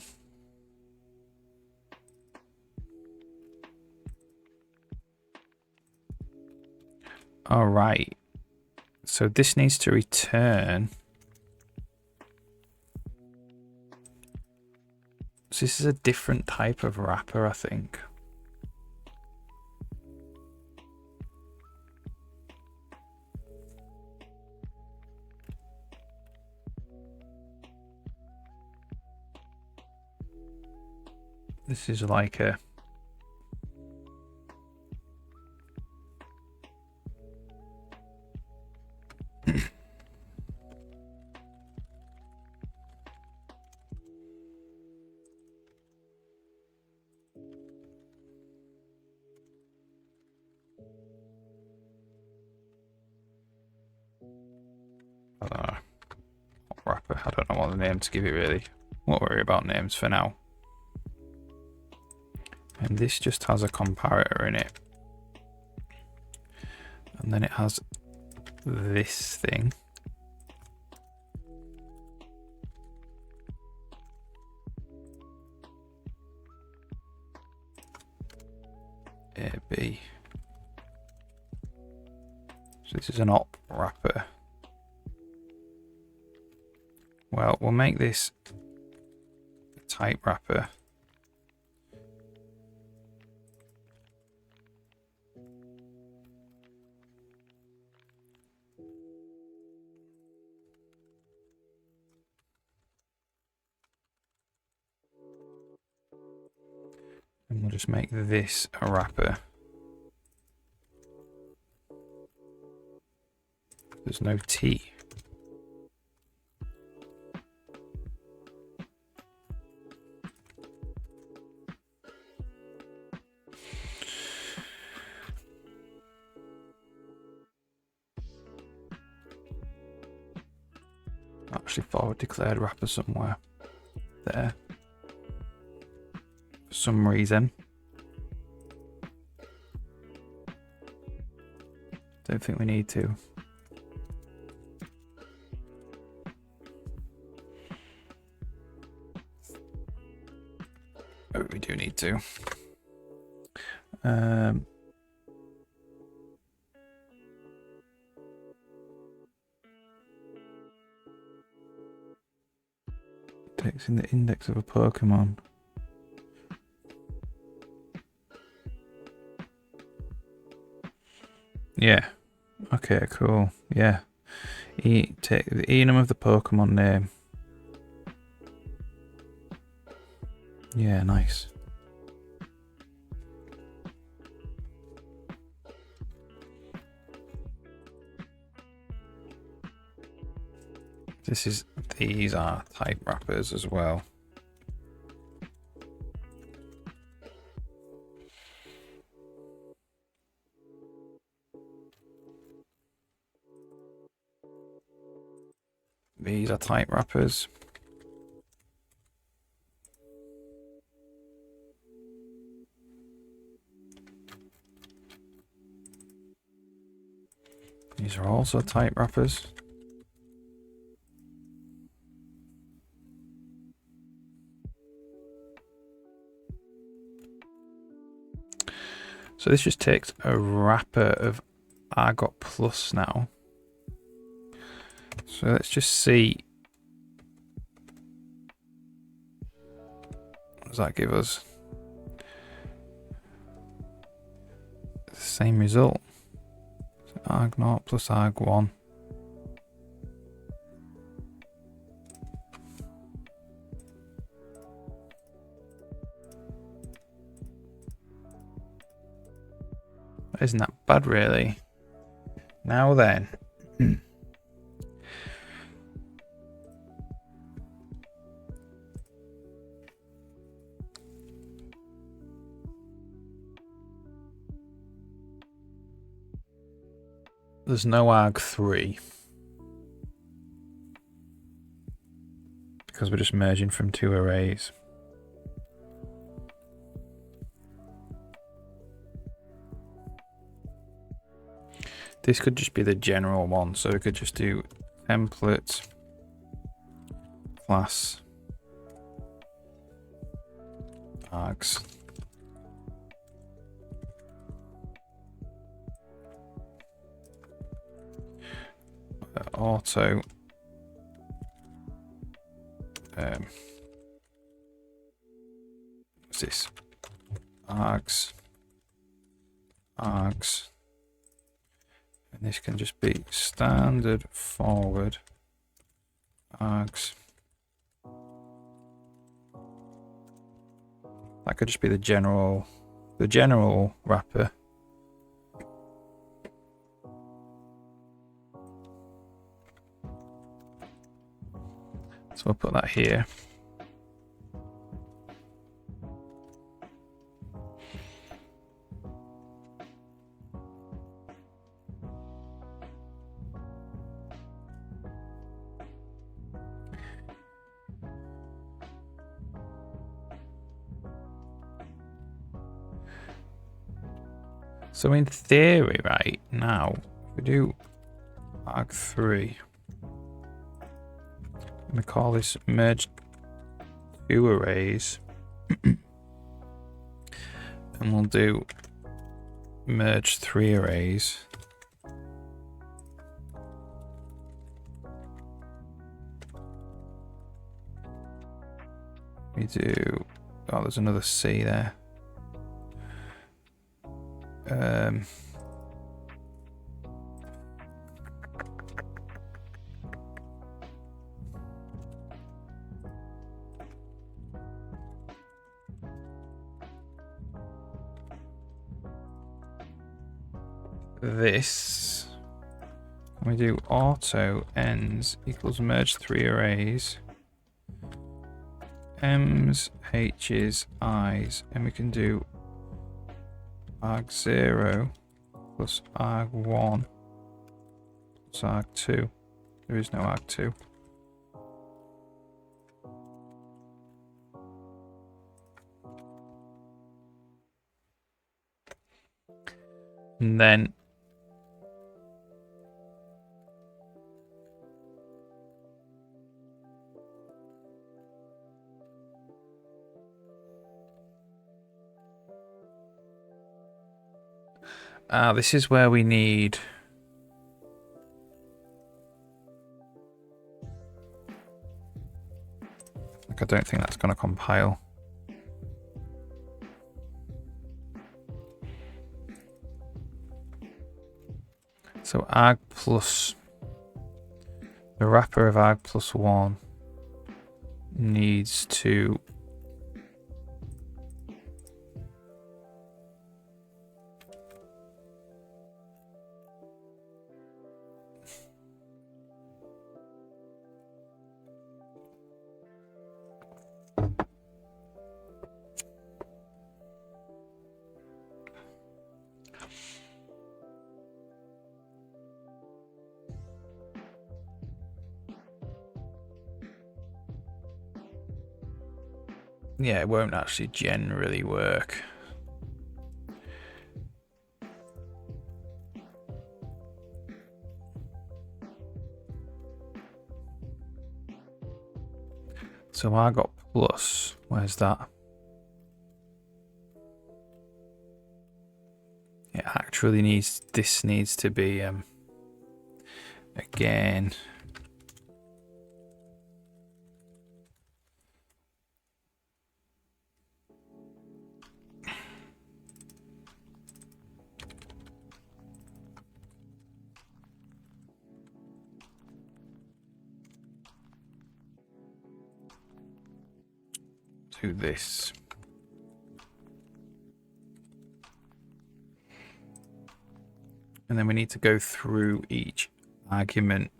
All right. So this needs to return. So this is a different type of wrapper, I think. This is like a I don't know. Wrapper. I don't know what the name to give it really. Won't worry about names for now. And this just has a comparator in it. And then it has this thing. AB. So this is an op wrapper. Well, we'll make this a type wrapper. And we'll just make this a wrapper. There's no T. Actually forward declared wrapper somewhere there for some reason. Don't think we need to. Oh, we do need to. Takes in the index of a Pokemon. Yeah. Okay, cool. Yeah. Take the enum of the Pokemon name. Yeah, nice. These are type wrappers as well. These are type wrappers. These are also type wrappers. So this just takes a wrapper of Argot Plus now. So let's just see. What does that give us? The same result. So Arg0 plus Arg1. Isn't that bad, really? Now then. There's no Arg3. Because we're just merging from two arrays. This could just be the general one, so we could just do template class args. Auto what's this? Args. And this can just be standard forward args. That could just be the general wrapper. So we'll put that here. So in theory, right now, if we do arg3, we call this merge two arrays, and we'll do merge three arrays. We do, oh, there's another C there. This, we do auto ends equals merge three arrays, M's, H's, I's, and we can do arg0 plus arg1 plus arg2. There is no arg2. And then this is where we need I don't think that's going to compile. So arg plus the wrapper of arg plus 1 needs to Yeah, it won't actually generally work. So I got plus. Where's that? It actually needs, this needs to be again. Do this. And then we need to go through each argument.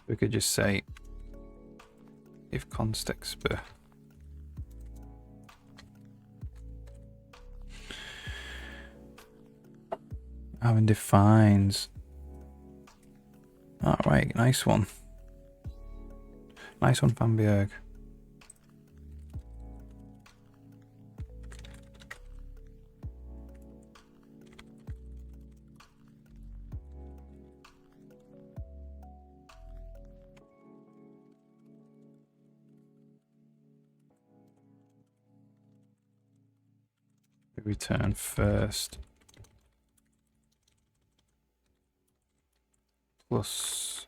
We could just say if const expert. Having defines. Alright, nice one. Nice one, Bamberg. Return first. Plus.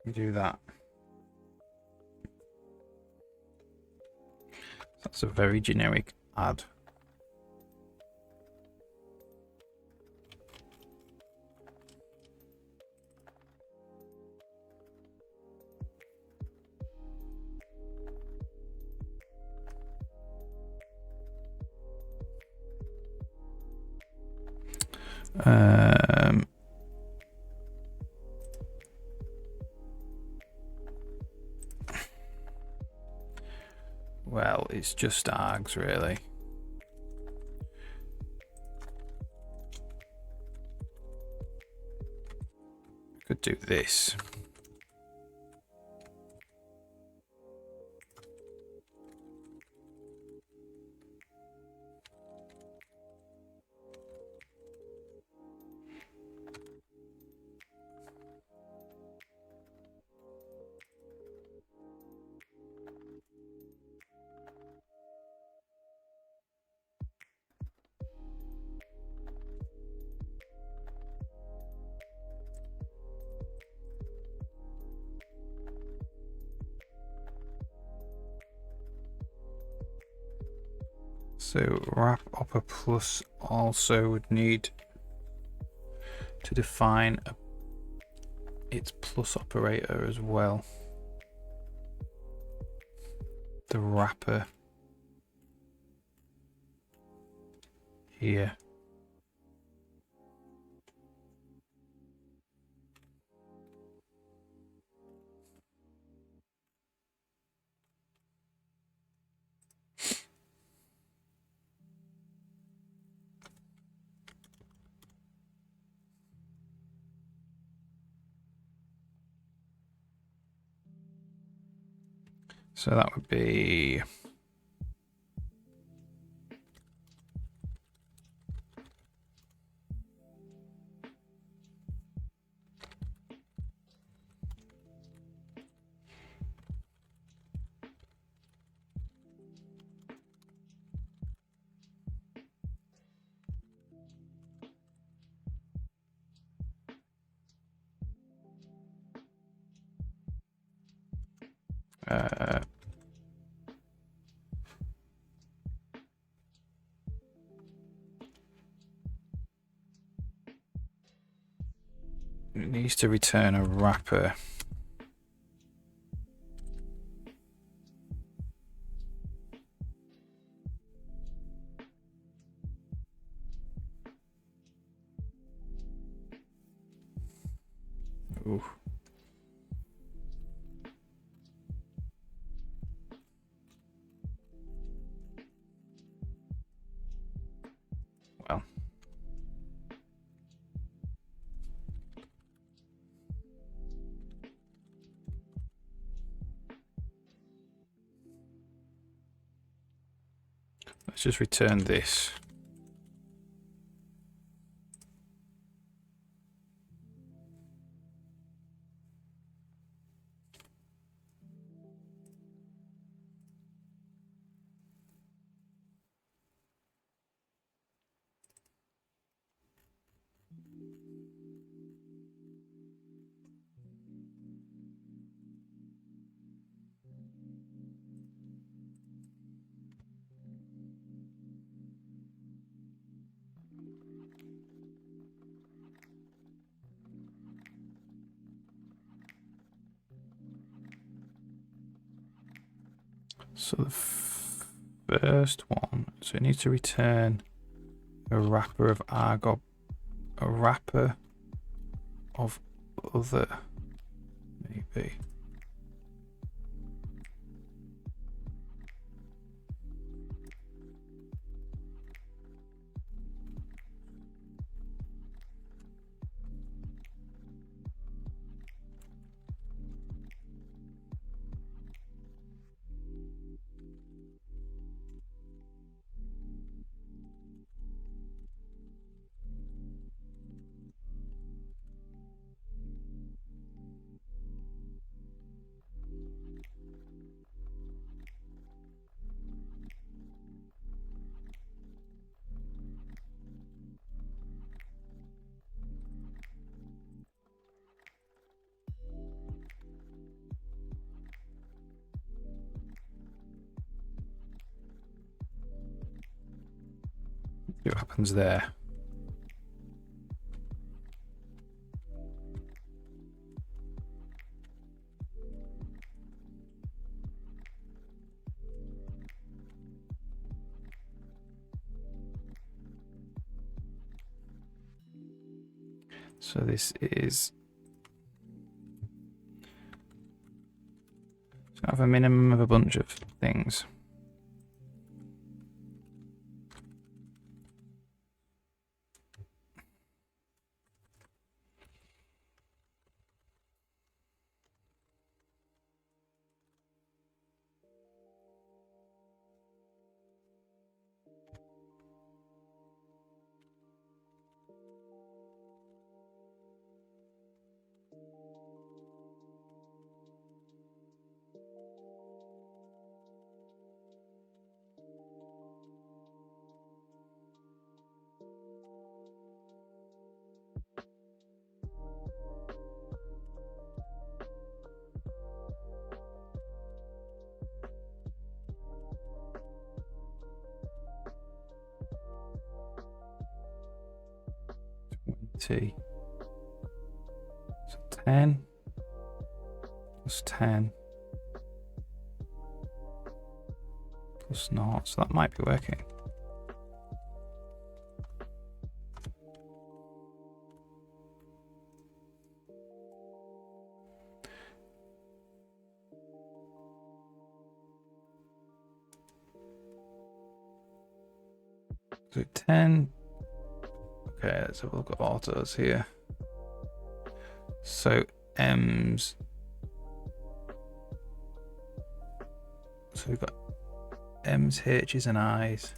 We do that. That's a very generic add. Well, it's just args really. Could do this. So wrap upper plus also would need to define its plus operator as well. The wrapper here. So that would be It needs to return a wrapper. Ooh. Well. Let's just return this. So the first one, so it needs to return a wrapper of argot, a wrapper of other, maybe. See what happens there. So this is, so I have a minimum of a bunch of things. So 10 plus 10 plus naught, so that might be working. So 10. Okay, let's have a look at autos here. So M's. So we've got M's, H's, and I's.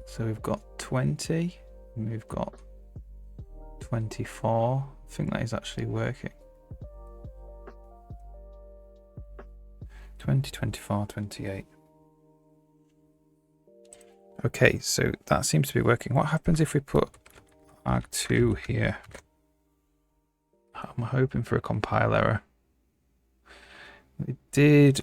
So we've got 20, and we've got 24. I think that is actually working. 20, 24, 28. Okay, so that seems to be working. What happens if we put arg2 here? I'm hoping for a compile error. It did.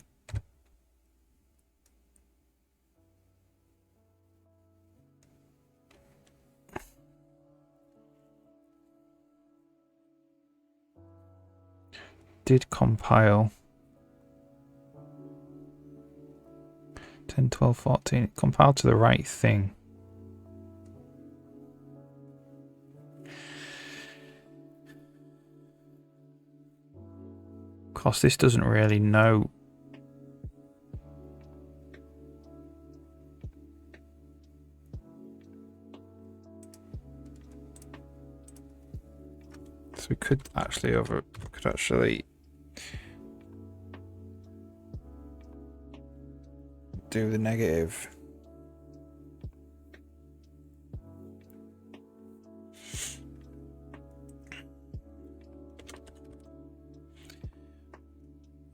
Did compile 10, 12, 14. It compiled to the right thing. Of course, this doesn't really know. So we could actually do the negative.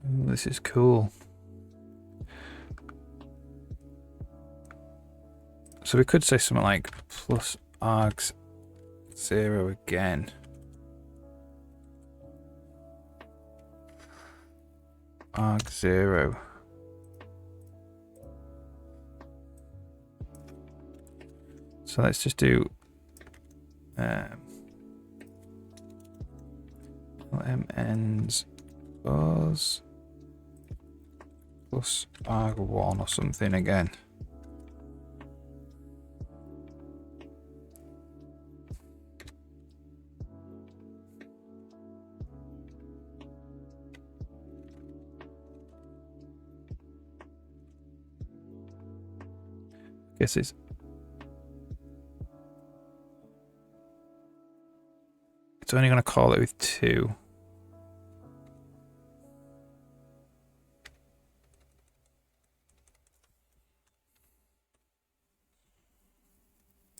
Ooh, this is cool. So we could say something like plus args 0 again. Arg 0. So let's just do LMNs bars plus arg1 or something again. Guess it's only going to call it with 2.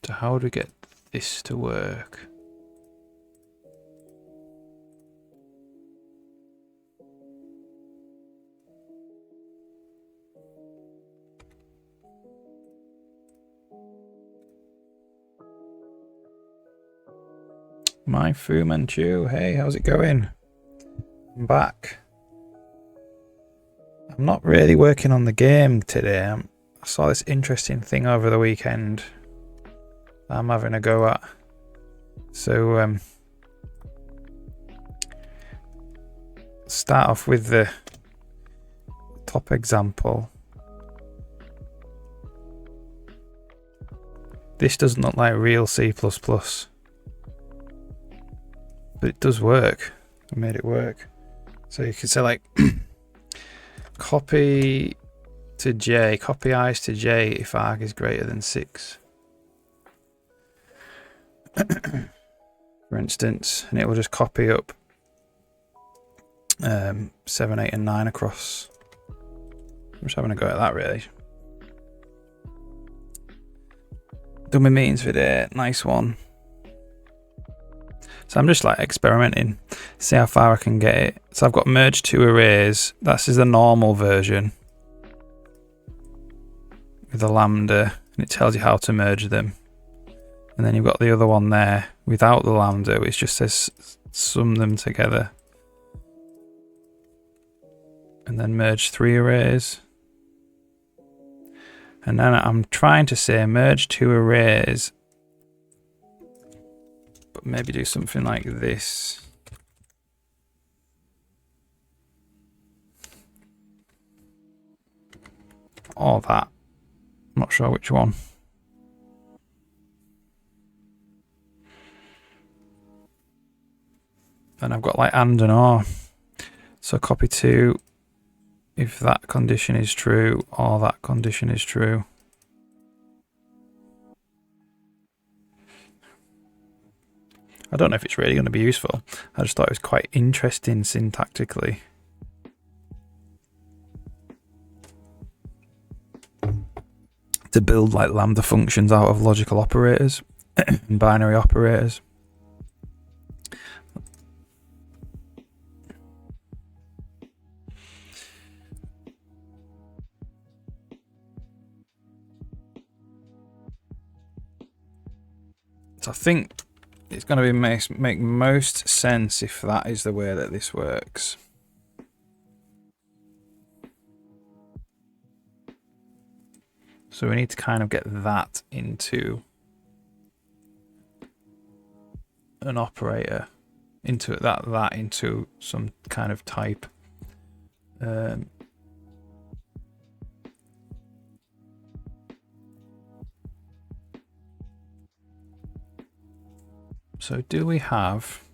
So how would we get this to work? My Fu Manchu, hey, how's it going? I'm back. I'm not really working on the game today. I saw this interesting thing over the weekend I'm having a go at. So, start off with the top example. This doesn't look like real C++. But it does work. I made it work. So you could say like copy to J, copy i's to J if arg is greater than 6. For instance, and it will just copy up 7, 8 and 9 across. I'm just having a go at that really. Done my meetings for today, nice one. So I'm just like experimenting, see how far I can get it. So I've got merge 2 arrays. That's the normal version with the Lambda, and it tells you how to merge them. And then you've got the other one there without the Lambda, which just says sum them together. And then merge 3 arrays. And then I'm trying to say merge 2 arrays, but maybe do something like this. Or that. I'm not sure which one. Then I've got like and or. So copy 2 if that condition is true or that condition is true. I don't know if it's really going to be useful. I just thought it was quite interesting syntactically. To build like Lambda functions out of logical operators and binary operators. So I think it's going to make most sense if that is the way that this works. So we need to kind of get that into an operator, into that into some kind of type. So do we have,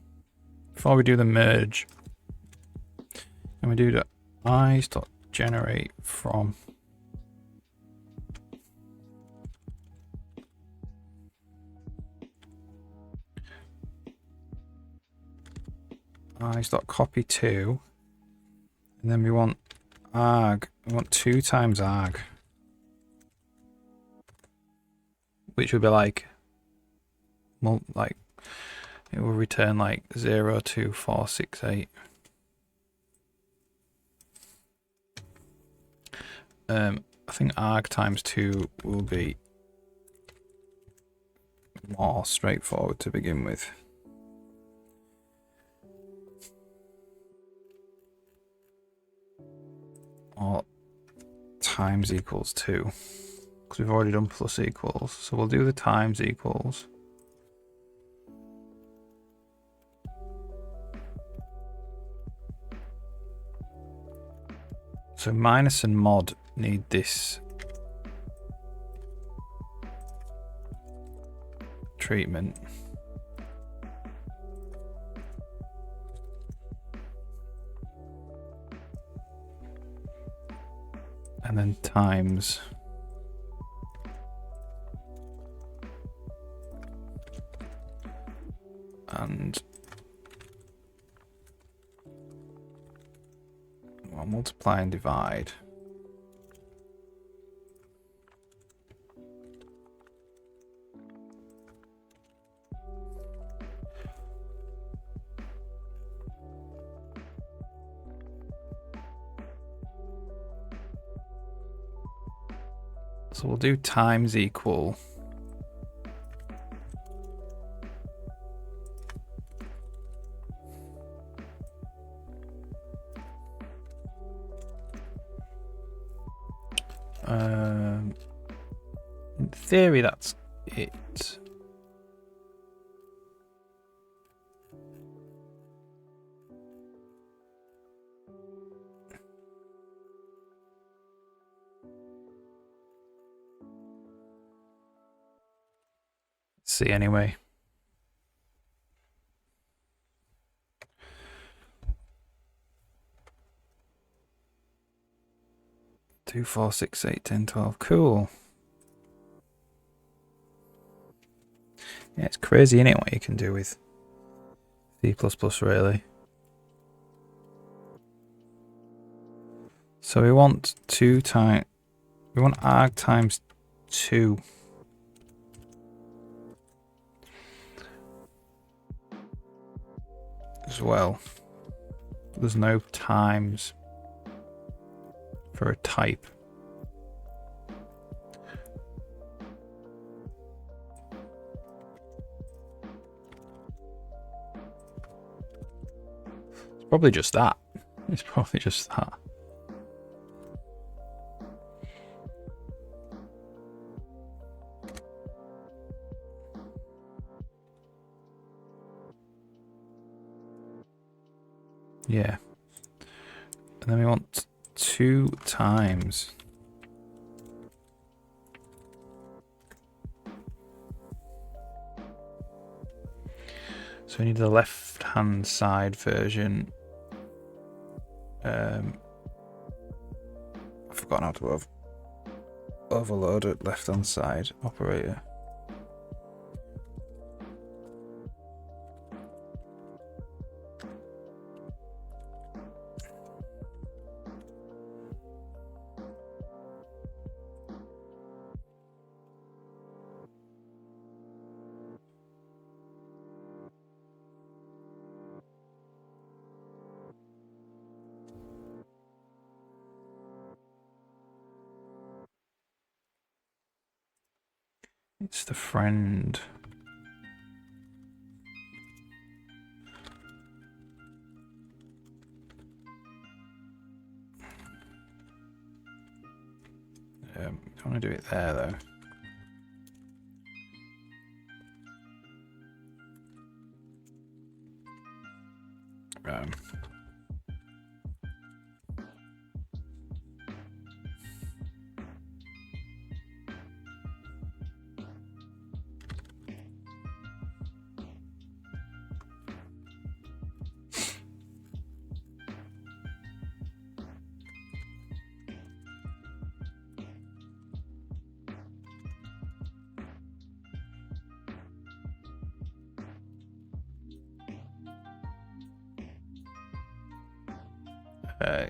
before we do the merge, can we do the eyes.generate from eyes.copy to, and then we want arg, we want 2 times arg, which would be like it will return like 02468. I think arg times 2 will be more straightforward to begin with. Or times equals 2, because we've already done plus equals. So we'll do the times equals. So minus and mod need this treatment. And then times and well, multiply and divide. So we'll do times equal in theory that's it. See anyway. Two, 4, 6, 8, 10, 12. Cool. Yeah, it's crazy, isn't it, what you can do with C++, really. So we want we want arg times 2. As well. There's no times for a type. It's probably just that. It's probably just that. Yeah. And then we want 2 times. So we need the left-hand side version. I've forgotten how to overload a left-hand side operator. It's the friend. Don't want to do it there though.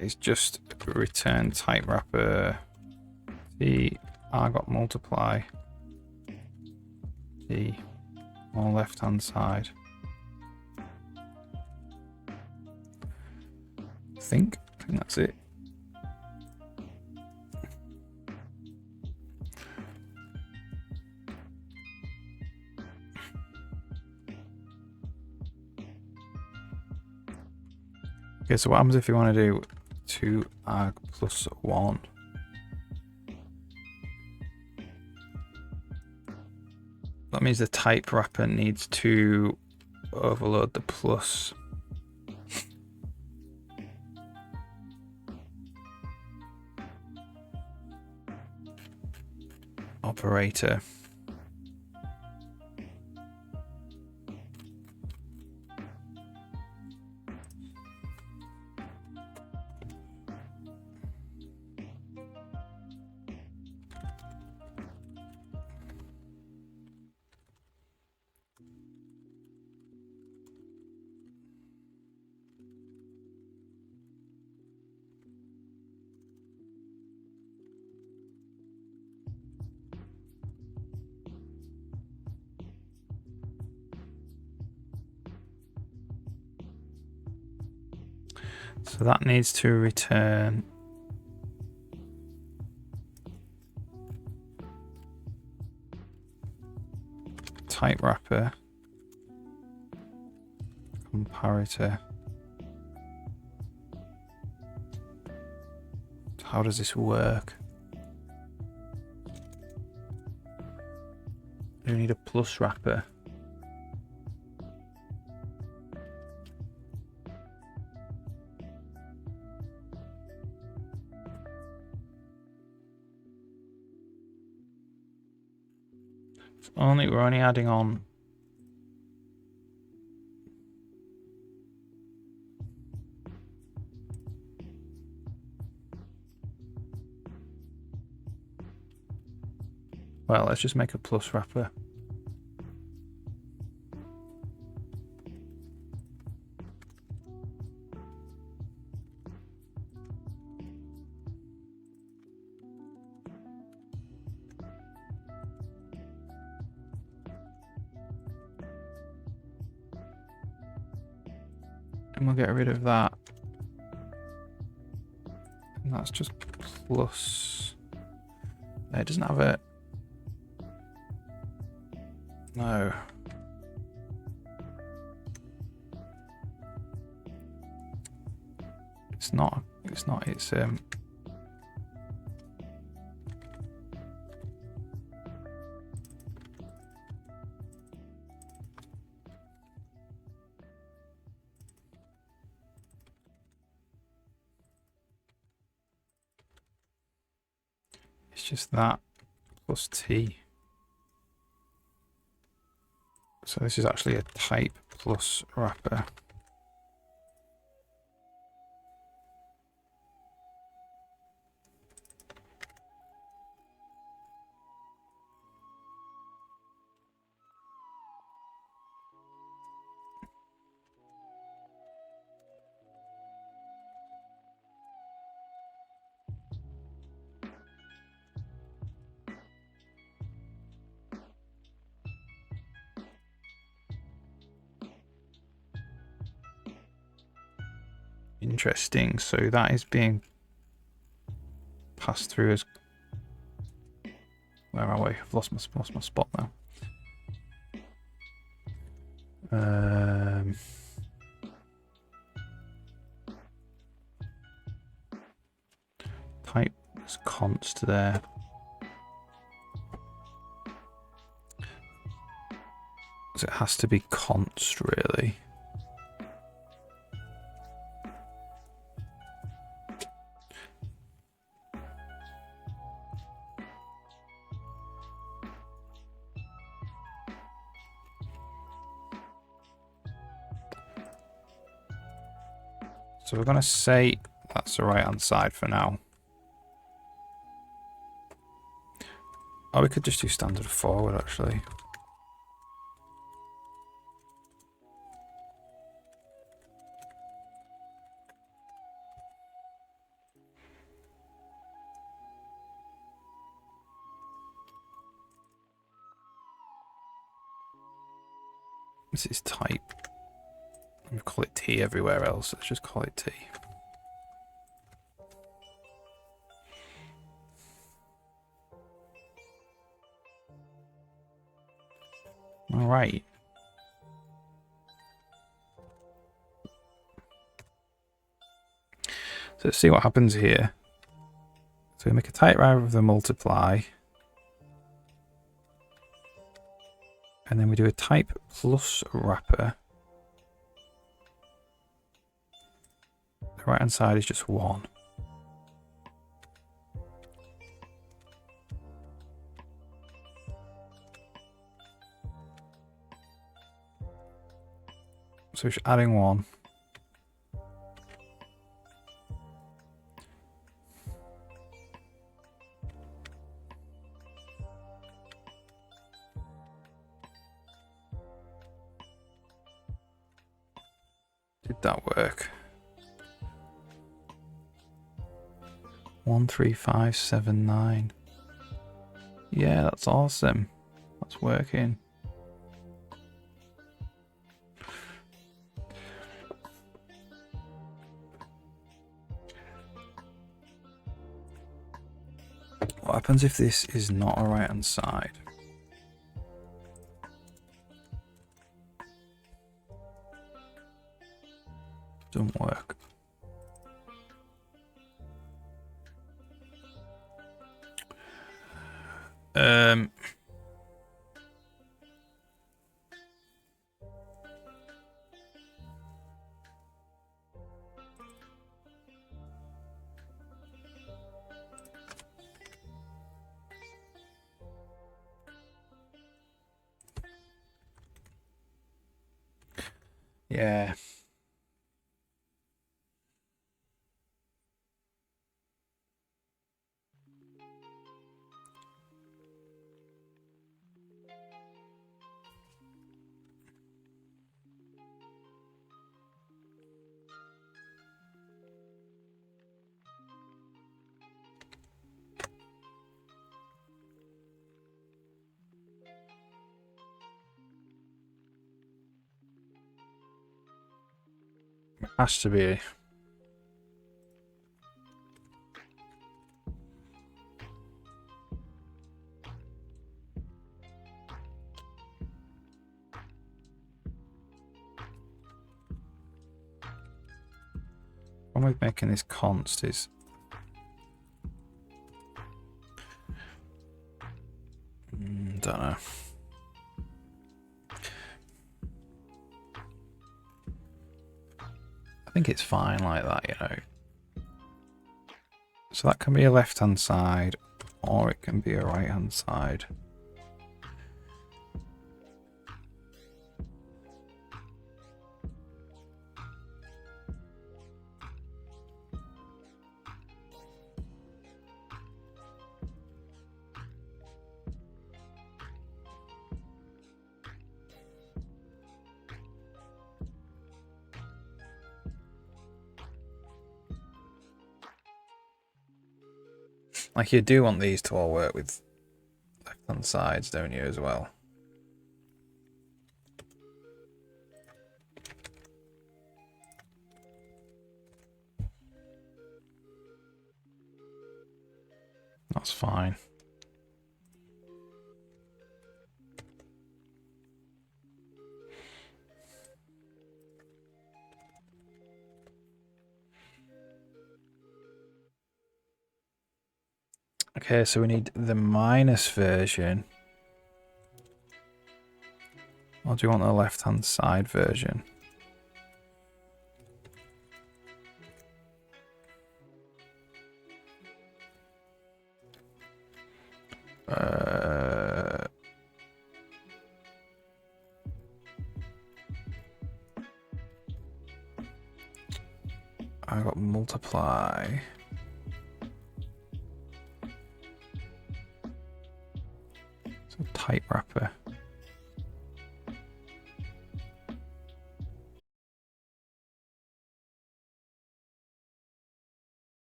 It's just return type wrapper. The argot multiply. The on left hand side. I think that's it. Okay, so what happens if you want to do 2 arg plus 1? That means the type wrapper needs to overload the plus. Operator. So that needs to return type wrapper, comparator. How does this work? You need a plus wrapper. We're only adding on well, let's just make a plus wrapper. And we'll get rid of that. And that's just plus. It doesn't have a. No. It's not. It's not. It's just that plus T. So this is actually a type plus wrapper. Interesting. So that is being passed through as. Where are we? I've lost my spot now. Type is const there. So it has to be const, really. So we're going to say that's the right hand side for now. Oh, we could just do standard forward, actually. This is type. We call it T everywhere else. Let's just call it T. All right. So let's see what happens here. So we make a type wrapper of the multiply. And then we do a type plus wrapper. The right hand side is just 1. So just adding 1. Did that work? 13579. Yeah, that's awesome. That's working. What happens if this is not a right hand side? Doesn't work. Yeah. Has to be. One with making this const is don't know. I think it's fine like that, you know. So that can be a left hand side or it can be a right hand side. Like you do want these to all work with left hand sides, don't you, as well? That's fine. Okay, so we need the minus version. Or do you want the left-hand side version? I got multiply. It's a type wrapper.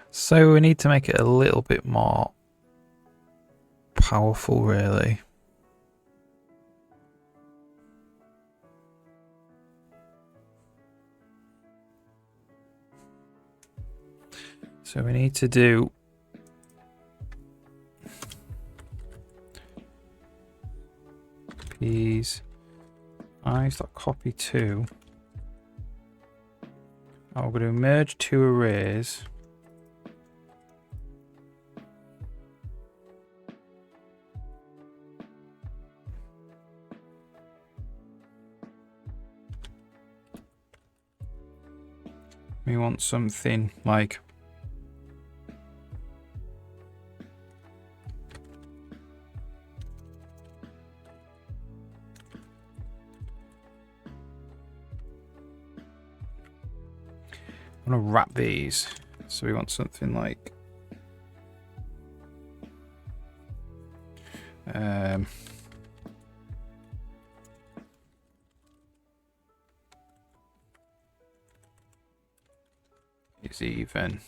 So we need to make it a little bit more powerful, really. So we need to do P's eyes.copy to. Oh, we're going to merge two arrays. We want something like I'm going to wrap these. So we want something like Is even.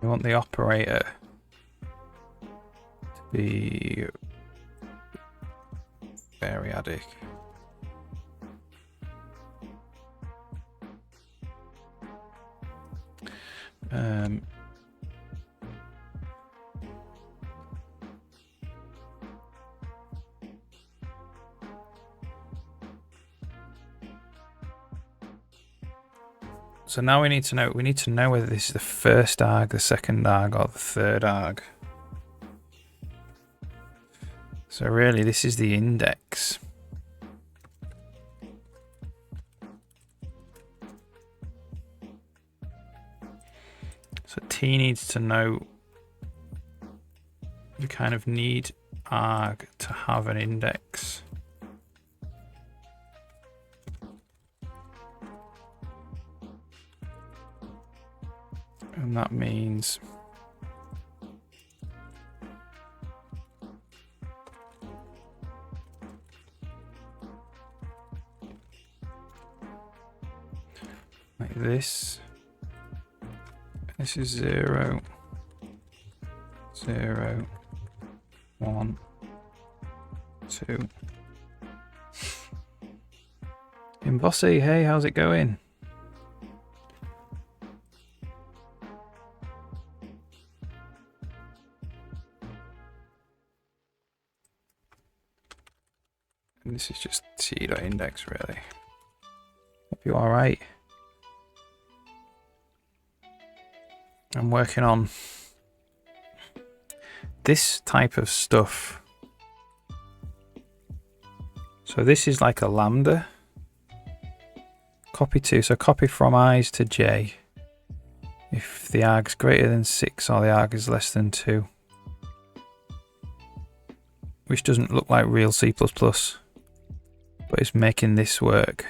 We want the operator to be variadic. So now we need to know whether this is the first arg, the second arg, or the third arg. So really this is the index. So T needs to know, you kind of need arg to have an index. And that means like this. This is 0, 0, 1, 2. Imbossy, hey, how's it going? And this is just t.index really. Hope you're alright. I'm working on this type of stuff. So this is like a lambda. Copy to, so copy from i's to j. If the arg's greater than 6 or the arg is less than 2. Which doesn't look like real C++. But it's making this work.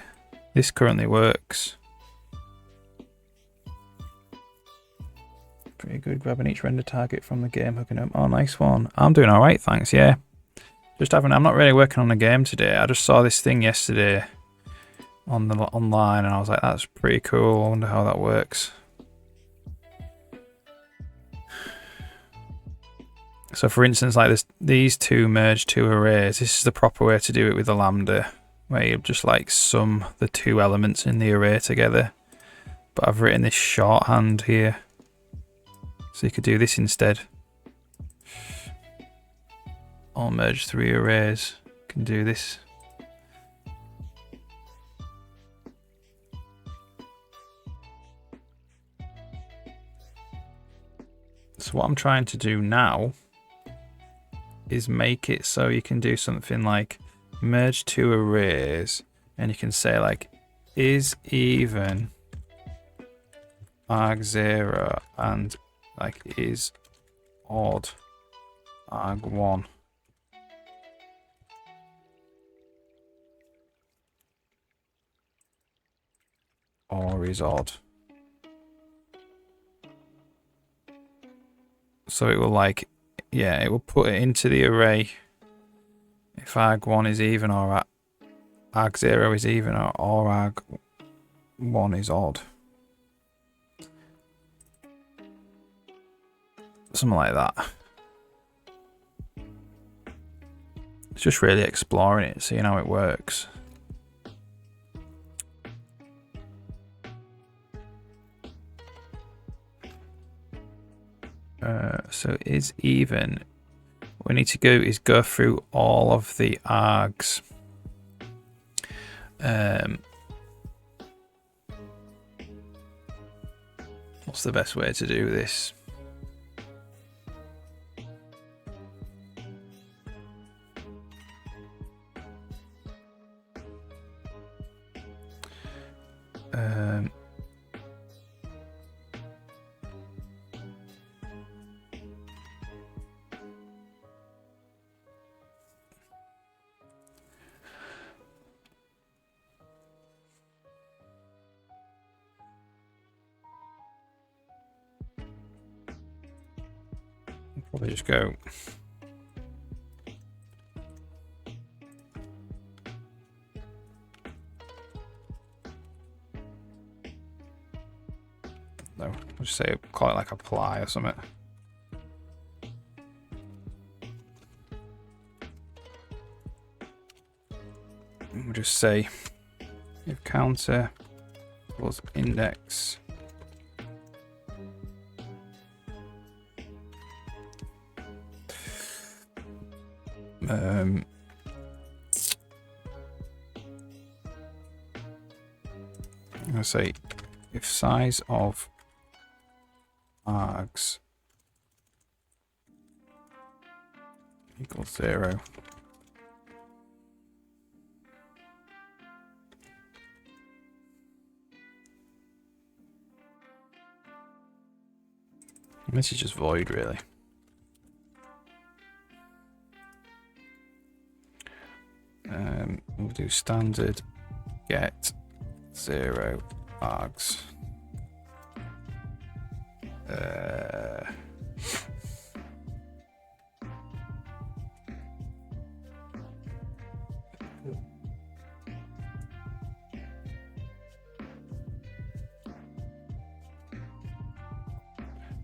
This currently works. Pretty good, grabbing each render target from the game, hooking up. Oh, nice one. I'm doing alright, thanks, yeah. I'm not really working on a game today. I just saw this thing yesterday on the online and I was like, that's pretty cool. I wonder how that works. So for instance, like this, these two merge two arrays. This is the proper way to do it with the Lambda, where you just like sum the two elements in the array together. But I've written this shorthand here. So you could do this instead. Or merge three arrays. You can do this. So what I'm trying to do now is make it so you can do something like merge two arrays and you can say like is even arg0 and like is odd arg1. Or is odd. So it will like, yeah, it will put it into the array if arg1 is even or arg0 is even or arg1 is odd. Something like that. It's just really exploring it, seeing how it works. So is even. What we need to do is go through all of the args. What's the best way to do this? Probably just go. No, I'll just say call it like apply or something. And we'll just say if counter equals index I'm going to say if size of args equals 0, and this is just void really. We'll do standard get 0 args.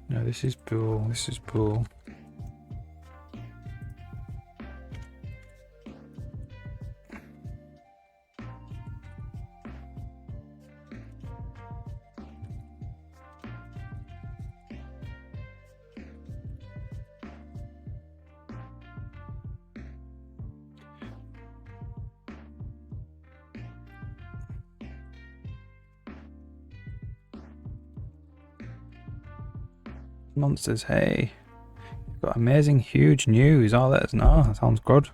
No, this is bool. This is bool. Monsters, hey, you've got amazing huge news. Oh, let us know. That sounds good.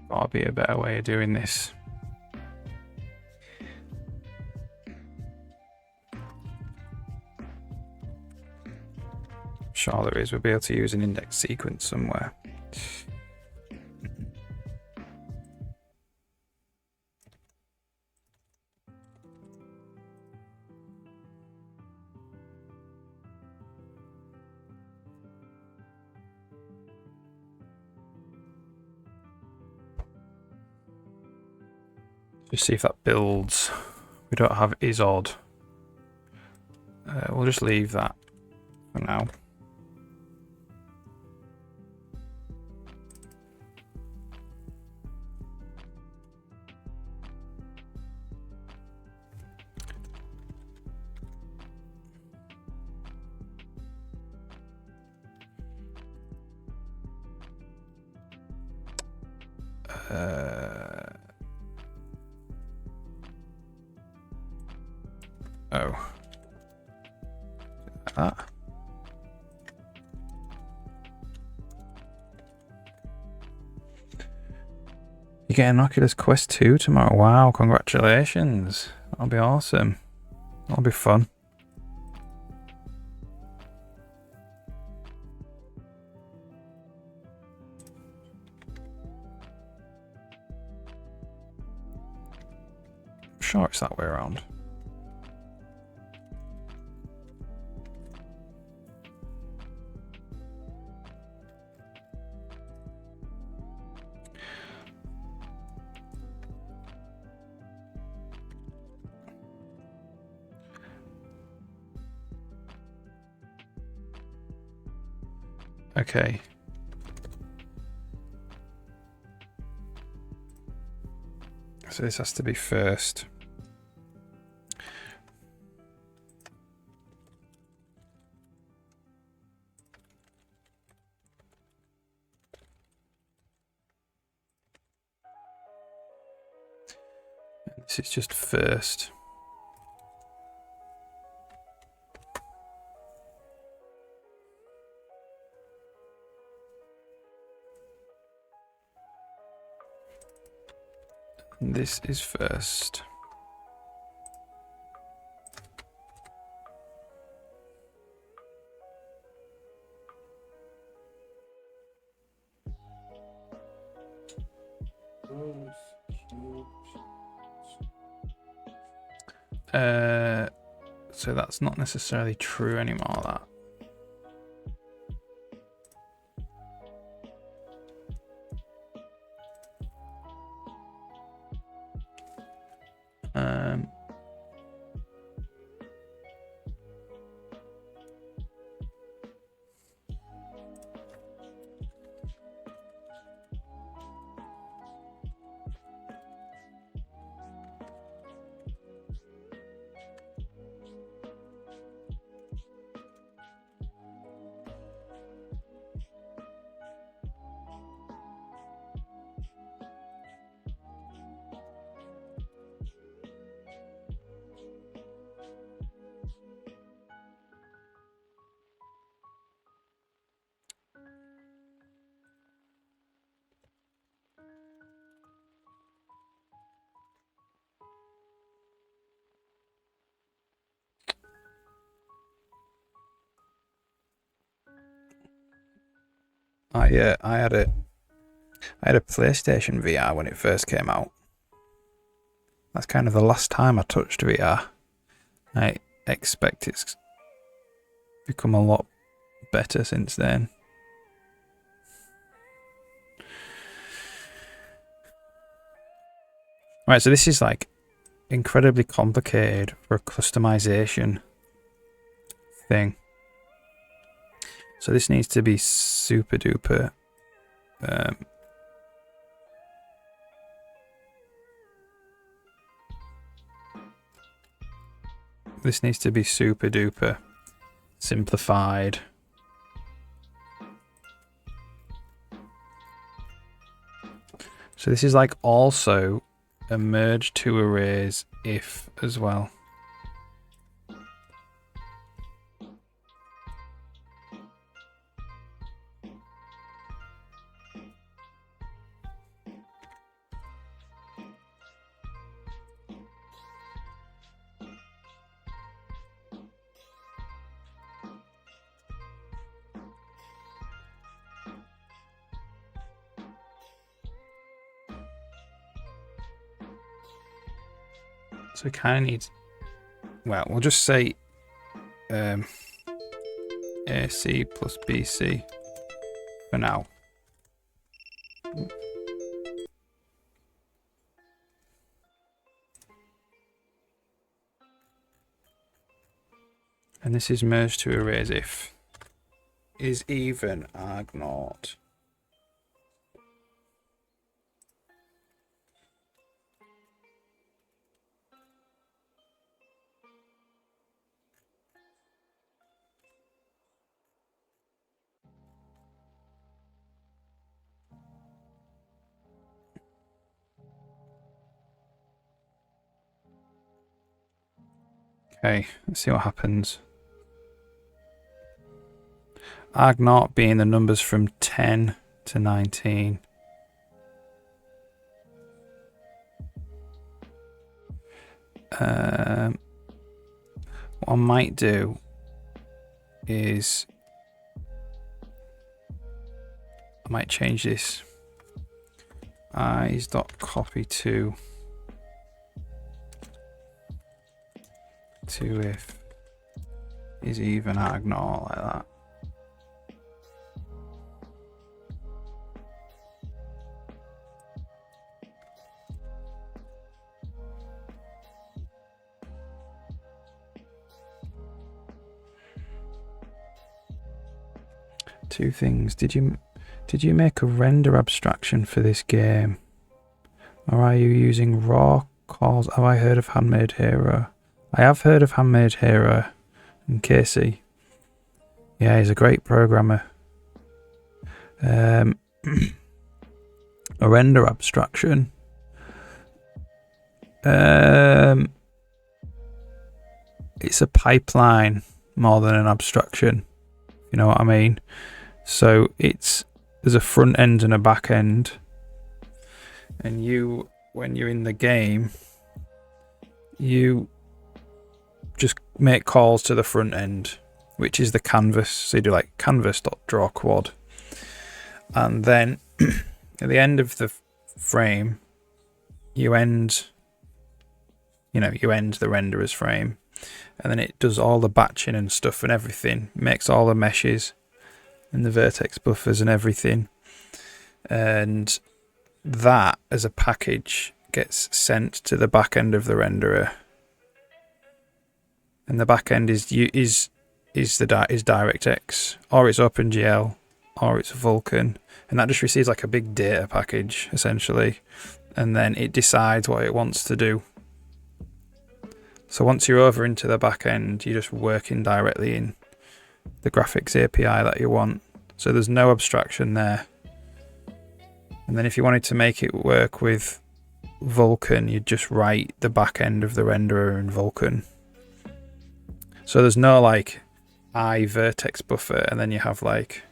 Gotta be a better way of doing this. Sure there is. We'll be able to use an index sequence somewhere. Just see if that builds. We don't have is odd. We'll just leave that for now. Oh. Like that. You get an Oculus Quest 2 tomorrow. Wow, congratulations. That'll be awesome. That'll be fun. sure it's that way around. Okay. So this has to be first. This is just first. And this is first. So that's not necessarily true anymore, that. I had a PlayStation VR when it first came out. That's kind of the last time I touched VR. I expect it's become a lot better since then. Right, so this is like incredibly complicated for a customization thing. So this needs to be super duper this needs to be super duper simplified. So this is like also a merge to arrays if as well. So we kind of need, well, we'll just say AC plus BC for now. And this is merged to arrays if is even arg0. Okay, let's see what happens. Arg0 being the numbers from 10 to 19. What I might do is I might change this eyes.copy to 2 if is even arg0 like that. Two things. Did you make a render abstraction for this game? Or are you using raw calls? Have I heard of Handmade Hero? I have heard of Handmade Hero and Casey. Yeah, he's a great programmer. A render abstraction. It's a pipeline more than an abstraction. You know what I mean? So there's a front end and a back end, and when you're in the game, you just make calls to the front end, which is the canvas. So you do like canvas.drawQuad, and then at the end of the frame, you end the renderer's frame, and then it does all the batching and stuff and everything, makes all the meshes and the vertex buffers and everything, and that as a package gets sent to the back end of the renderer, and the back end is DirectX, or it's OpenGL, or it's Vulkan, and that just receives like a big data package essentially, and then it decides what it wants to do. So once you're over into the back end, you're just working directly in the graphics API that you want. So there's no abstraction there. And then if you wanted to make it work with Vulkan, you'd just write the back end of the renderer in Vulkan. So there's no like vertex buffer, and then you have like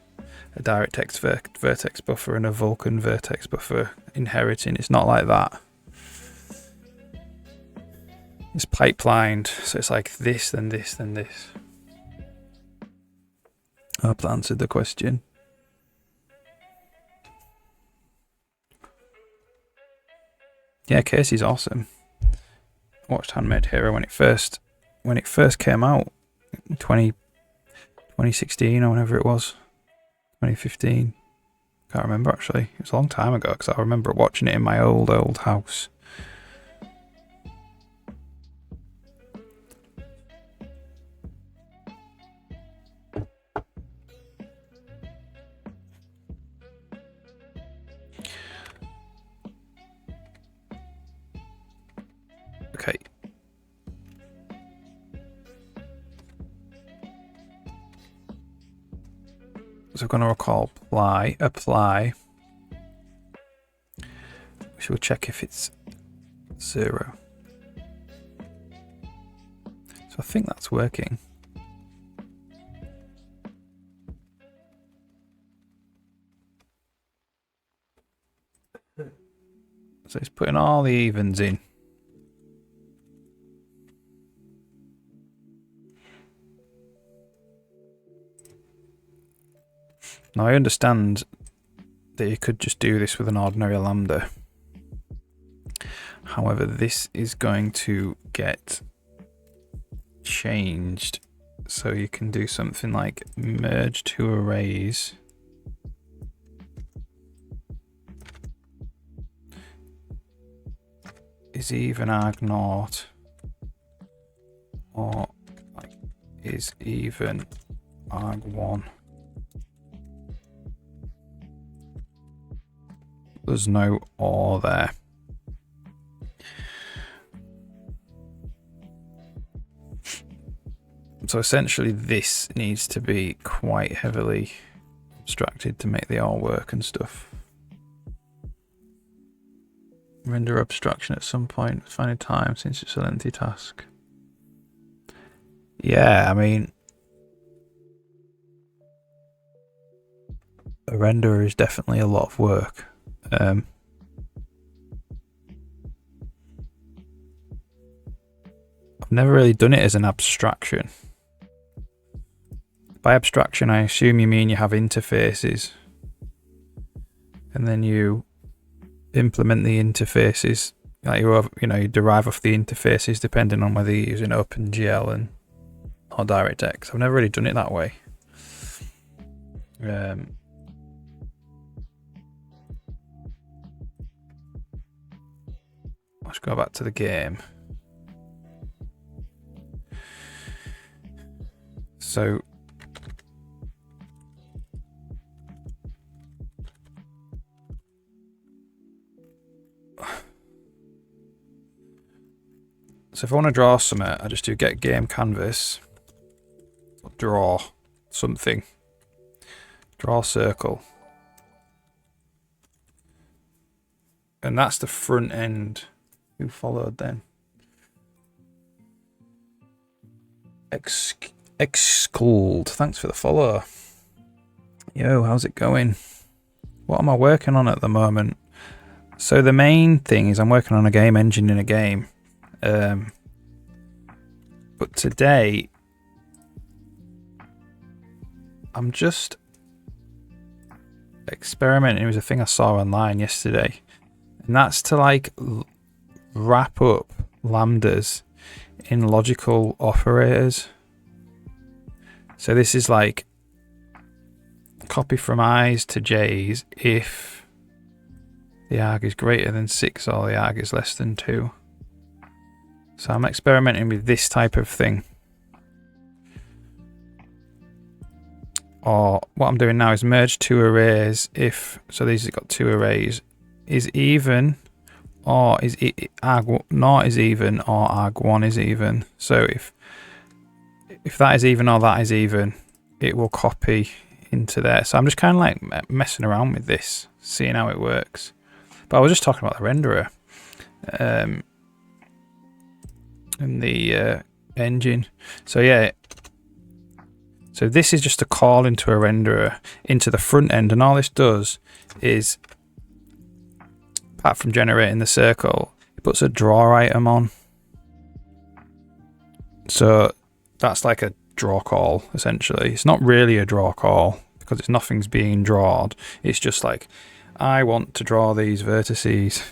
a DirectX vertex buffer and a Vulkan vertex buffer inheriting. It's not like that. It's pipelined, so it's like this, then this, then this. I hope that answered the question. Yeah, Casey's awesome. I watched Handmade Hero when it first came out, 2016 or whenever it was, 2015. Can't remember actually. It was a long time ago because I remember watching it in my old house. Okay. So we're going to recall apply. We should check if it's 0. So I think that's working. So it's putting all the evens in. Now I understand that you could just do this with an ordinary Lambda. However, this is going to get changed, so you can do something like merge two arrays. Is even arg0, or like is even arg1. There's no or there. So essentially this needs to be quite heavily abstracted to make the or work and stuff. Render abstraction at some point, finding time since it's a lengthy task. Yeah, I mean, a renderer is definitely a lot of work. I've never really done it as an abstraction. By abstraction, I assume you mean you have interfaces, and then you implement the interfaces Like you derive off the interfaces depending on whether you're using OpenGL or DirectX. I've never really done it that way. Let's go back to the game. So if I want to draw something, I just do get game canvas, draw something, draw circle. And that's the front end. Who followed then? Exclude. Thanks for the follow. Yo, how's it going? What am I working on at the moment? So the main thing is I'm working on a game engine in a game. But today I'm just experimenting with a thing I saw online yesterday, and that's to like wrap up lambdas in logical operators. So this is like copy from i's to j's if the arg is greater than 6 or the arg is less than 2. So I'm experimenting with this type of thing. Or what I'm doing now is merge two arrays if, so these have got two arrays, is even or is arg0 is even or arg1 is even. So if that is even or that is even, it will copy into there. So I'm just kind of like messing around with this, seeing how it works. But I was just talking about the renderer. And the engine. So yeah, so this is just a call into a renderer into the front end, and all this does is, apart from generating the circle, it puts a draw item on. So that's like a draw call essentially. It's not really a draw call because nothing's being drawed. It's just like, I want to draw these vertices.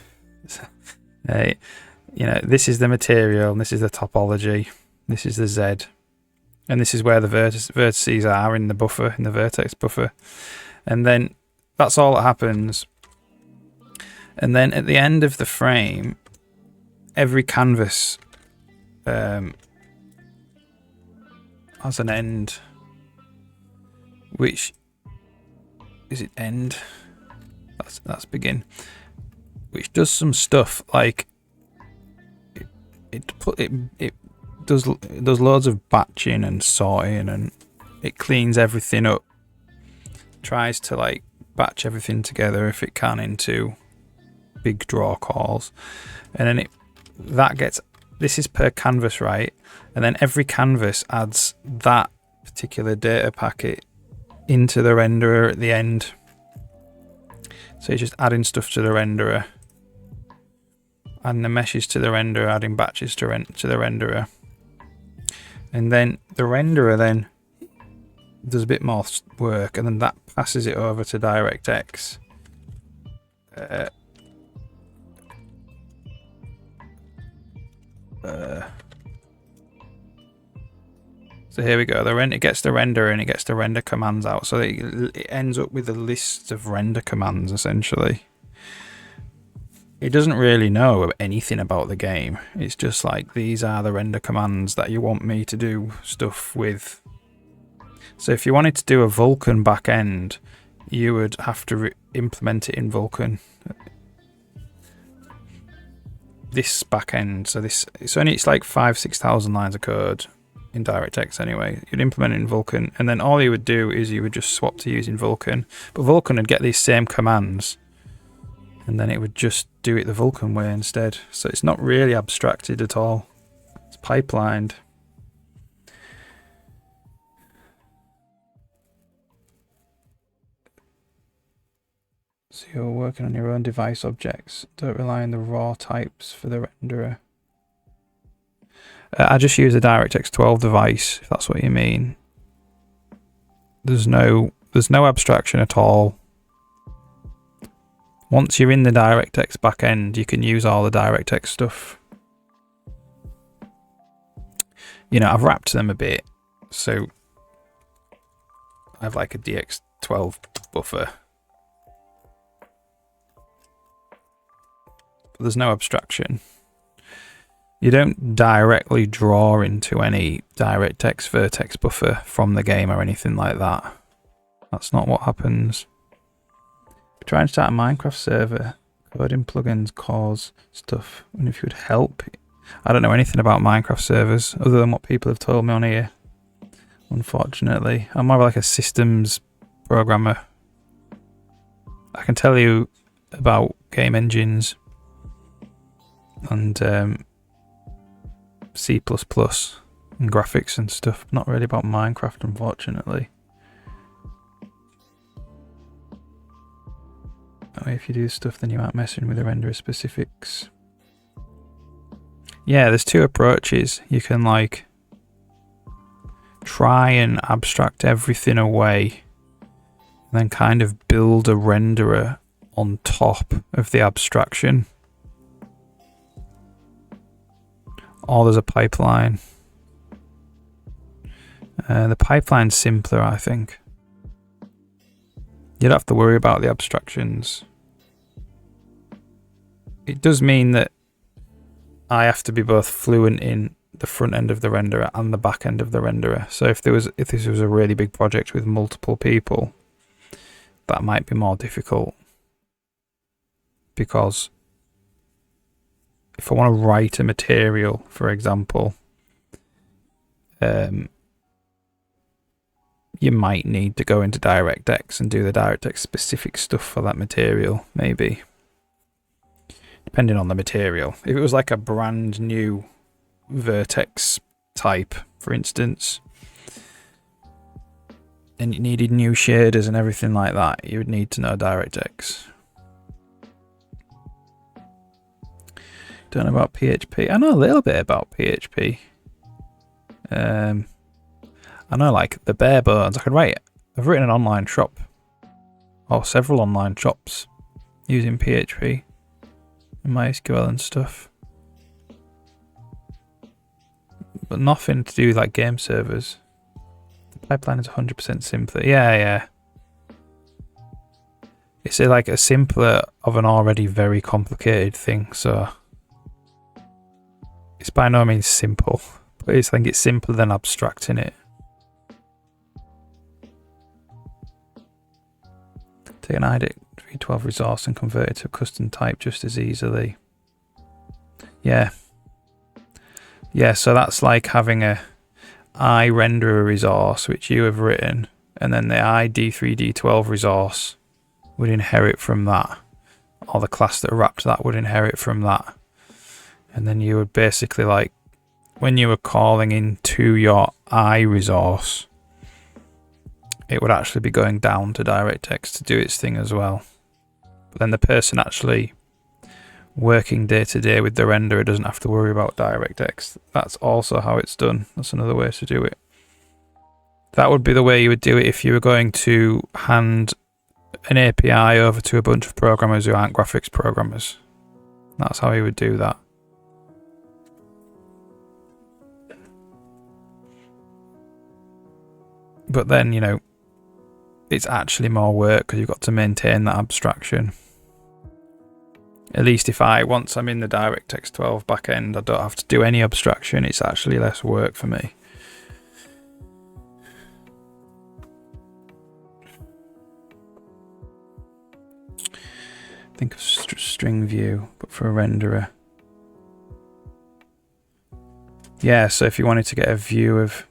Hey, this is the material, and this is the topology, this is the Z, and this is where the vertices are in the buffer, in the vertex buffer. And then that's all that happens. And then at the end of the frame, every canvas has an end, which is it end? That's begin, which does some stuff like it does loads of batching and sorting, and it cleans everything up, tries to like batch everything together if it can into big draw calls, and then this is per canvas, right? And then every canvas adds that particular data packet into the renderer at the end. So you're just adding stuff to the renderer, adding the meshes to the renderer, adding batches to the renderer. And then the renderer then does a bit more work, and then that passes it over to DirectX. So here we go. It gets the renderer and it gets the render commands out. So it ends up with a list of render commands essentially. It doesn't really know anything about the game. It's just like, these are the render commands that you want me to do stuff with. So if you wanted to do a Vulkan backend, you would have to implement it in Vulkan. This backend, so it's like 5,000-6,000 lines of code in DirectX anyway. You'd implement it in Vulkan, and then all you would do is you would just swap to using Vulkan. But Vulkan would get these same commands, and then it would just do it the Vulkan way instead. So it's not really abstracted at all. It's pipelined. So you're working on your own device objects. Don't rely on the raw types for the renderer. I just use a DirectX 12 device, if that's what you mean. There's no abstraction at all. Once you're in the DirectX backend, you can use all the DirectX stuff. You know, I've wrapped them a bit. So I have like a DX12 buffer. But there's no abstraction. You don't directly draw into any DirectX vertex buffer from the game or anything like that. That's not what happens. Try and start a Minecraft server. Coding plugins cause stuff. And if you would help. I don't know anything about Minecraft servers other than what people have told me on here. Unfortunately, I'm more like a systems programmer. I can tell you about game engines and C++ and graphics and stuff. Not really about Minecraft, unfortunately. If you do stuff, then you aren't messing with the renderer specifics. Yeah, there's two approaches. You can like try and abstract everything away and then kind of build a renderer on top of the abstraction. Or there's a pipeline. The pipeline's simpler, I think. You don't have to worry about the abstractions. It does mean that I have to be both fluent in the front end of the renderer and the back end of the renderer. So if this was a really big project with multiple people, that might be more difficult. Because if I want to write a material, for example, you might need to go into DirectX and do the DirectX specific stuff for that material, maybe. Depending on the material. If it was like a brand new vertex type, for instance, and you needed new shaders and everything like that, you would need to know DirectX. Don't know about PHP. I know a little bit about PHP. I know like the bare bones. I've written an online shop, or several online shops, using PHP and MySQL and stuff. But nothing to do with like game servers. The pipeline is 100% simpler. Yeah. It's like a simpler of an already very complicated thing, so it's by no means simple, but I think it's simpler than abstracting it. Take an IDIC 312 resource and convert it to a custom type just as easily. Yeah, so that's like having a iRenderer resource which you have written, and then the ID3D12 resource would inherit from that, or the class that wrapped that would inherit from that. And then you would basically, like, when you were calling into your I resource, it would actually be going down to DirectX to do its thing as well. But then the person actually working day to day with the renderer doesn't have to worry about DirectX. That's also how it's done. That's another way to do it. That would be the way you would do it if you were going to hand an API over to a bunch of programmers who aren't graphics programmers. That's how you would do that. But then, you know, it's actually more work because you've got to maintain that abstraction. At least once I'm in the DirectX 12 backend, I don't have to do any abstraction. It's actually less work for me. Think of string view, but for a renderer. Yeah, so if you wanted to get a view of,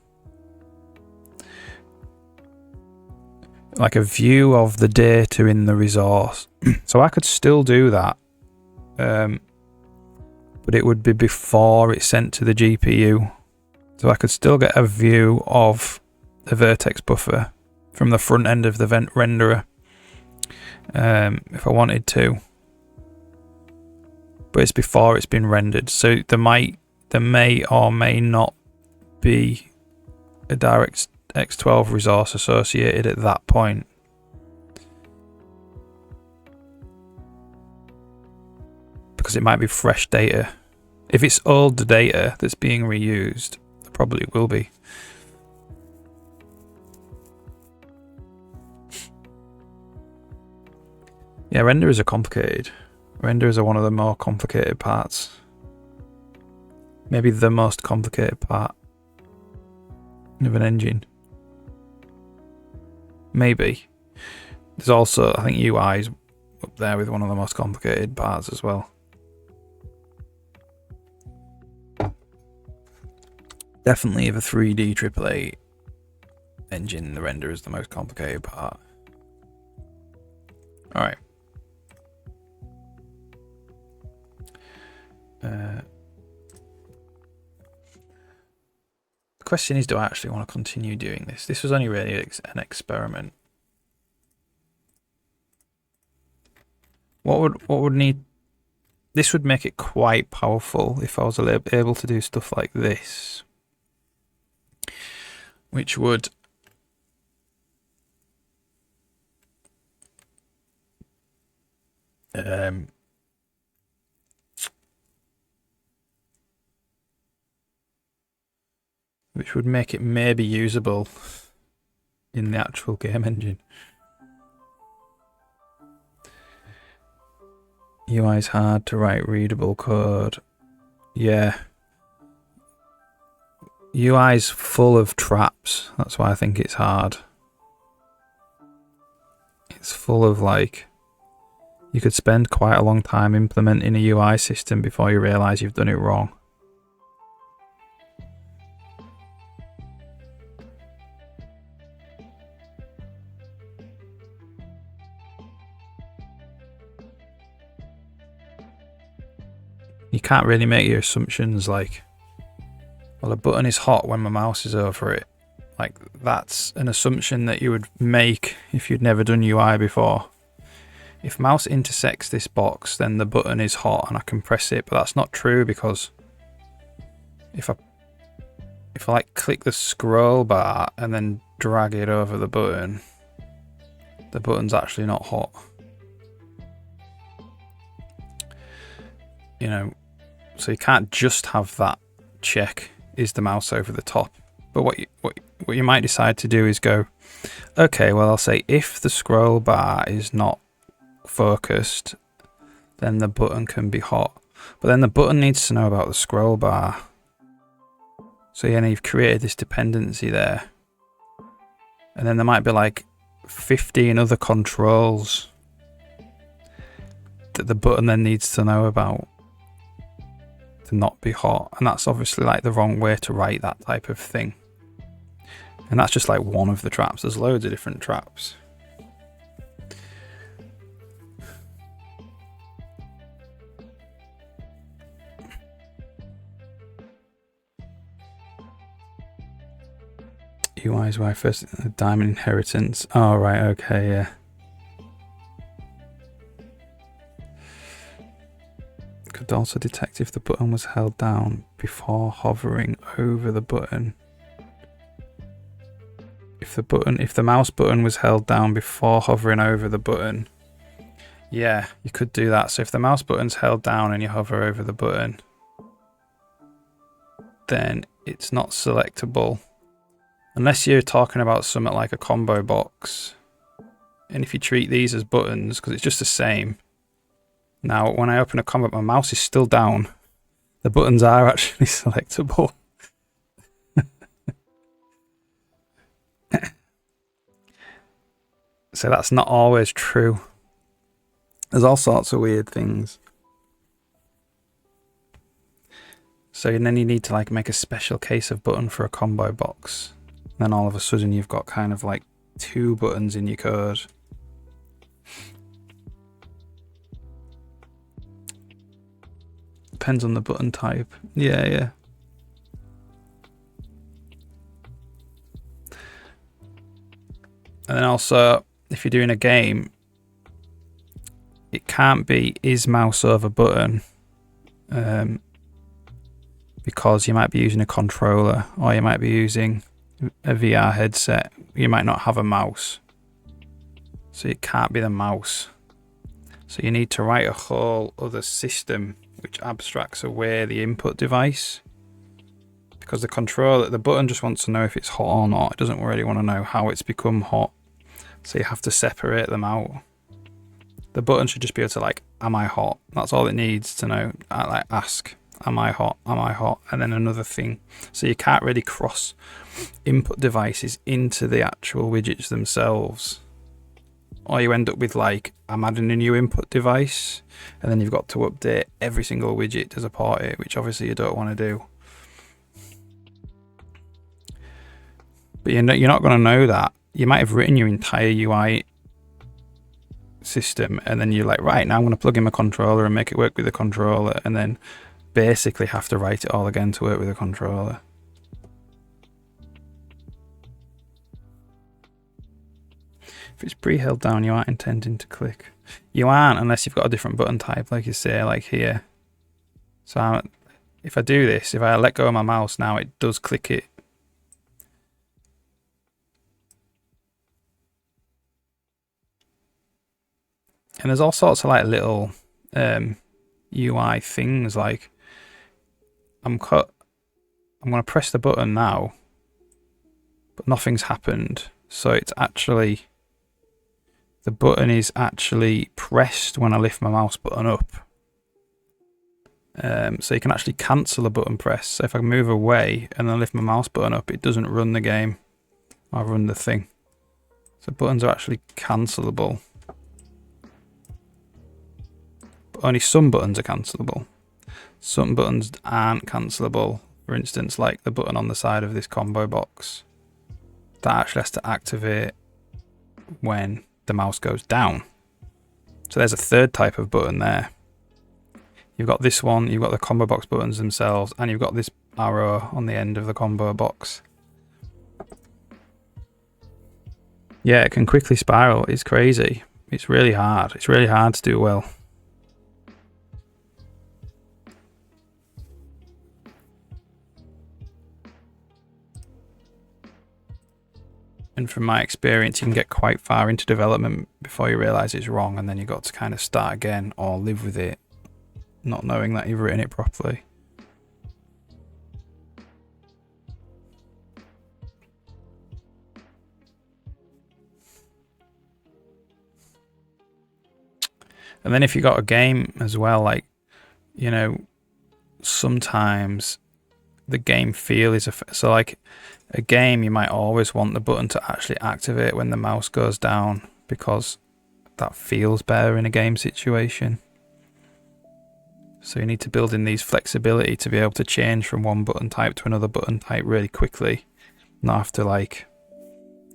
like a view of the data in the resource. So I could still do that, but it would be before it's sent to the GPU. So I could still get a view of the vertex buffer from the front end of the renderer if I wanted to. But it's before it's been rendered. So there may or may not be a DirectX 12 resource associated at that point. because it might be fresh data. If it's old data that's being reused, there probably will be. Yeah, renderers are complicated. Renderers are one of the more complicated parts. Maybe the most complicated part of an engine. Maybe. There's also, I think UI's up there with one of the most complicated parts as well. Definitely of a 3D AAA engine, the render is the most complicated part. Alright. The question is, do I actually want to continue doing this? This was only really an experiment. What would need... This would make it quite powerful if I was able to do stuff like this. Which would... which would make it maybe usable in the actual game engine. UI is hard to write readable code. Yeah. UI is full of traps. That's why I think it's hard. It's full of like... You could spend quite a long time implementing a UI system before you realise you've done it wrong. You can't really make your assumptions like, well, a button is hot when my mouse is over it. Like, that's an assumption that you would make if you'd never done UI before. If mouse intersects this box, then the button is hot and I can press it, but that's not true because if I like click the scroll bar and then drag it over the button's actually not hot. You know, so you can't just have that check, is the mouse over the top? But what you might decide to do is go, okay, well, I'll say if the scroll bar is not focused, then the button can be hot. But then the button needs to know about the scroll bar. So yeah, you've created this dependency there. And then there might be like 15 other controls that the button then needs to know about to not be hot. And that's obviously like the wrong way to write that type of thing. And that's just like one of the traps. There's loads of different traps. UI is why first diamond inheritance. Oh, right, okay, yeah. Could also detect if the button was held down before hovering over the button. If the mouse button was held down before hovering over the button, yeah, you could do that. So if the mouse button's held down and you hover over the button, then it's not selectable. Unless you're talking about something like a combo box. And if you treat these as buttons, because it's just the same. Now, when I open a combo, my mouse is still down. The buttons are actually selectable. So that's not always true. There's all sorts of weird things. So then you need to like make a special case of button for a combo box. Then all of a sudden you've got kind of like 2 buttons in your code. Depends on the button type. Yeah, yeah. And then also, if you're doing a game, it can't be is mouse over button. Because you might be using a controller, or you might be using a VR headset. You might not have a mouse, so it can't be the mouse. So you need to write a whole other system which abstracts away the input device. Because the controller, the button just wants to know if it's hot or not. It doesn't really want to know how it's become hot. So you have to separate them out. The button should just be able to like, am I hot? That's all it needs to know. Like ask, am I hot? Am I hot? And then another thing. So you can't really cross input devices into the actual widgets themselves. Or you end up with like, I'm adding a new input device, and then you've got to update every single widget to support it, which obviously you don't want to do. But you're not going to know that. You might have written your entire UI system, and then you're like, right, now I'm going to plug in my controller and make it work with the controller, and then basically have to write it all again to work with the controller. If it's pre-held down, you aren't intending to click. You aren't unless you've got a different button type, like you say, like here. So if I do this, if I let go of my mouse now, it does click it. And there's all sorts of like little UI things, like I'm going to press the button now, but nothing's happened. So it's actually, the button is actually pressed when I lift my mouse button up. So you can actually cancel a button press. So if I move away and then lift my mouse button up, it doesn't run the game. I run the thing. So buttons are actually cancelable. But only some buttons are cancelable. Some buttons aren't cancelable. For instance, like the button on the side of this combo box. That actually has to activate when the mouse goes down. So there's a third type of button there. You've got this one, you've got the combo box buttons themselves, and you've got this arrow on the end of the combo box. Yeah, it can quickly spiral. It's crazy. It's really hard. It's really hard to do well. And from my experience, you can get quite far into development before you realise it's wrong, and then you've got to kind of start again or live with it, not knowing that you've written it properly. And then if you got a game as well, like, you know, sometimes the game feel is so like a game, you might always want the button to actually activate when the mouse goes down, because that feels better in a game situation. So you need to build in these flexibility to be able to change from one button type to another button type really quickly. Not have to like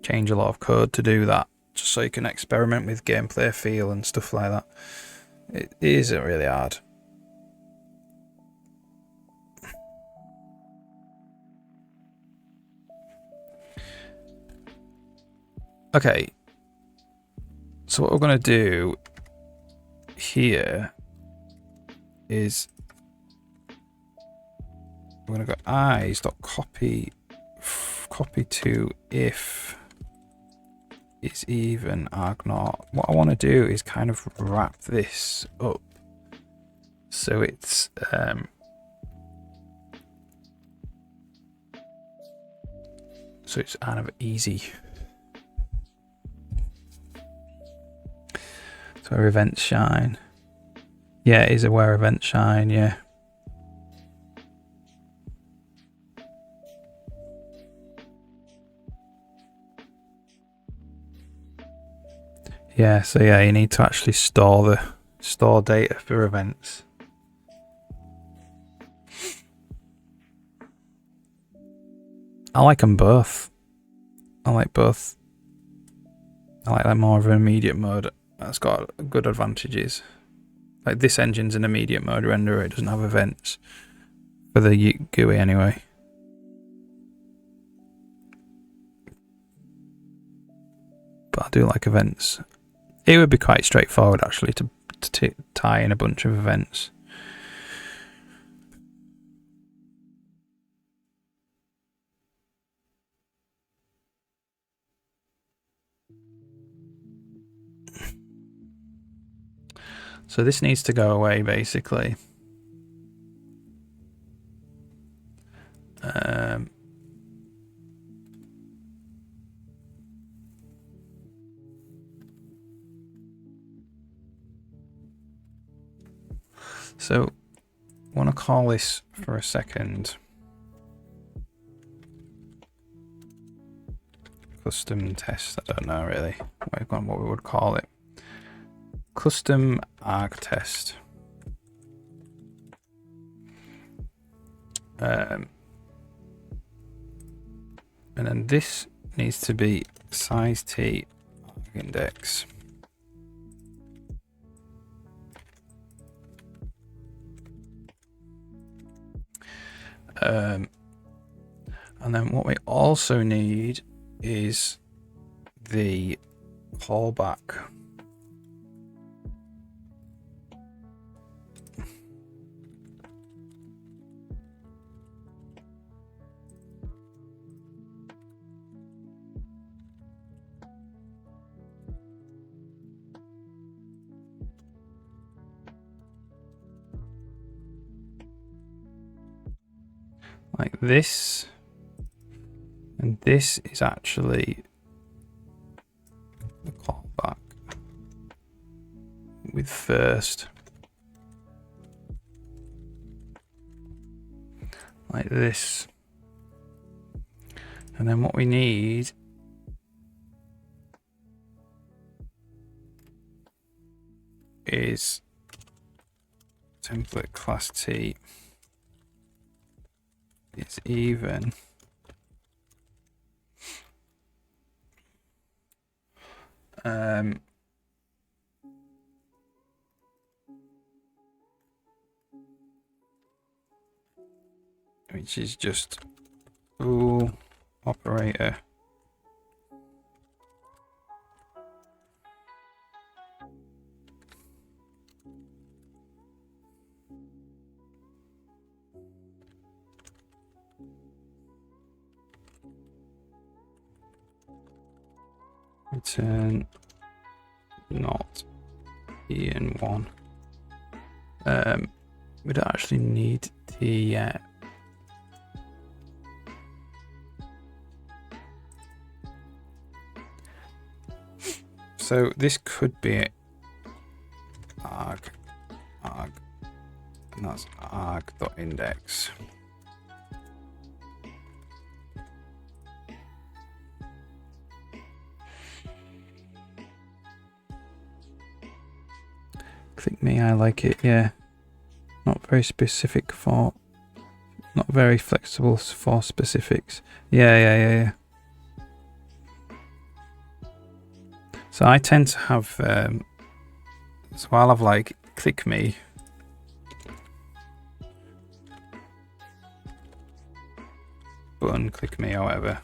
change a lot of code to do that, just so you can experiment with gameplay feel and stuff like that. It isn't really hard. Okay, so what we're going to do here is we're going to go eyes.copy to if is even arg0. What I want to do is kind of wrap this up so it's kind of easy. So where events shine. Yeah, it is a where events shine, yeah. Yeah, so yeah, you need to actually store data for events. I like them both. I like both. I like that more of an immediate mode. That's got good advantages. Like this engine's an immediate mode renderer. It doesn't have events for the GUI anyway. But I do like events. It would be quite straightforward actually to tie in a bunch of events. So this needs to go away basically. So I want to call this for a second custom test. I don't know really what we would call it. Custom arg test. And then this needs to be size t arg index. And then what we also need is the callback. Like this, and this is actually the callback with first, like this, and then what we need is template class T. It's even which is just bool operator return not en1. We don't actually need T yet. So this could be arg, and that's arg.index. Click me, I like it, yeah. Not very specific for, not very flexible for specifics. Yeah. So I tend to have, so I'll have like click me. Button, click me, or whatever.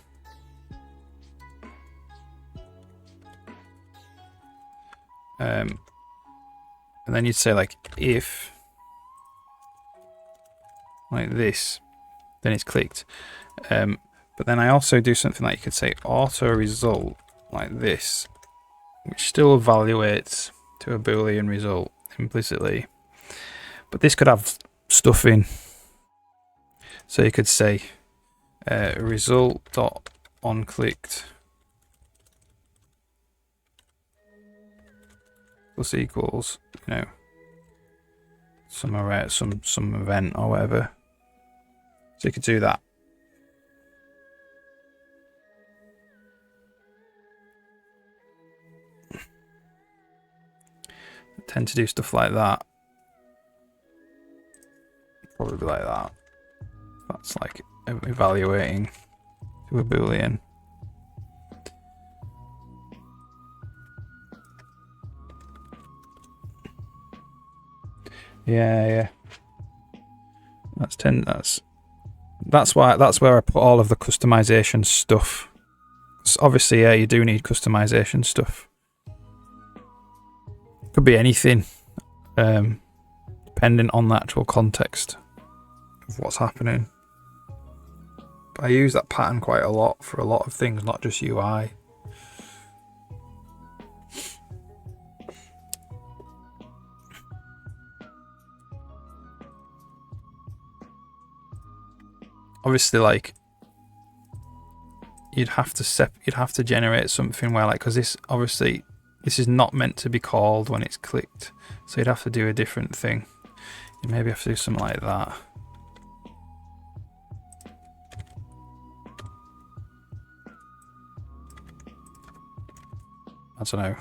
And then you'd say like if like this, then it's clicked. But then I also do something like you could say auto result like this, which still evaluates to a Boolean result implicitly. But this could have stuff in. So you could say result.onClicked plus equals, you know, some event or whatever. So you could do that. I tend to do stuff like that. Probably like that. That's like evaluating to a Boolean. Yeah. That's where I put all of the customization stuff. Obviously, yeah, you do need customization stuff. Could be anything, depending on the actual context of what's happening. But I use that pattern quite a lot for a lot of things, not just UI. obviously, like, you'd have to generate something where, like, because this is not meant to be called when it's clicked, so you'd have to do a different thing. You maybe have to do something like that. I don't know.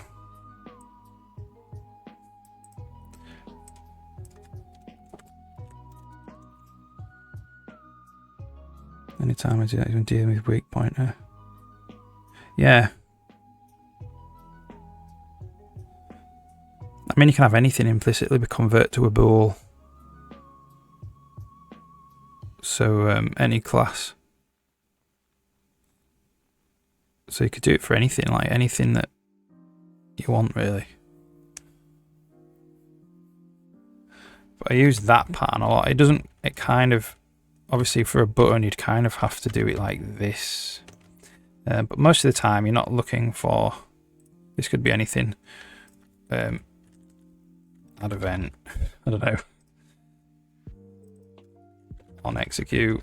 Anytime I do that, you're dealing with weak pointer. Yeah. I mean, you can have anything implicitly be convert to a bool. So any class. So you could do it for anything, like anything that you want, really. But I use that pattern a lot. It kind of, obviously for a button, you'd kind of have to do it like this. But most of the time, you're not looking for, this could be anything. Add event, I don't know. On execute.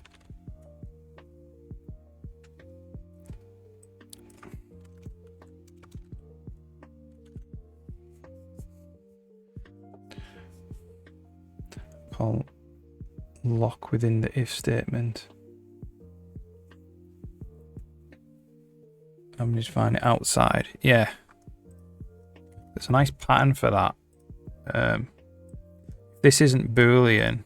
Call lock within the if statement. I'm just find it outside. Yeah. There's a nice pattern for that. This isn't Boolean.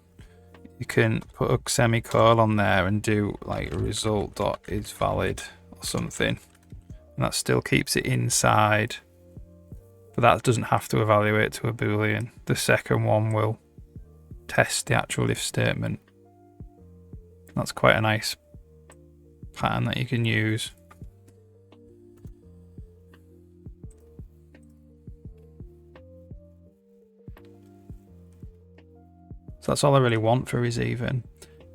You can put a semicolon there and do like result dot is valid or something. And that still keeps it inside. But that doesn't have to evaluate to a Boolean. The second one will test the actual if statement. That's quite a nice pattern that you can use. So that's all I really want for is even.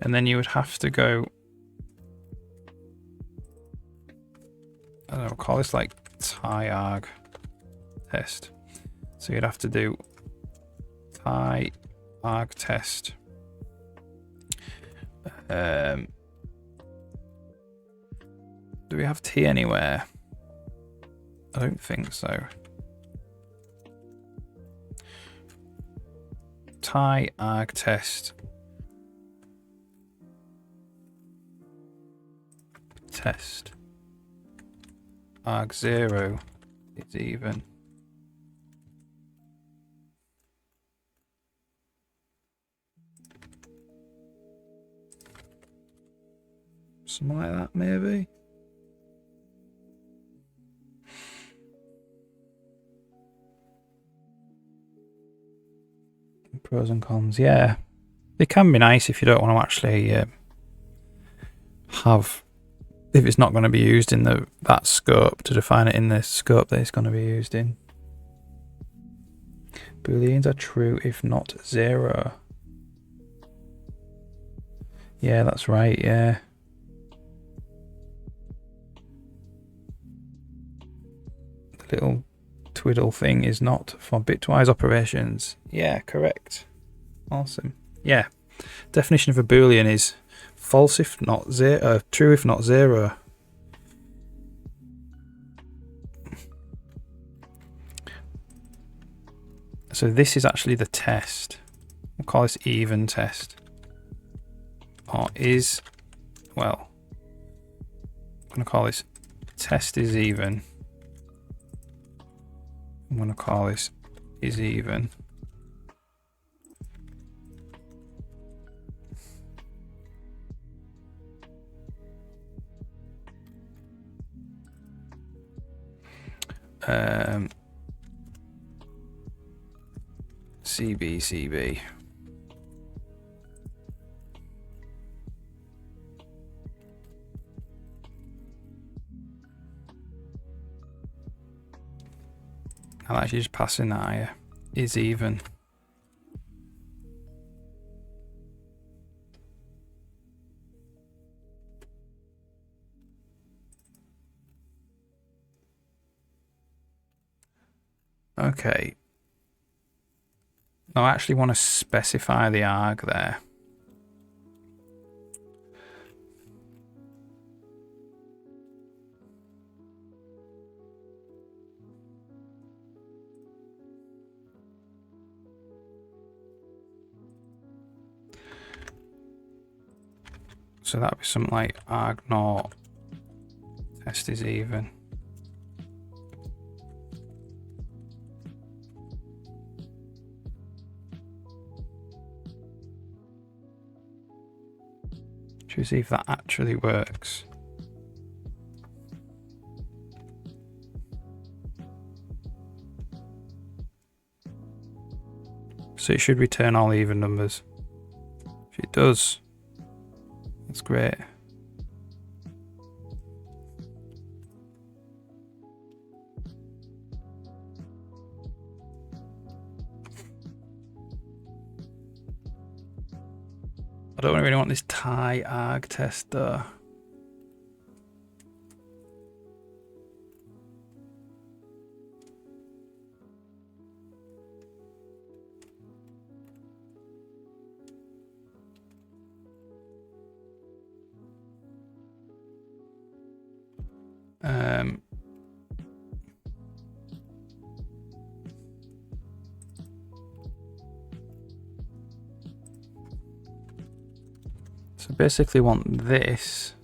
And then you would have to go, I don't know, call this like tie arg test. So you'd have to do tie arg test. Do we have T anywhere? I don't think so. Tie arg test. Test. Arg 0 is even. Something like that, maybe. Pros and cons, yeah. It can be nice if you don't want to actually have, if it's not going to be used in that scope, to define it in the scope that it's going to be used in. Booleans are true if not 0. Yeah, that's right, yeah. The little twiddle thing is not for bitwise operations. Yeah, correct. Awesome. Yeah. Definition of a Boolean is false if not 0, true if not 0. So this is actually the test. We'll call this even test. Or is, well, I'm going to call this test is even. I'm going to call this is even. CB. I'll actually just pass in that here. Is even. Okay. I actually want to specify the arg there. So that'd be something like arg naught test is even. Should we see if that actually works? So it should return all even numbers. If it does, that's great. I don't really want this tie arg test though. So basically want this.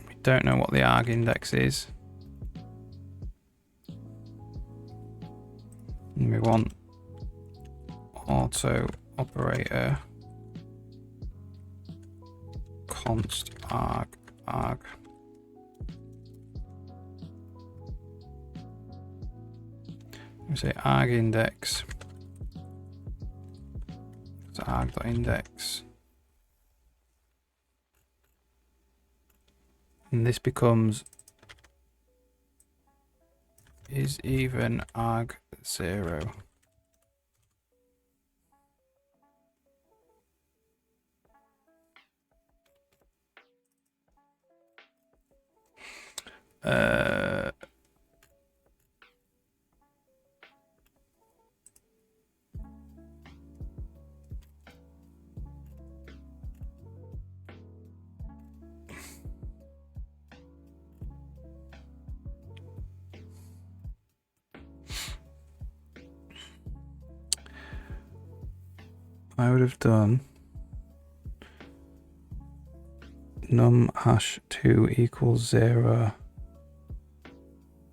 We don't know what the arg index is. And we want auto operator const arg. We say arg index. So arg.index. And this becomes is even arg 0. I would have done num hash 2 equals 0.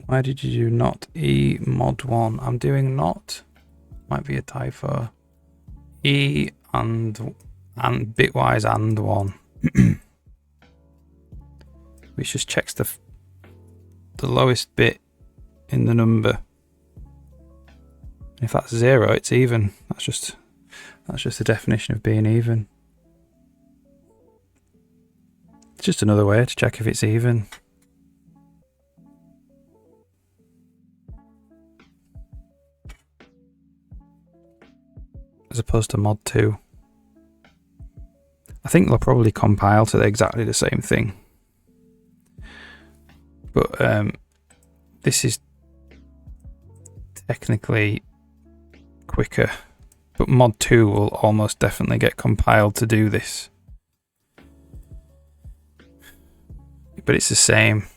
Why did you do not e mod 1? I'm doing not. Might be a typo. E and bitwise and 1. Which just checks the lowest bit in the number. And if that's 0, it's even. That's just the definition of being even. It's just another way to check if it's even. As opposed to mod 2. I think they'll probably compile to exactly the same thing. But this is technically quicker. But mod 2 will almost definitely get compiled to do this. But it's the same.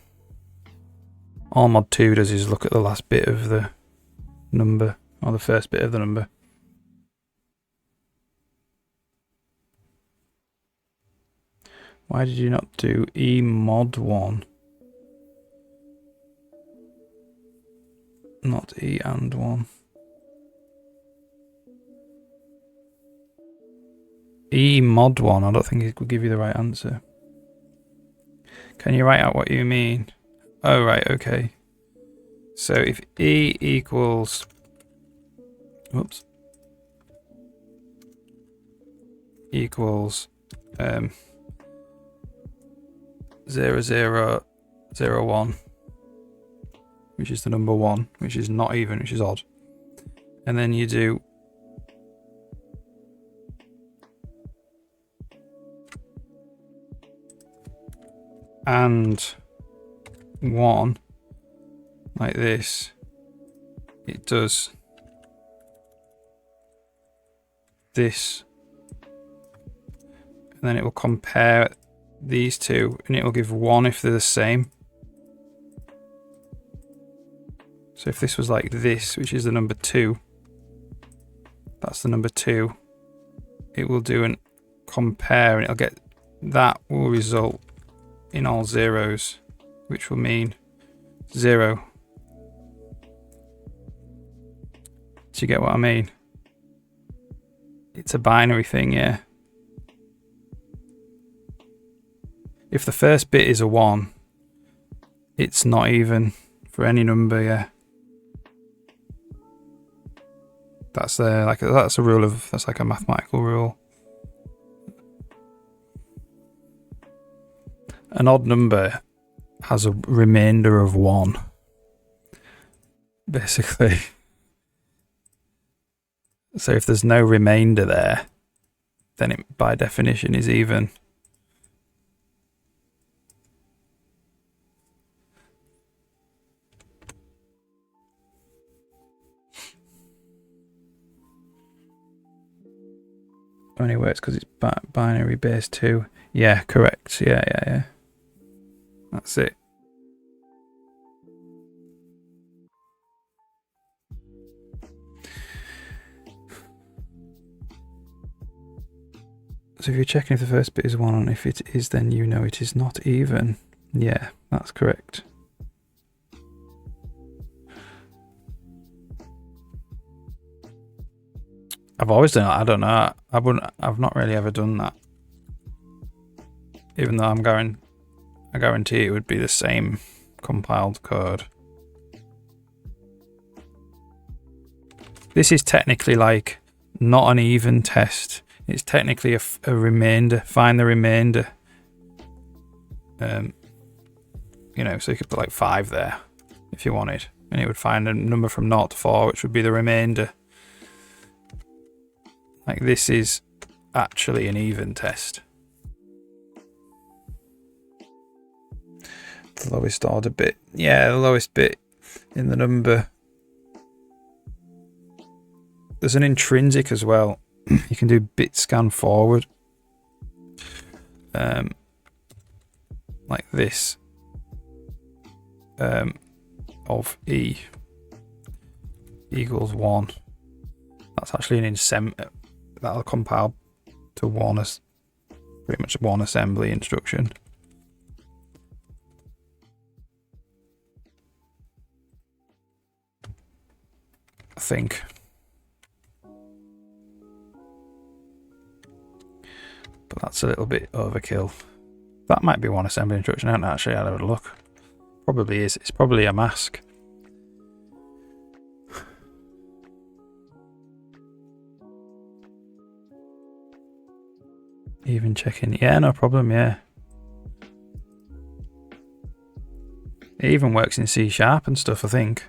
All mod 2 does is look at the last bit of the number, or the first bit of the number. Why did you not do e mod 1? Not e and 1. E mod 1, I don't think it will give you the right answer. Can you write out what you mean? Oh, right, okay. So if e equals, whoops, equals 0, 0, 0, 1, which is the number 1, which is not even, which is odd. And then you do and 1 like this, it does this, and then it will compare these two and it will give 1 if they're the same. So if this was like this, which is the number 2, That's the number 2. It will do an compare, and it'll get that will result in all zeros, which will mean 0. Do you get what I mean? It's a binary thing, yeah. If the first bit is a 1, it's not even for any number, yeah. That's that's a rule of, that's like a mathematical rule. An odd number has a remainder of 1, basically. So if there's no remainder there, then it by definition is even. Only works because it's binary base 2. Yeah, correct. Yeah. That's it. So if you're checking if the first bit is 1, and if it is, then you know it is not even. Yeah, that's correct. I've always done it. I don't know. I've not really ever done that. Even though I guarantee it would be the same compiled code. This is technically like not an even test. It's technically a remainder. Find the remainder. You know, so you could put like 5 there if you wanted, and it would find a number from 0 to 4, which would be the remainder. Like this is actually an even test. The lowest order bit. Yeah, the lowest bit in the number. There's an intrinsic as well. You can do bit scan forward. Like this. Of E equals 1. That's actually an that'll compile to one as pretty much one assembly instruction. I think. But that's a little bit overkill. That might be one assembly instruction. I haven't actually had a look. Probably is. It's probably a mask. Even checking. Yeah, no problem. Yeah. It even works in C# and stuff, I think.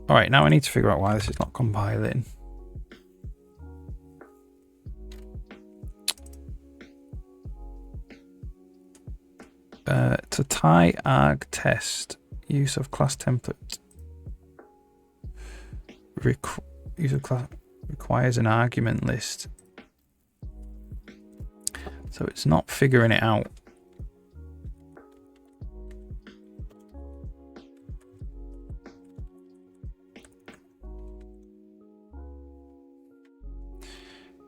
Alright, now I need to figure out why this is not compiling. To tie arg test, use of class template use of class requires an argument list. So it's not figuring it out.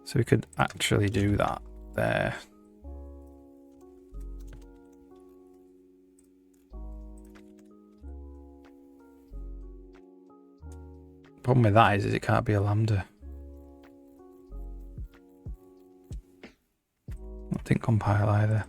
So we could actually do that there. Problem with that is it can't be a lambda. That didn't compile either.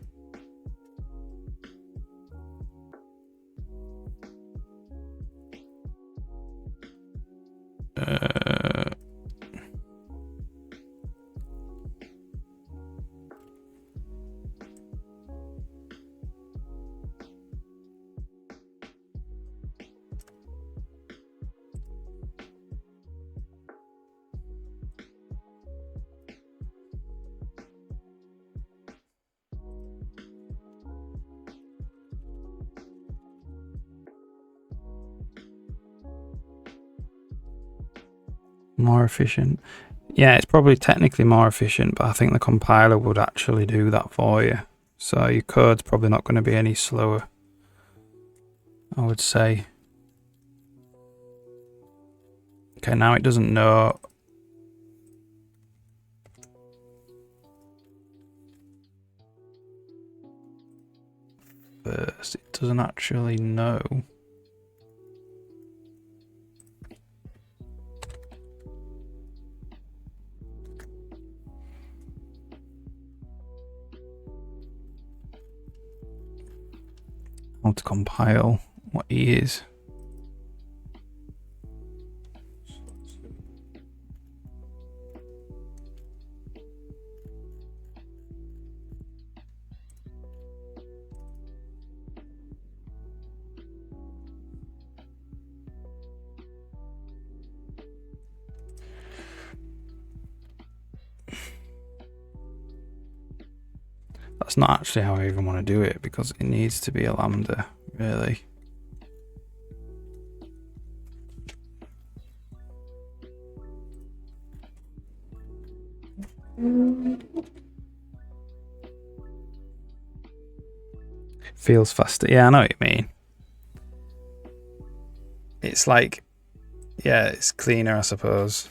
More efficient. Yeah, it's probably technically more efficient, but I think the compiler would actually do that for you. So your code's probably not going to be any slower, I would say. Okay, now it doesn't know. First, it doesn't actually know. How to compile what he is. That's not actually how I even want to do it because it needs to be a lambda, really. Feels faster. Yeah, I know what you mean. It's like, yeah, it's cleaner, I suppose.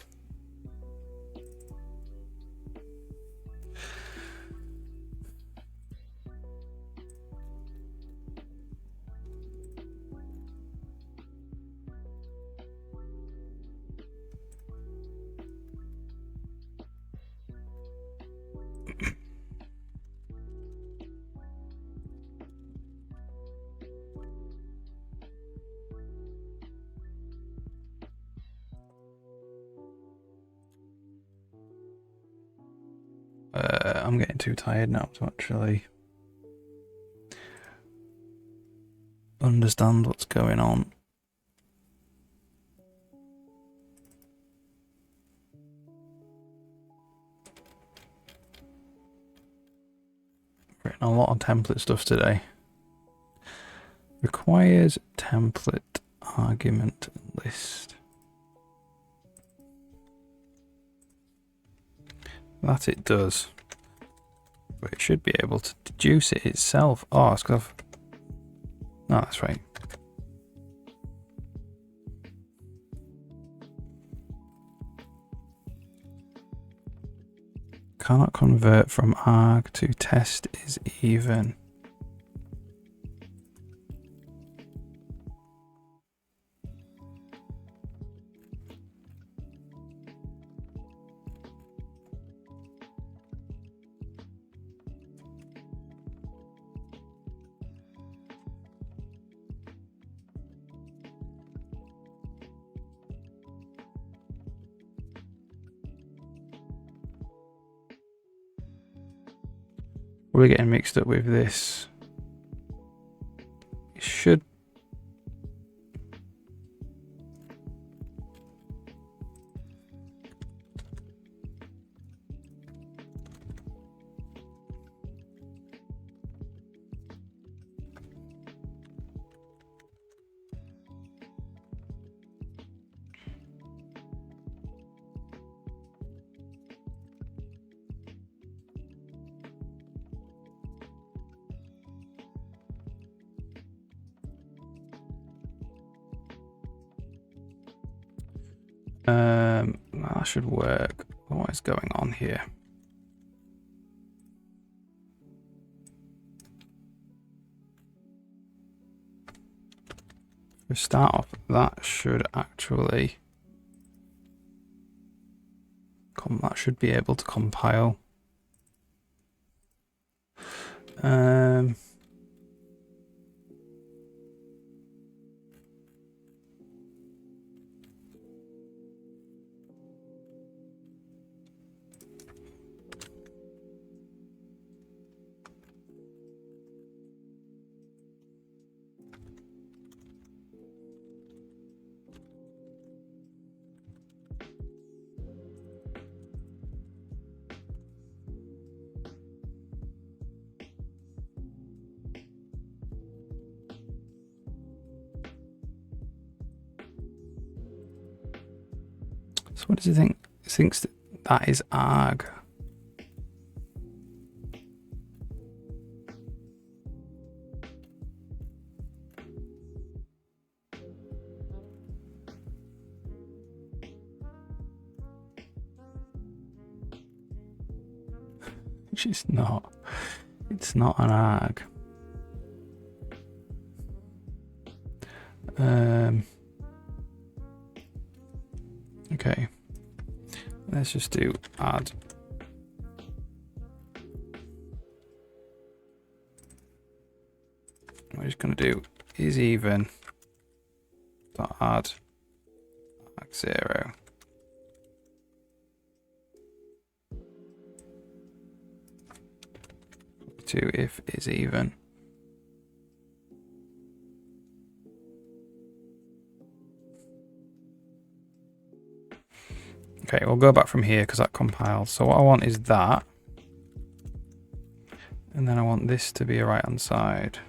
I'm getting too tired now to actually understand what's going on. Written a lot of template stuff today. Requires template argument list. That it does. But it should be able to deduce it itself. Oh, it's because I've... No, that's right. Cannot convert from arg to test is even. We're getting mixed up with this. It should. That should work. What is going on here? To start off, that should actually that should be able to compile. So what does he think? He thinks that is arg. which is not. It's not an arg. Okay. Let's just do add. We're just going to do is even dot add arg 0. To if is even. Okay, we'll go back from here because that compiled. So what I want is that. And then I want this to be a right hand side.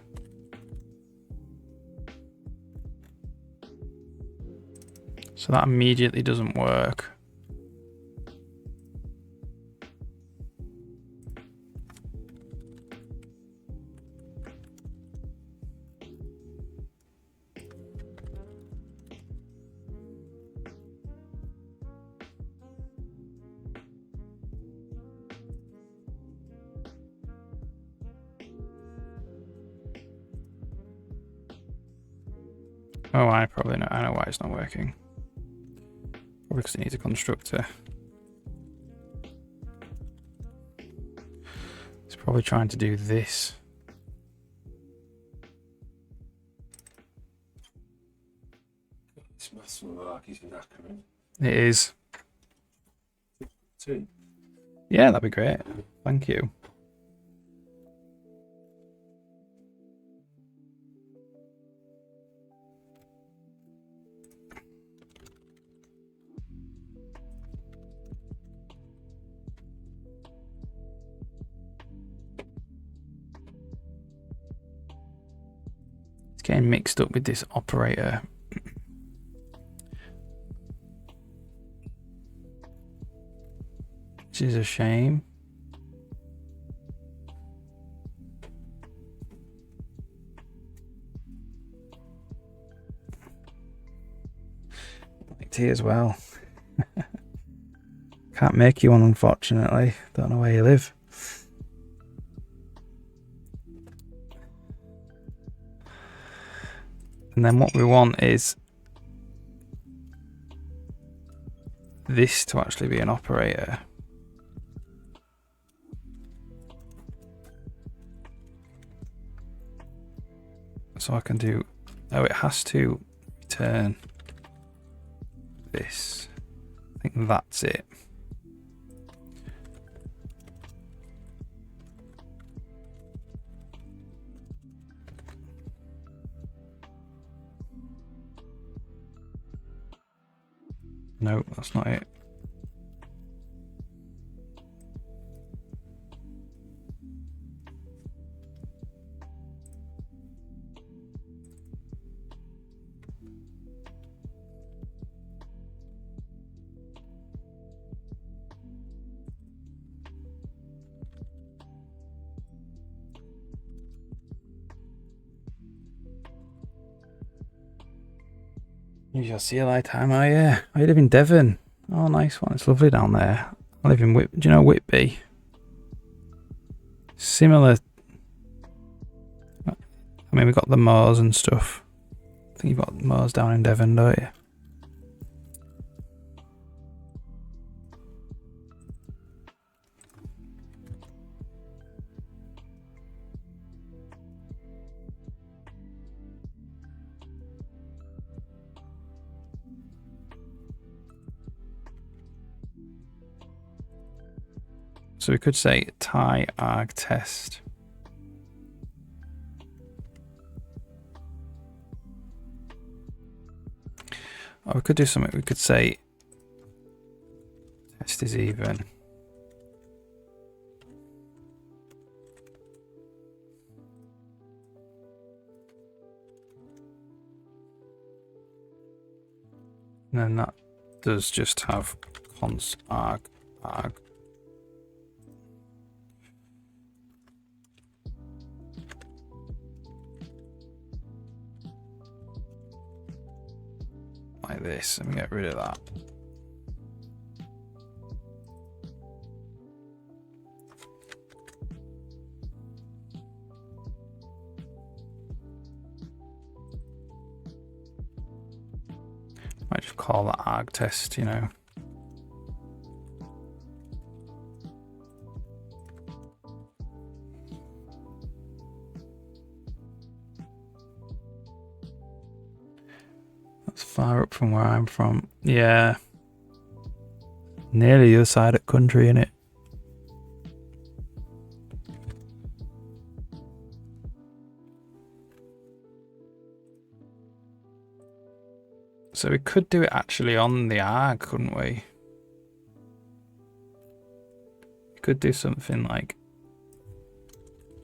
So that immediately doesn't work. Oh, I probably know. I know why it's not working. Probably because it needs a constructor. It's probably trying to do this. It is. Yeah, that'd be great. Thank you. Getting mixed up with this operator. Which is a shame. Tea as well. Can't make you one, unfortunately. Don't know where you live. And then what we want is this to actually be an operator. So I can do, oh, it has to return this. I think that's it. No, that's not it. You shall see a light time. Oh yeah, I live in Devon. Oh, nice one. It's lovely down there. I live in do you know Whitby? Similar. I mean, we've got the moors and stuff. I think you've got moors down in Devon, don't you? So we could say tie arg test. Or we could do something. We could say test is even. And then that does just have const arg. Like this, and we get rid of that. Might just call that arg test, you know. That's far up from where I'm from. Yeah. Nearly the other side of the country, innit? So we could do it actually on the arg, couldn't we? We could do something like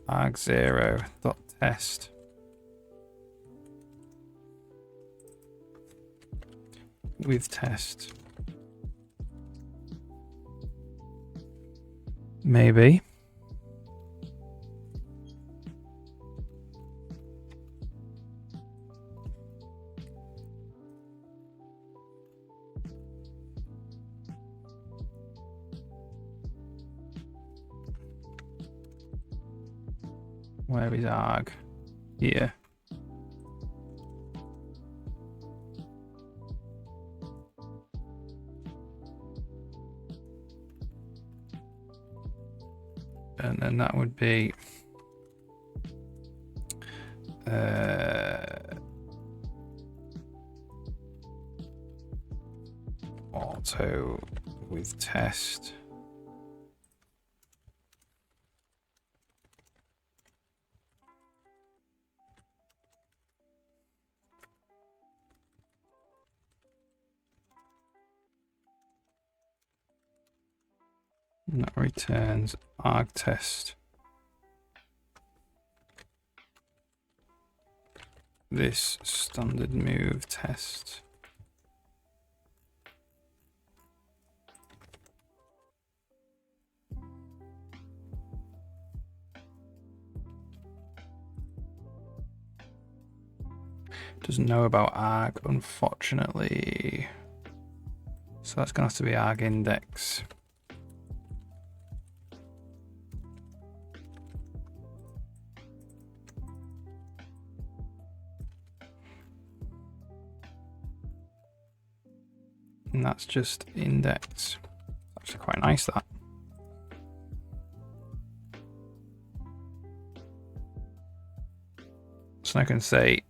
arg0.test with test. Maybe. Where is arg? Here. And then that would be auto with test. And that returns arg test. This standard move test. Doesn't know about arg, unfortunately. So that's going to have to be arg index. And that's just index. Actually quite nice, that. So I can say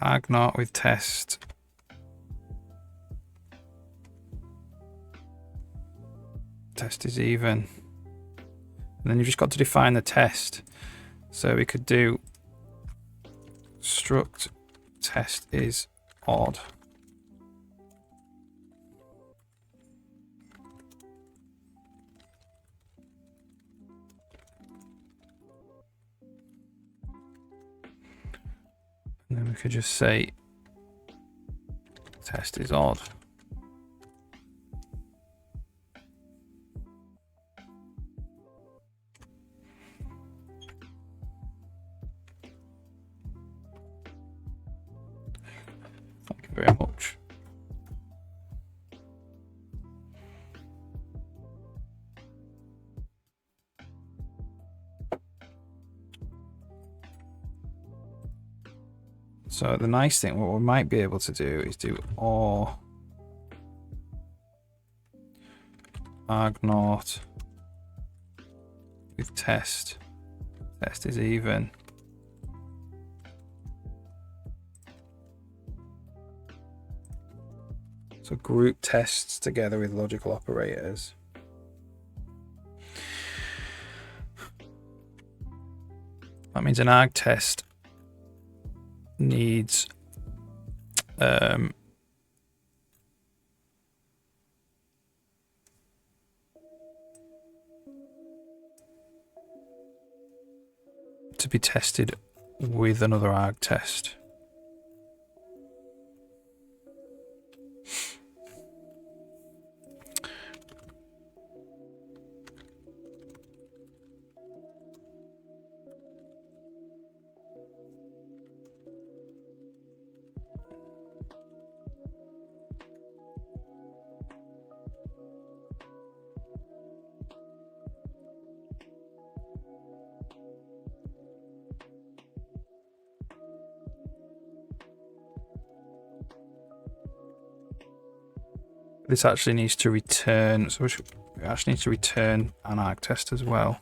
arg0 with test. Test is even. And then you've just got to define the test. So we could do struct test is odd. And then we could just say test is odd. Thank you very much. So the nice thing, what we might be able to do is do or arg0 with test. Test is even. So group tests together with logical operators. That means an arg test needs to be tested with another arg test. This actually needs to return, so we actually need to return an arg test as well.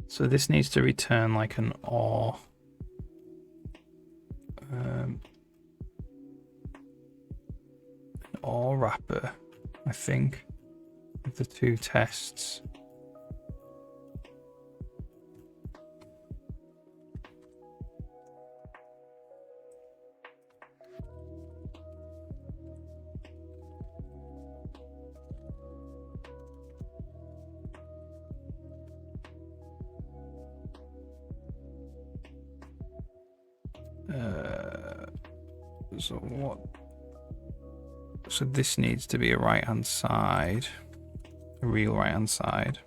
So this needs to return like an OR. An OR wrapper, I think, with the two tests. So what? So this needs to be a right-hand side, a real right-hand side.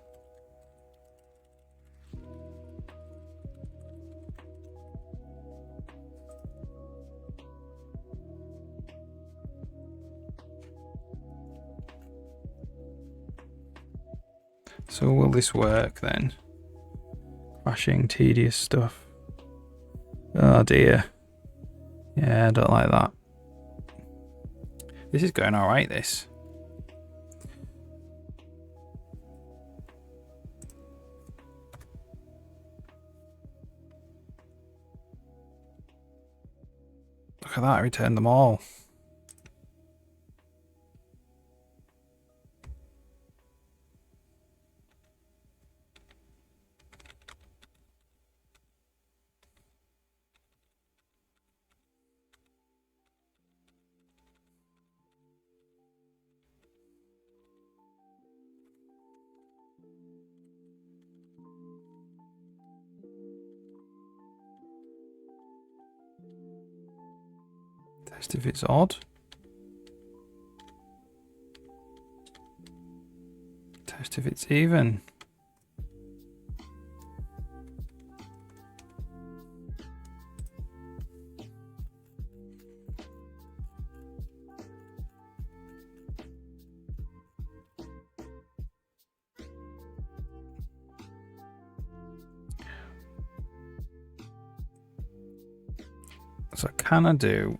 So will this work then? Crashing, tedious stuff. Oh dear. Yeah, I don't like that. This is going alright, this. Look at that, I returned them all. Test if it's odd. Test if it's even. So can I do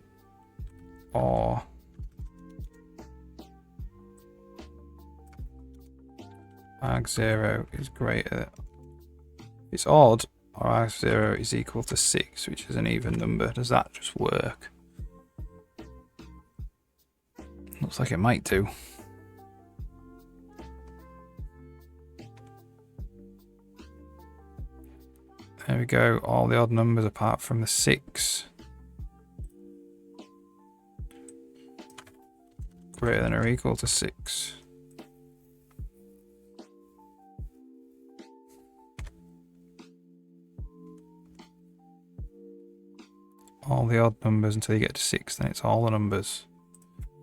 or arg0 is greater, it's odd, or arg0 is equal to 6, which is an even number? Does that just work? Looks like it might do. There we go, all the odd numbers apart from the 6. Greater than or equal to 6. All the odd numbers until you get to 6, then it's all the numbers.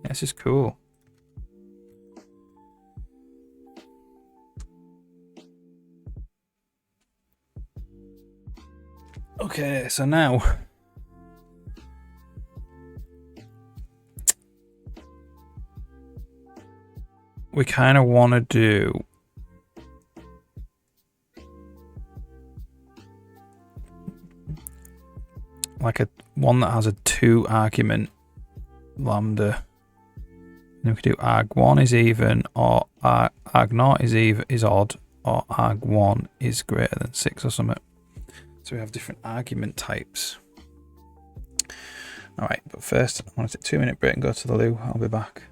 Yeah, this is cool. Okay, so now we kind of want to do like a one that has a 2 argument lambda. And we could do arg1 is even, or arg0 is odd, or arg1 is greater than 6 or something. So we have different argument types. All right, but first I want to take a 2-minute break and go to the loo. I'll be back.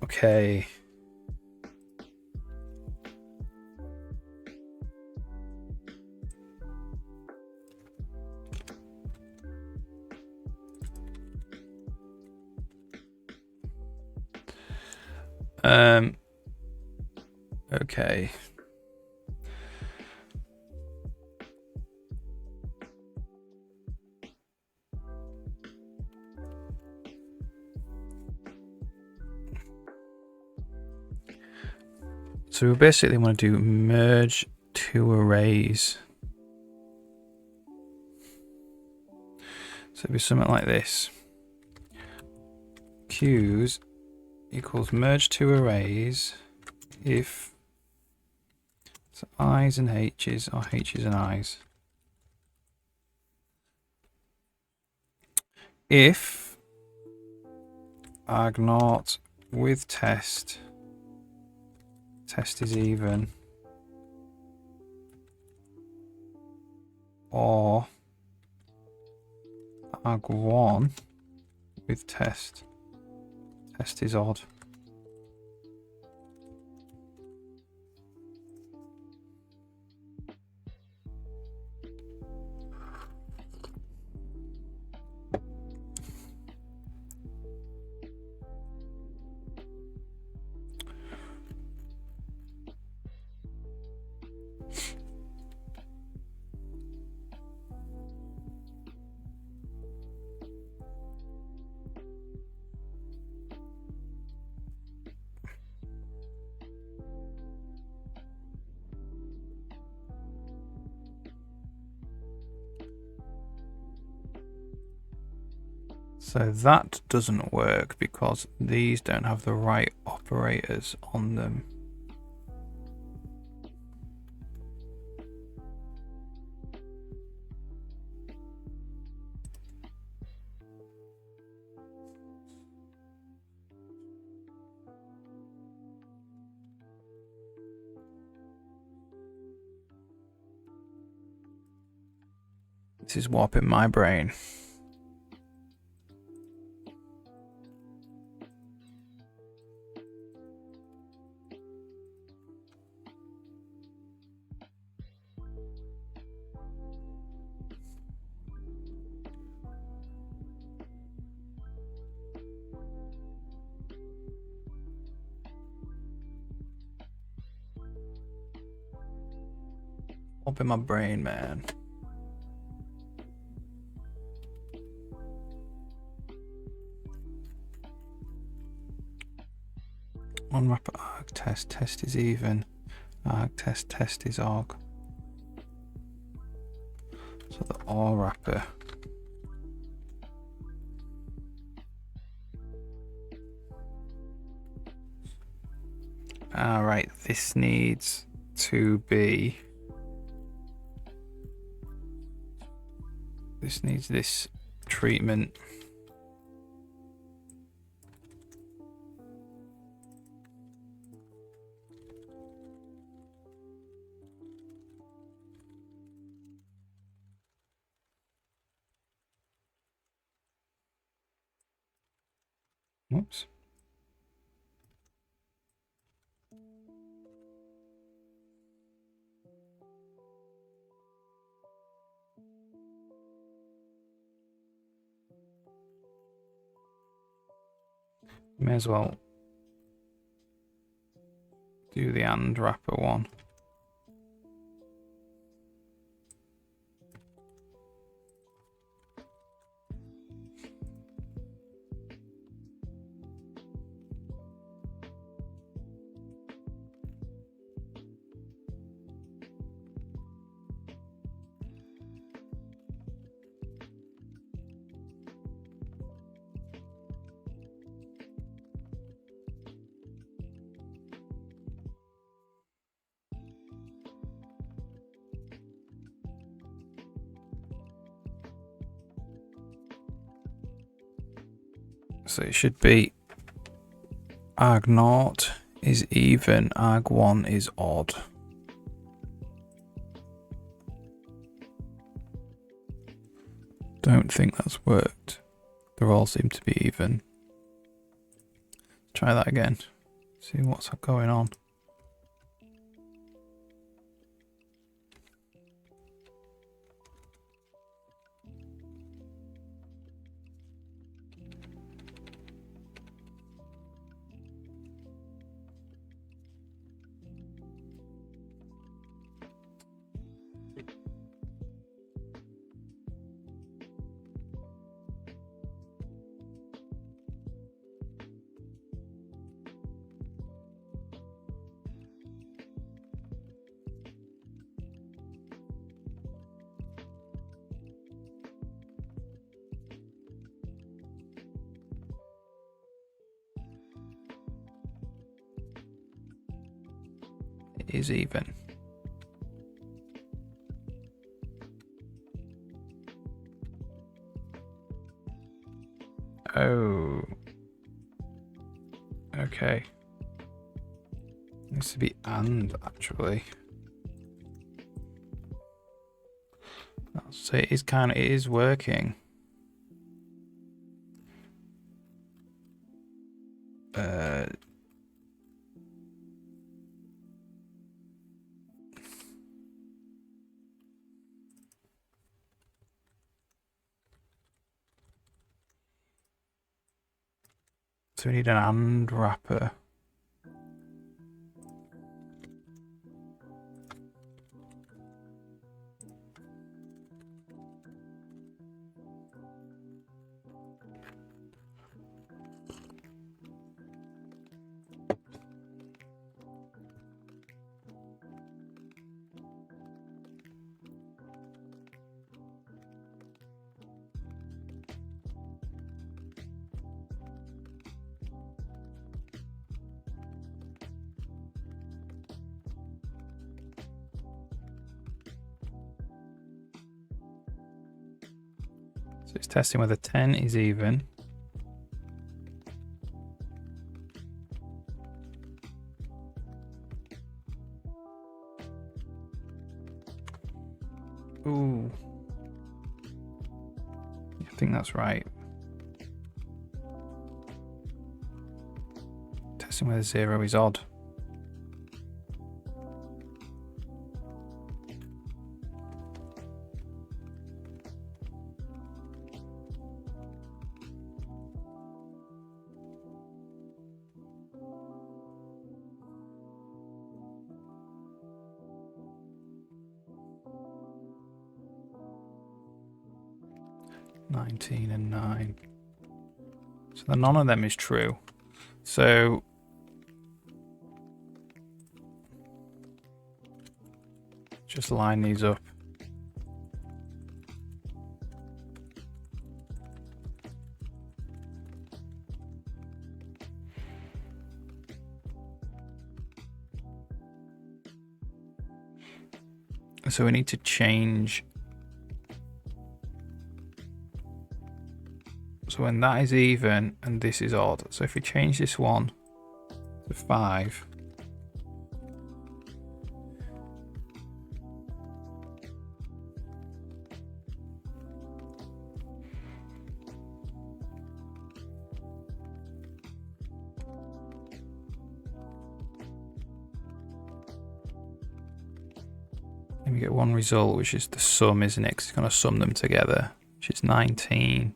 Okay. Okay. So we basically want to do merge two arrays. So it'd be something like this. Q's equals merge two arrays if so I's and H's or H's and I's. If arg0 with test is even, or arg1 with test is odd. So that doesn't work because these don't have the right operators on them. This is warping my brain. Warping my brain, man. Unwrap arg test is even, arg test is arg. So the OR wrapper. Alright, this needs to be, this needs this treatment. Whoops. May as well do the AND wrapper one. So it should be arg0 is even, arg1 is odd. Don't think that's worked. They all seem to be even. Try that again. See what's going on. It is even. Oh. Okay. Needs to be and actually. So it is working. So we need an and wrapper. So it's testing whether 10 is even. Ooh. I think that's right. Testing whether 0 is odd. (19 and 9). So none of them is true. So just line these up. So we need to change. So when that is even and this is odd. So if we change this one to 5. Then we get one result, which is the sum, isn't it? 'Cause it's going to sum them together, which is 19.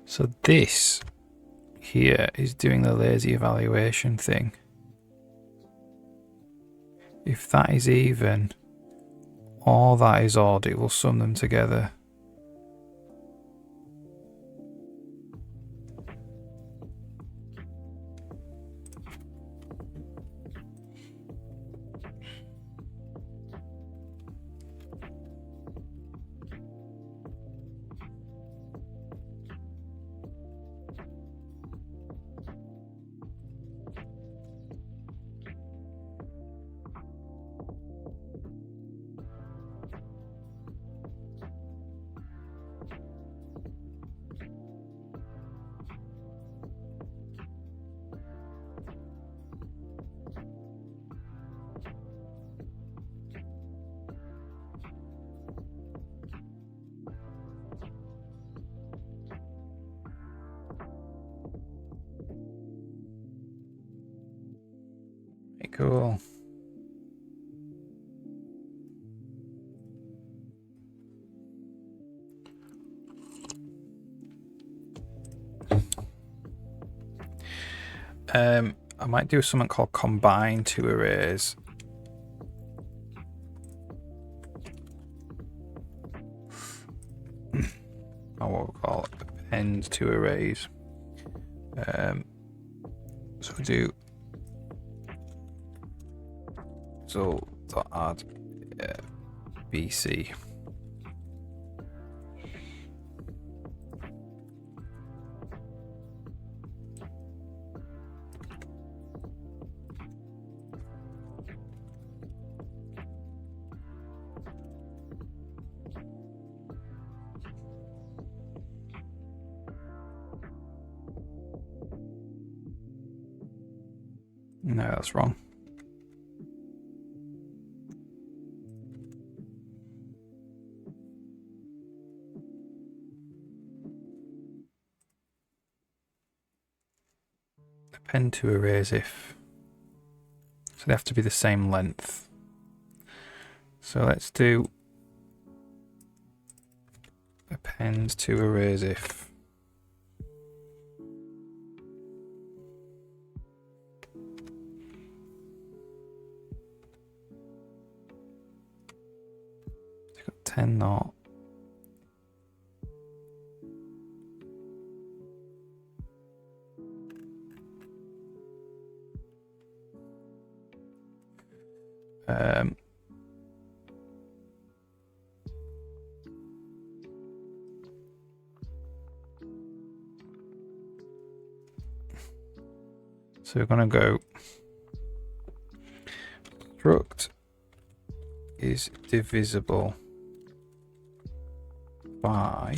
So this here is doing the lazy evaluation thing. If that is even or that is odd, it will sum them together. Cool. I might do something called combine two arrays. Or what we'll call it, append two arrays. So we'll do result.add BC. No, that's wrong. Append two arrays if. So they have to be the same length. So let's do append two arrays if. We've got 10 not. So we're going to go struct is divisible by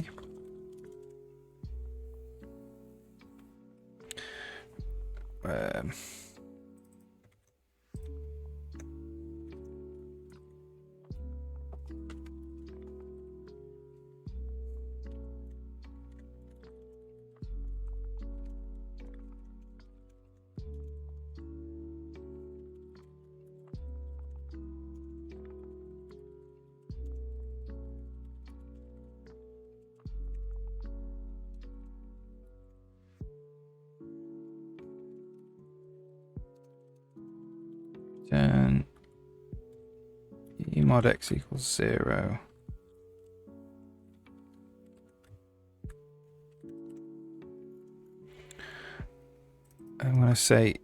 then e mod x equals 0. I'm going to say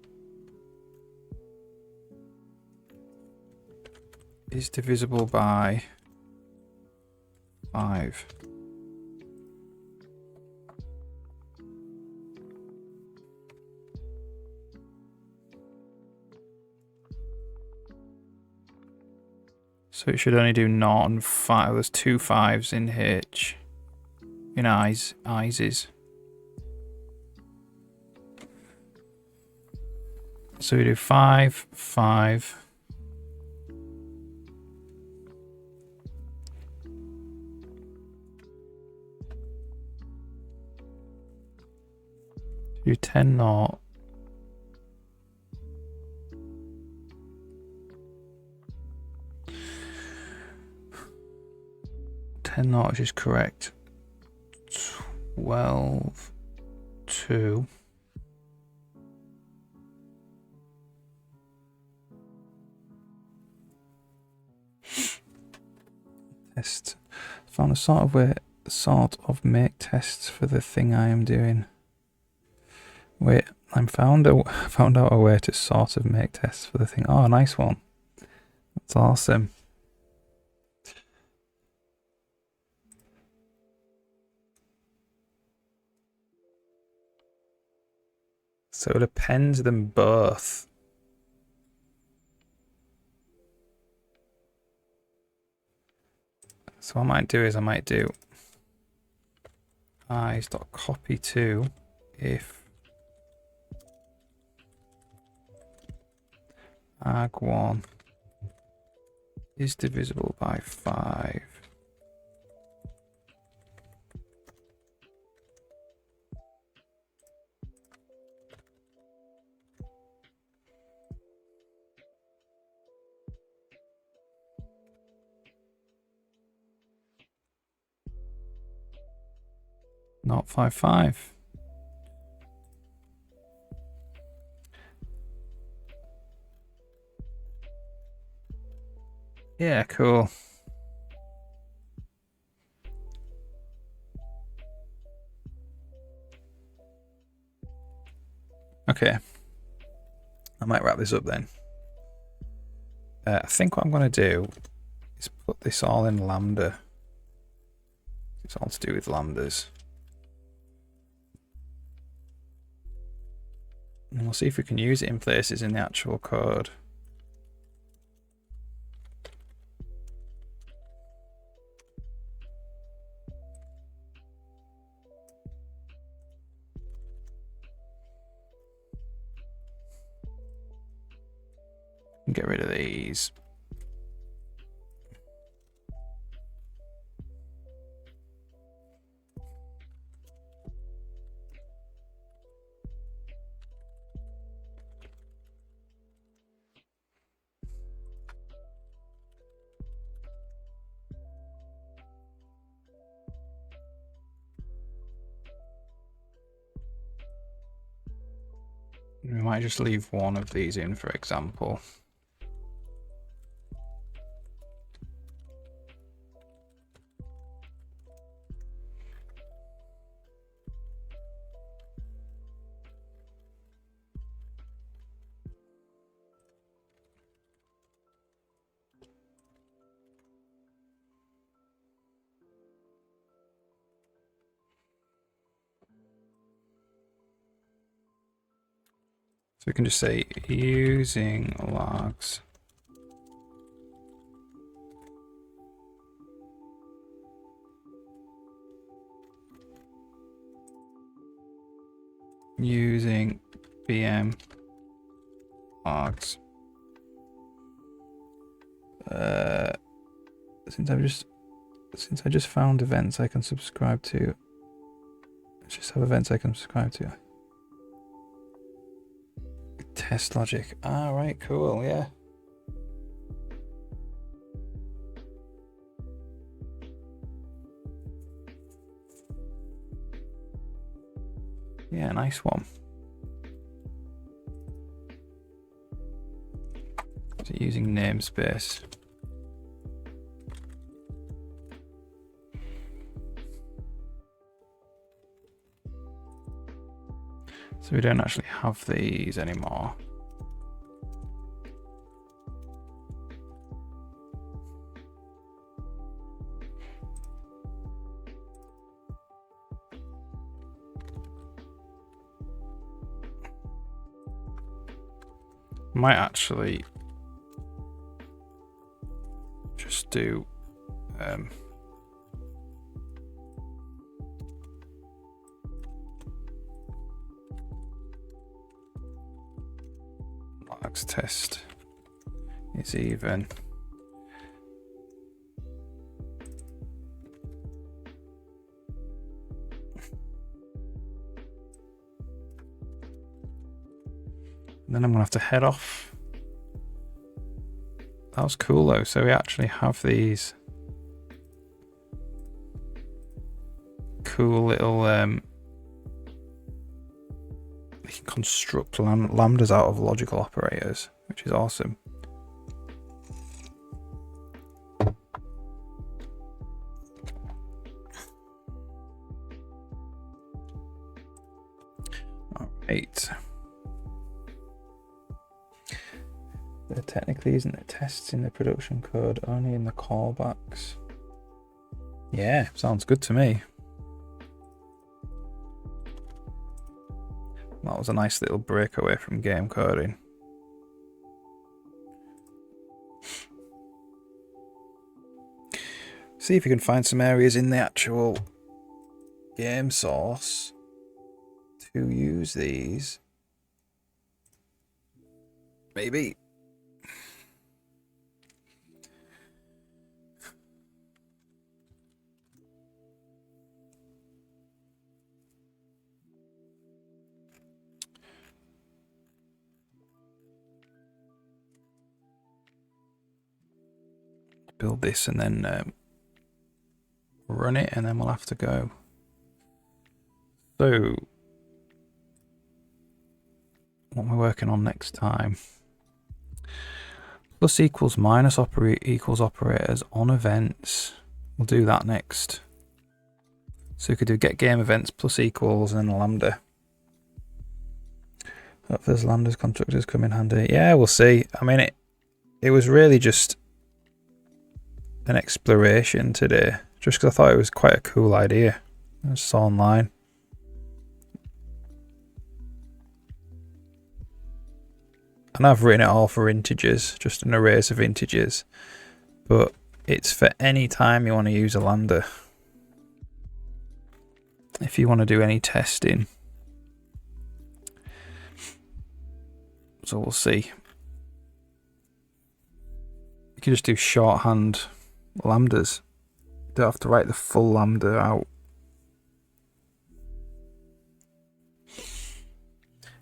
is divisible by 5. So it should only do 0 and 5. There's 2 5s in H. In I's is. So we do 5, 5. Do 10 0. Which is correct. 12 2. Test. Found a sort of make tests for the thing I am doing. Wait, I found out a way to sort of make tests for the thing. Oh, nice one. That's awesome. So it appends them both. So what I might do is I might do eyes.copy to if arg1 is divisible by 5. 0.55. Yeah, cool. Okay. I might wrap this up then. I think what I'm going to do is put this all in Lambda. It's all to do with Lambdas. And we'll see if we can use it in places in the actual code. Get rid of these. We might just leave one of these in, for example. So we can just say using logs. Using BM logs. Since I just found events I can subscribe to. Let's just have events I can subscribe to. Test logic. Ah, right, cool, yeah. Yeah, nice one. So using namespace. So we don't actually have these anymore. Might actually just do logs test is even. And then I'm gonna have to head off. That was cool though. So we actually have these cool little we can construct lambdas out of logical operators, which is awesome. All right. There technically isn't the tests in the production code, only in the callbacks. Yeah, sounds good to me. That was a nice little breakaway from game coding. See if you can find some areas in the actual game source to use these. Maybe. Build this and then run it, and then we'll have to go. So, what am I working on next time? Plus equals minus equals operators on events. We'll do that next. So we could do get game events plus equals and then lambda. Hope there's lambda's constructors come in handy. Yeah, we'll see. I mean, it was really just an exploration today, just because I thought it was quite a cool idea. I saw online. And I've written it all for integers, just an array of integers. But it's for any time you want to use a lambda. If you want to do any testing. So we'll see. You can just do shorthand lambdas. You don't have to write the full lambda out.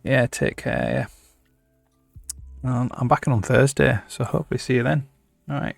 Yeah, take care. I'm back on Thursday, so hopefully see you then. All right.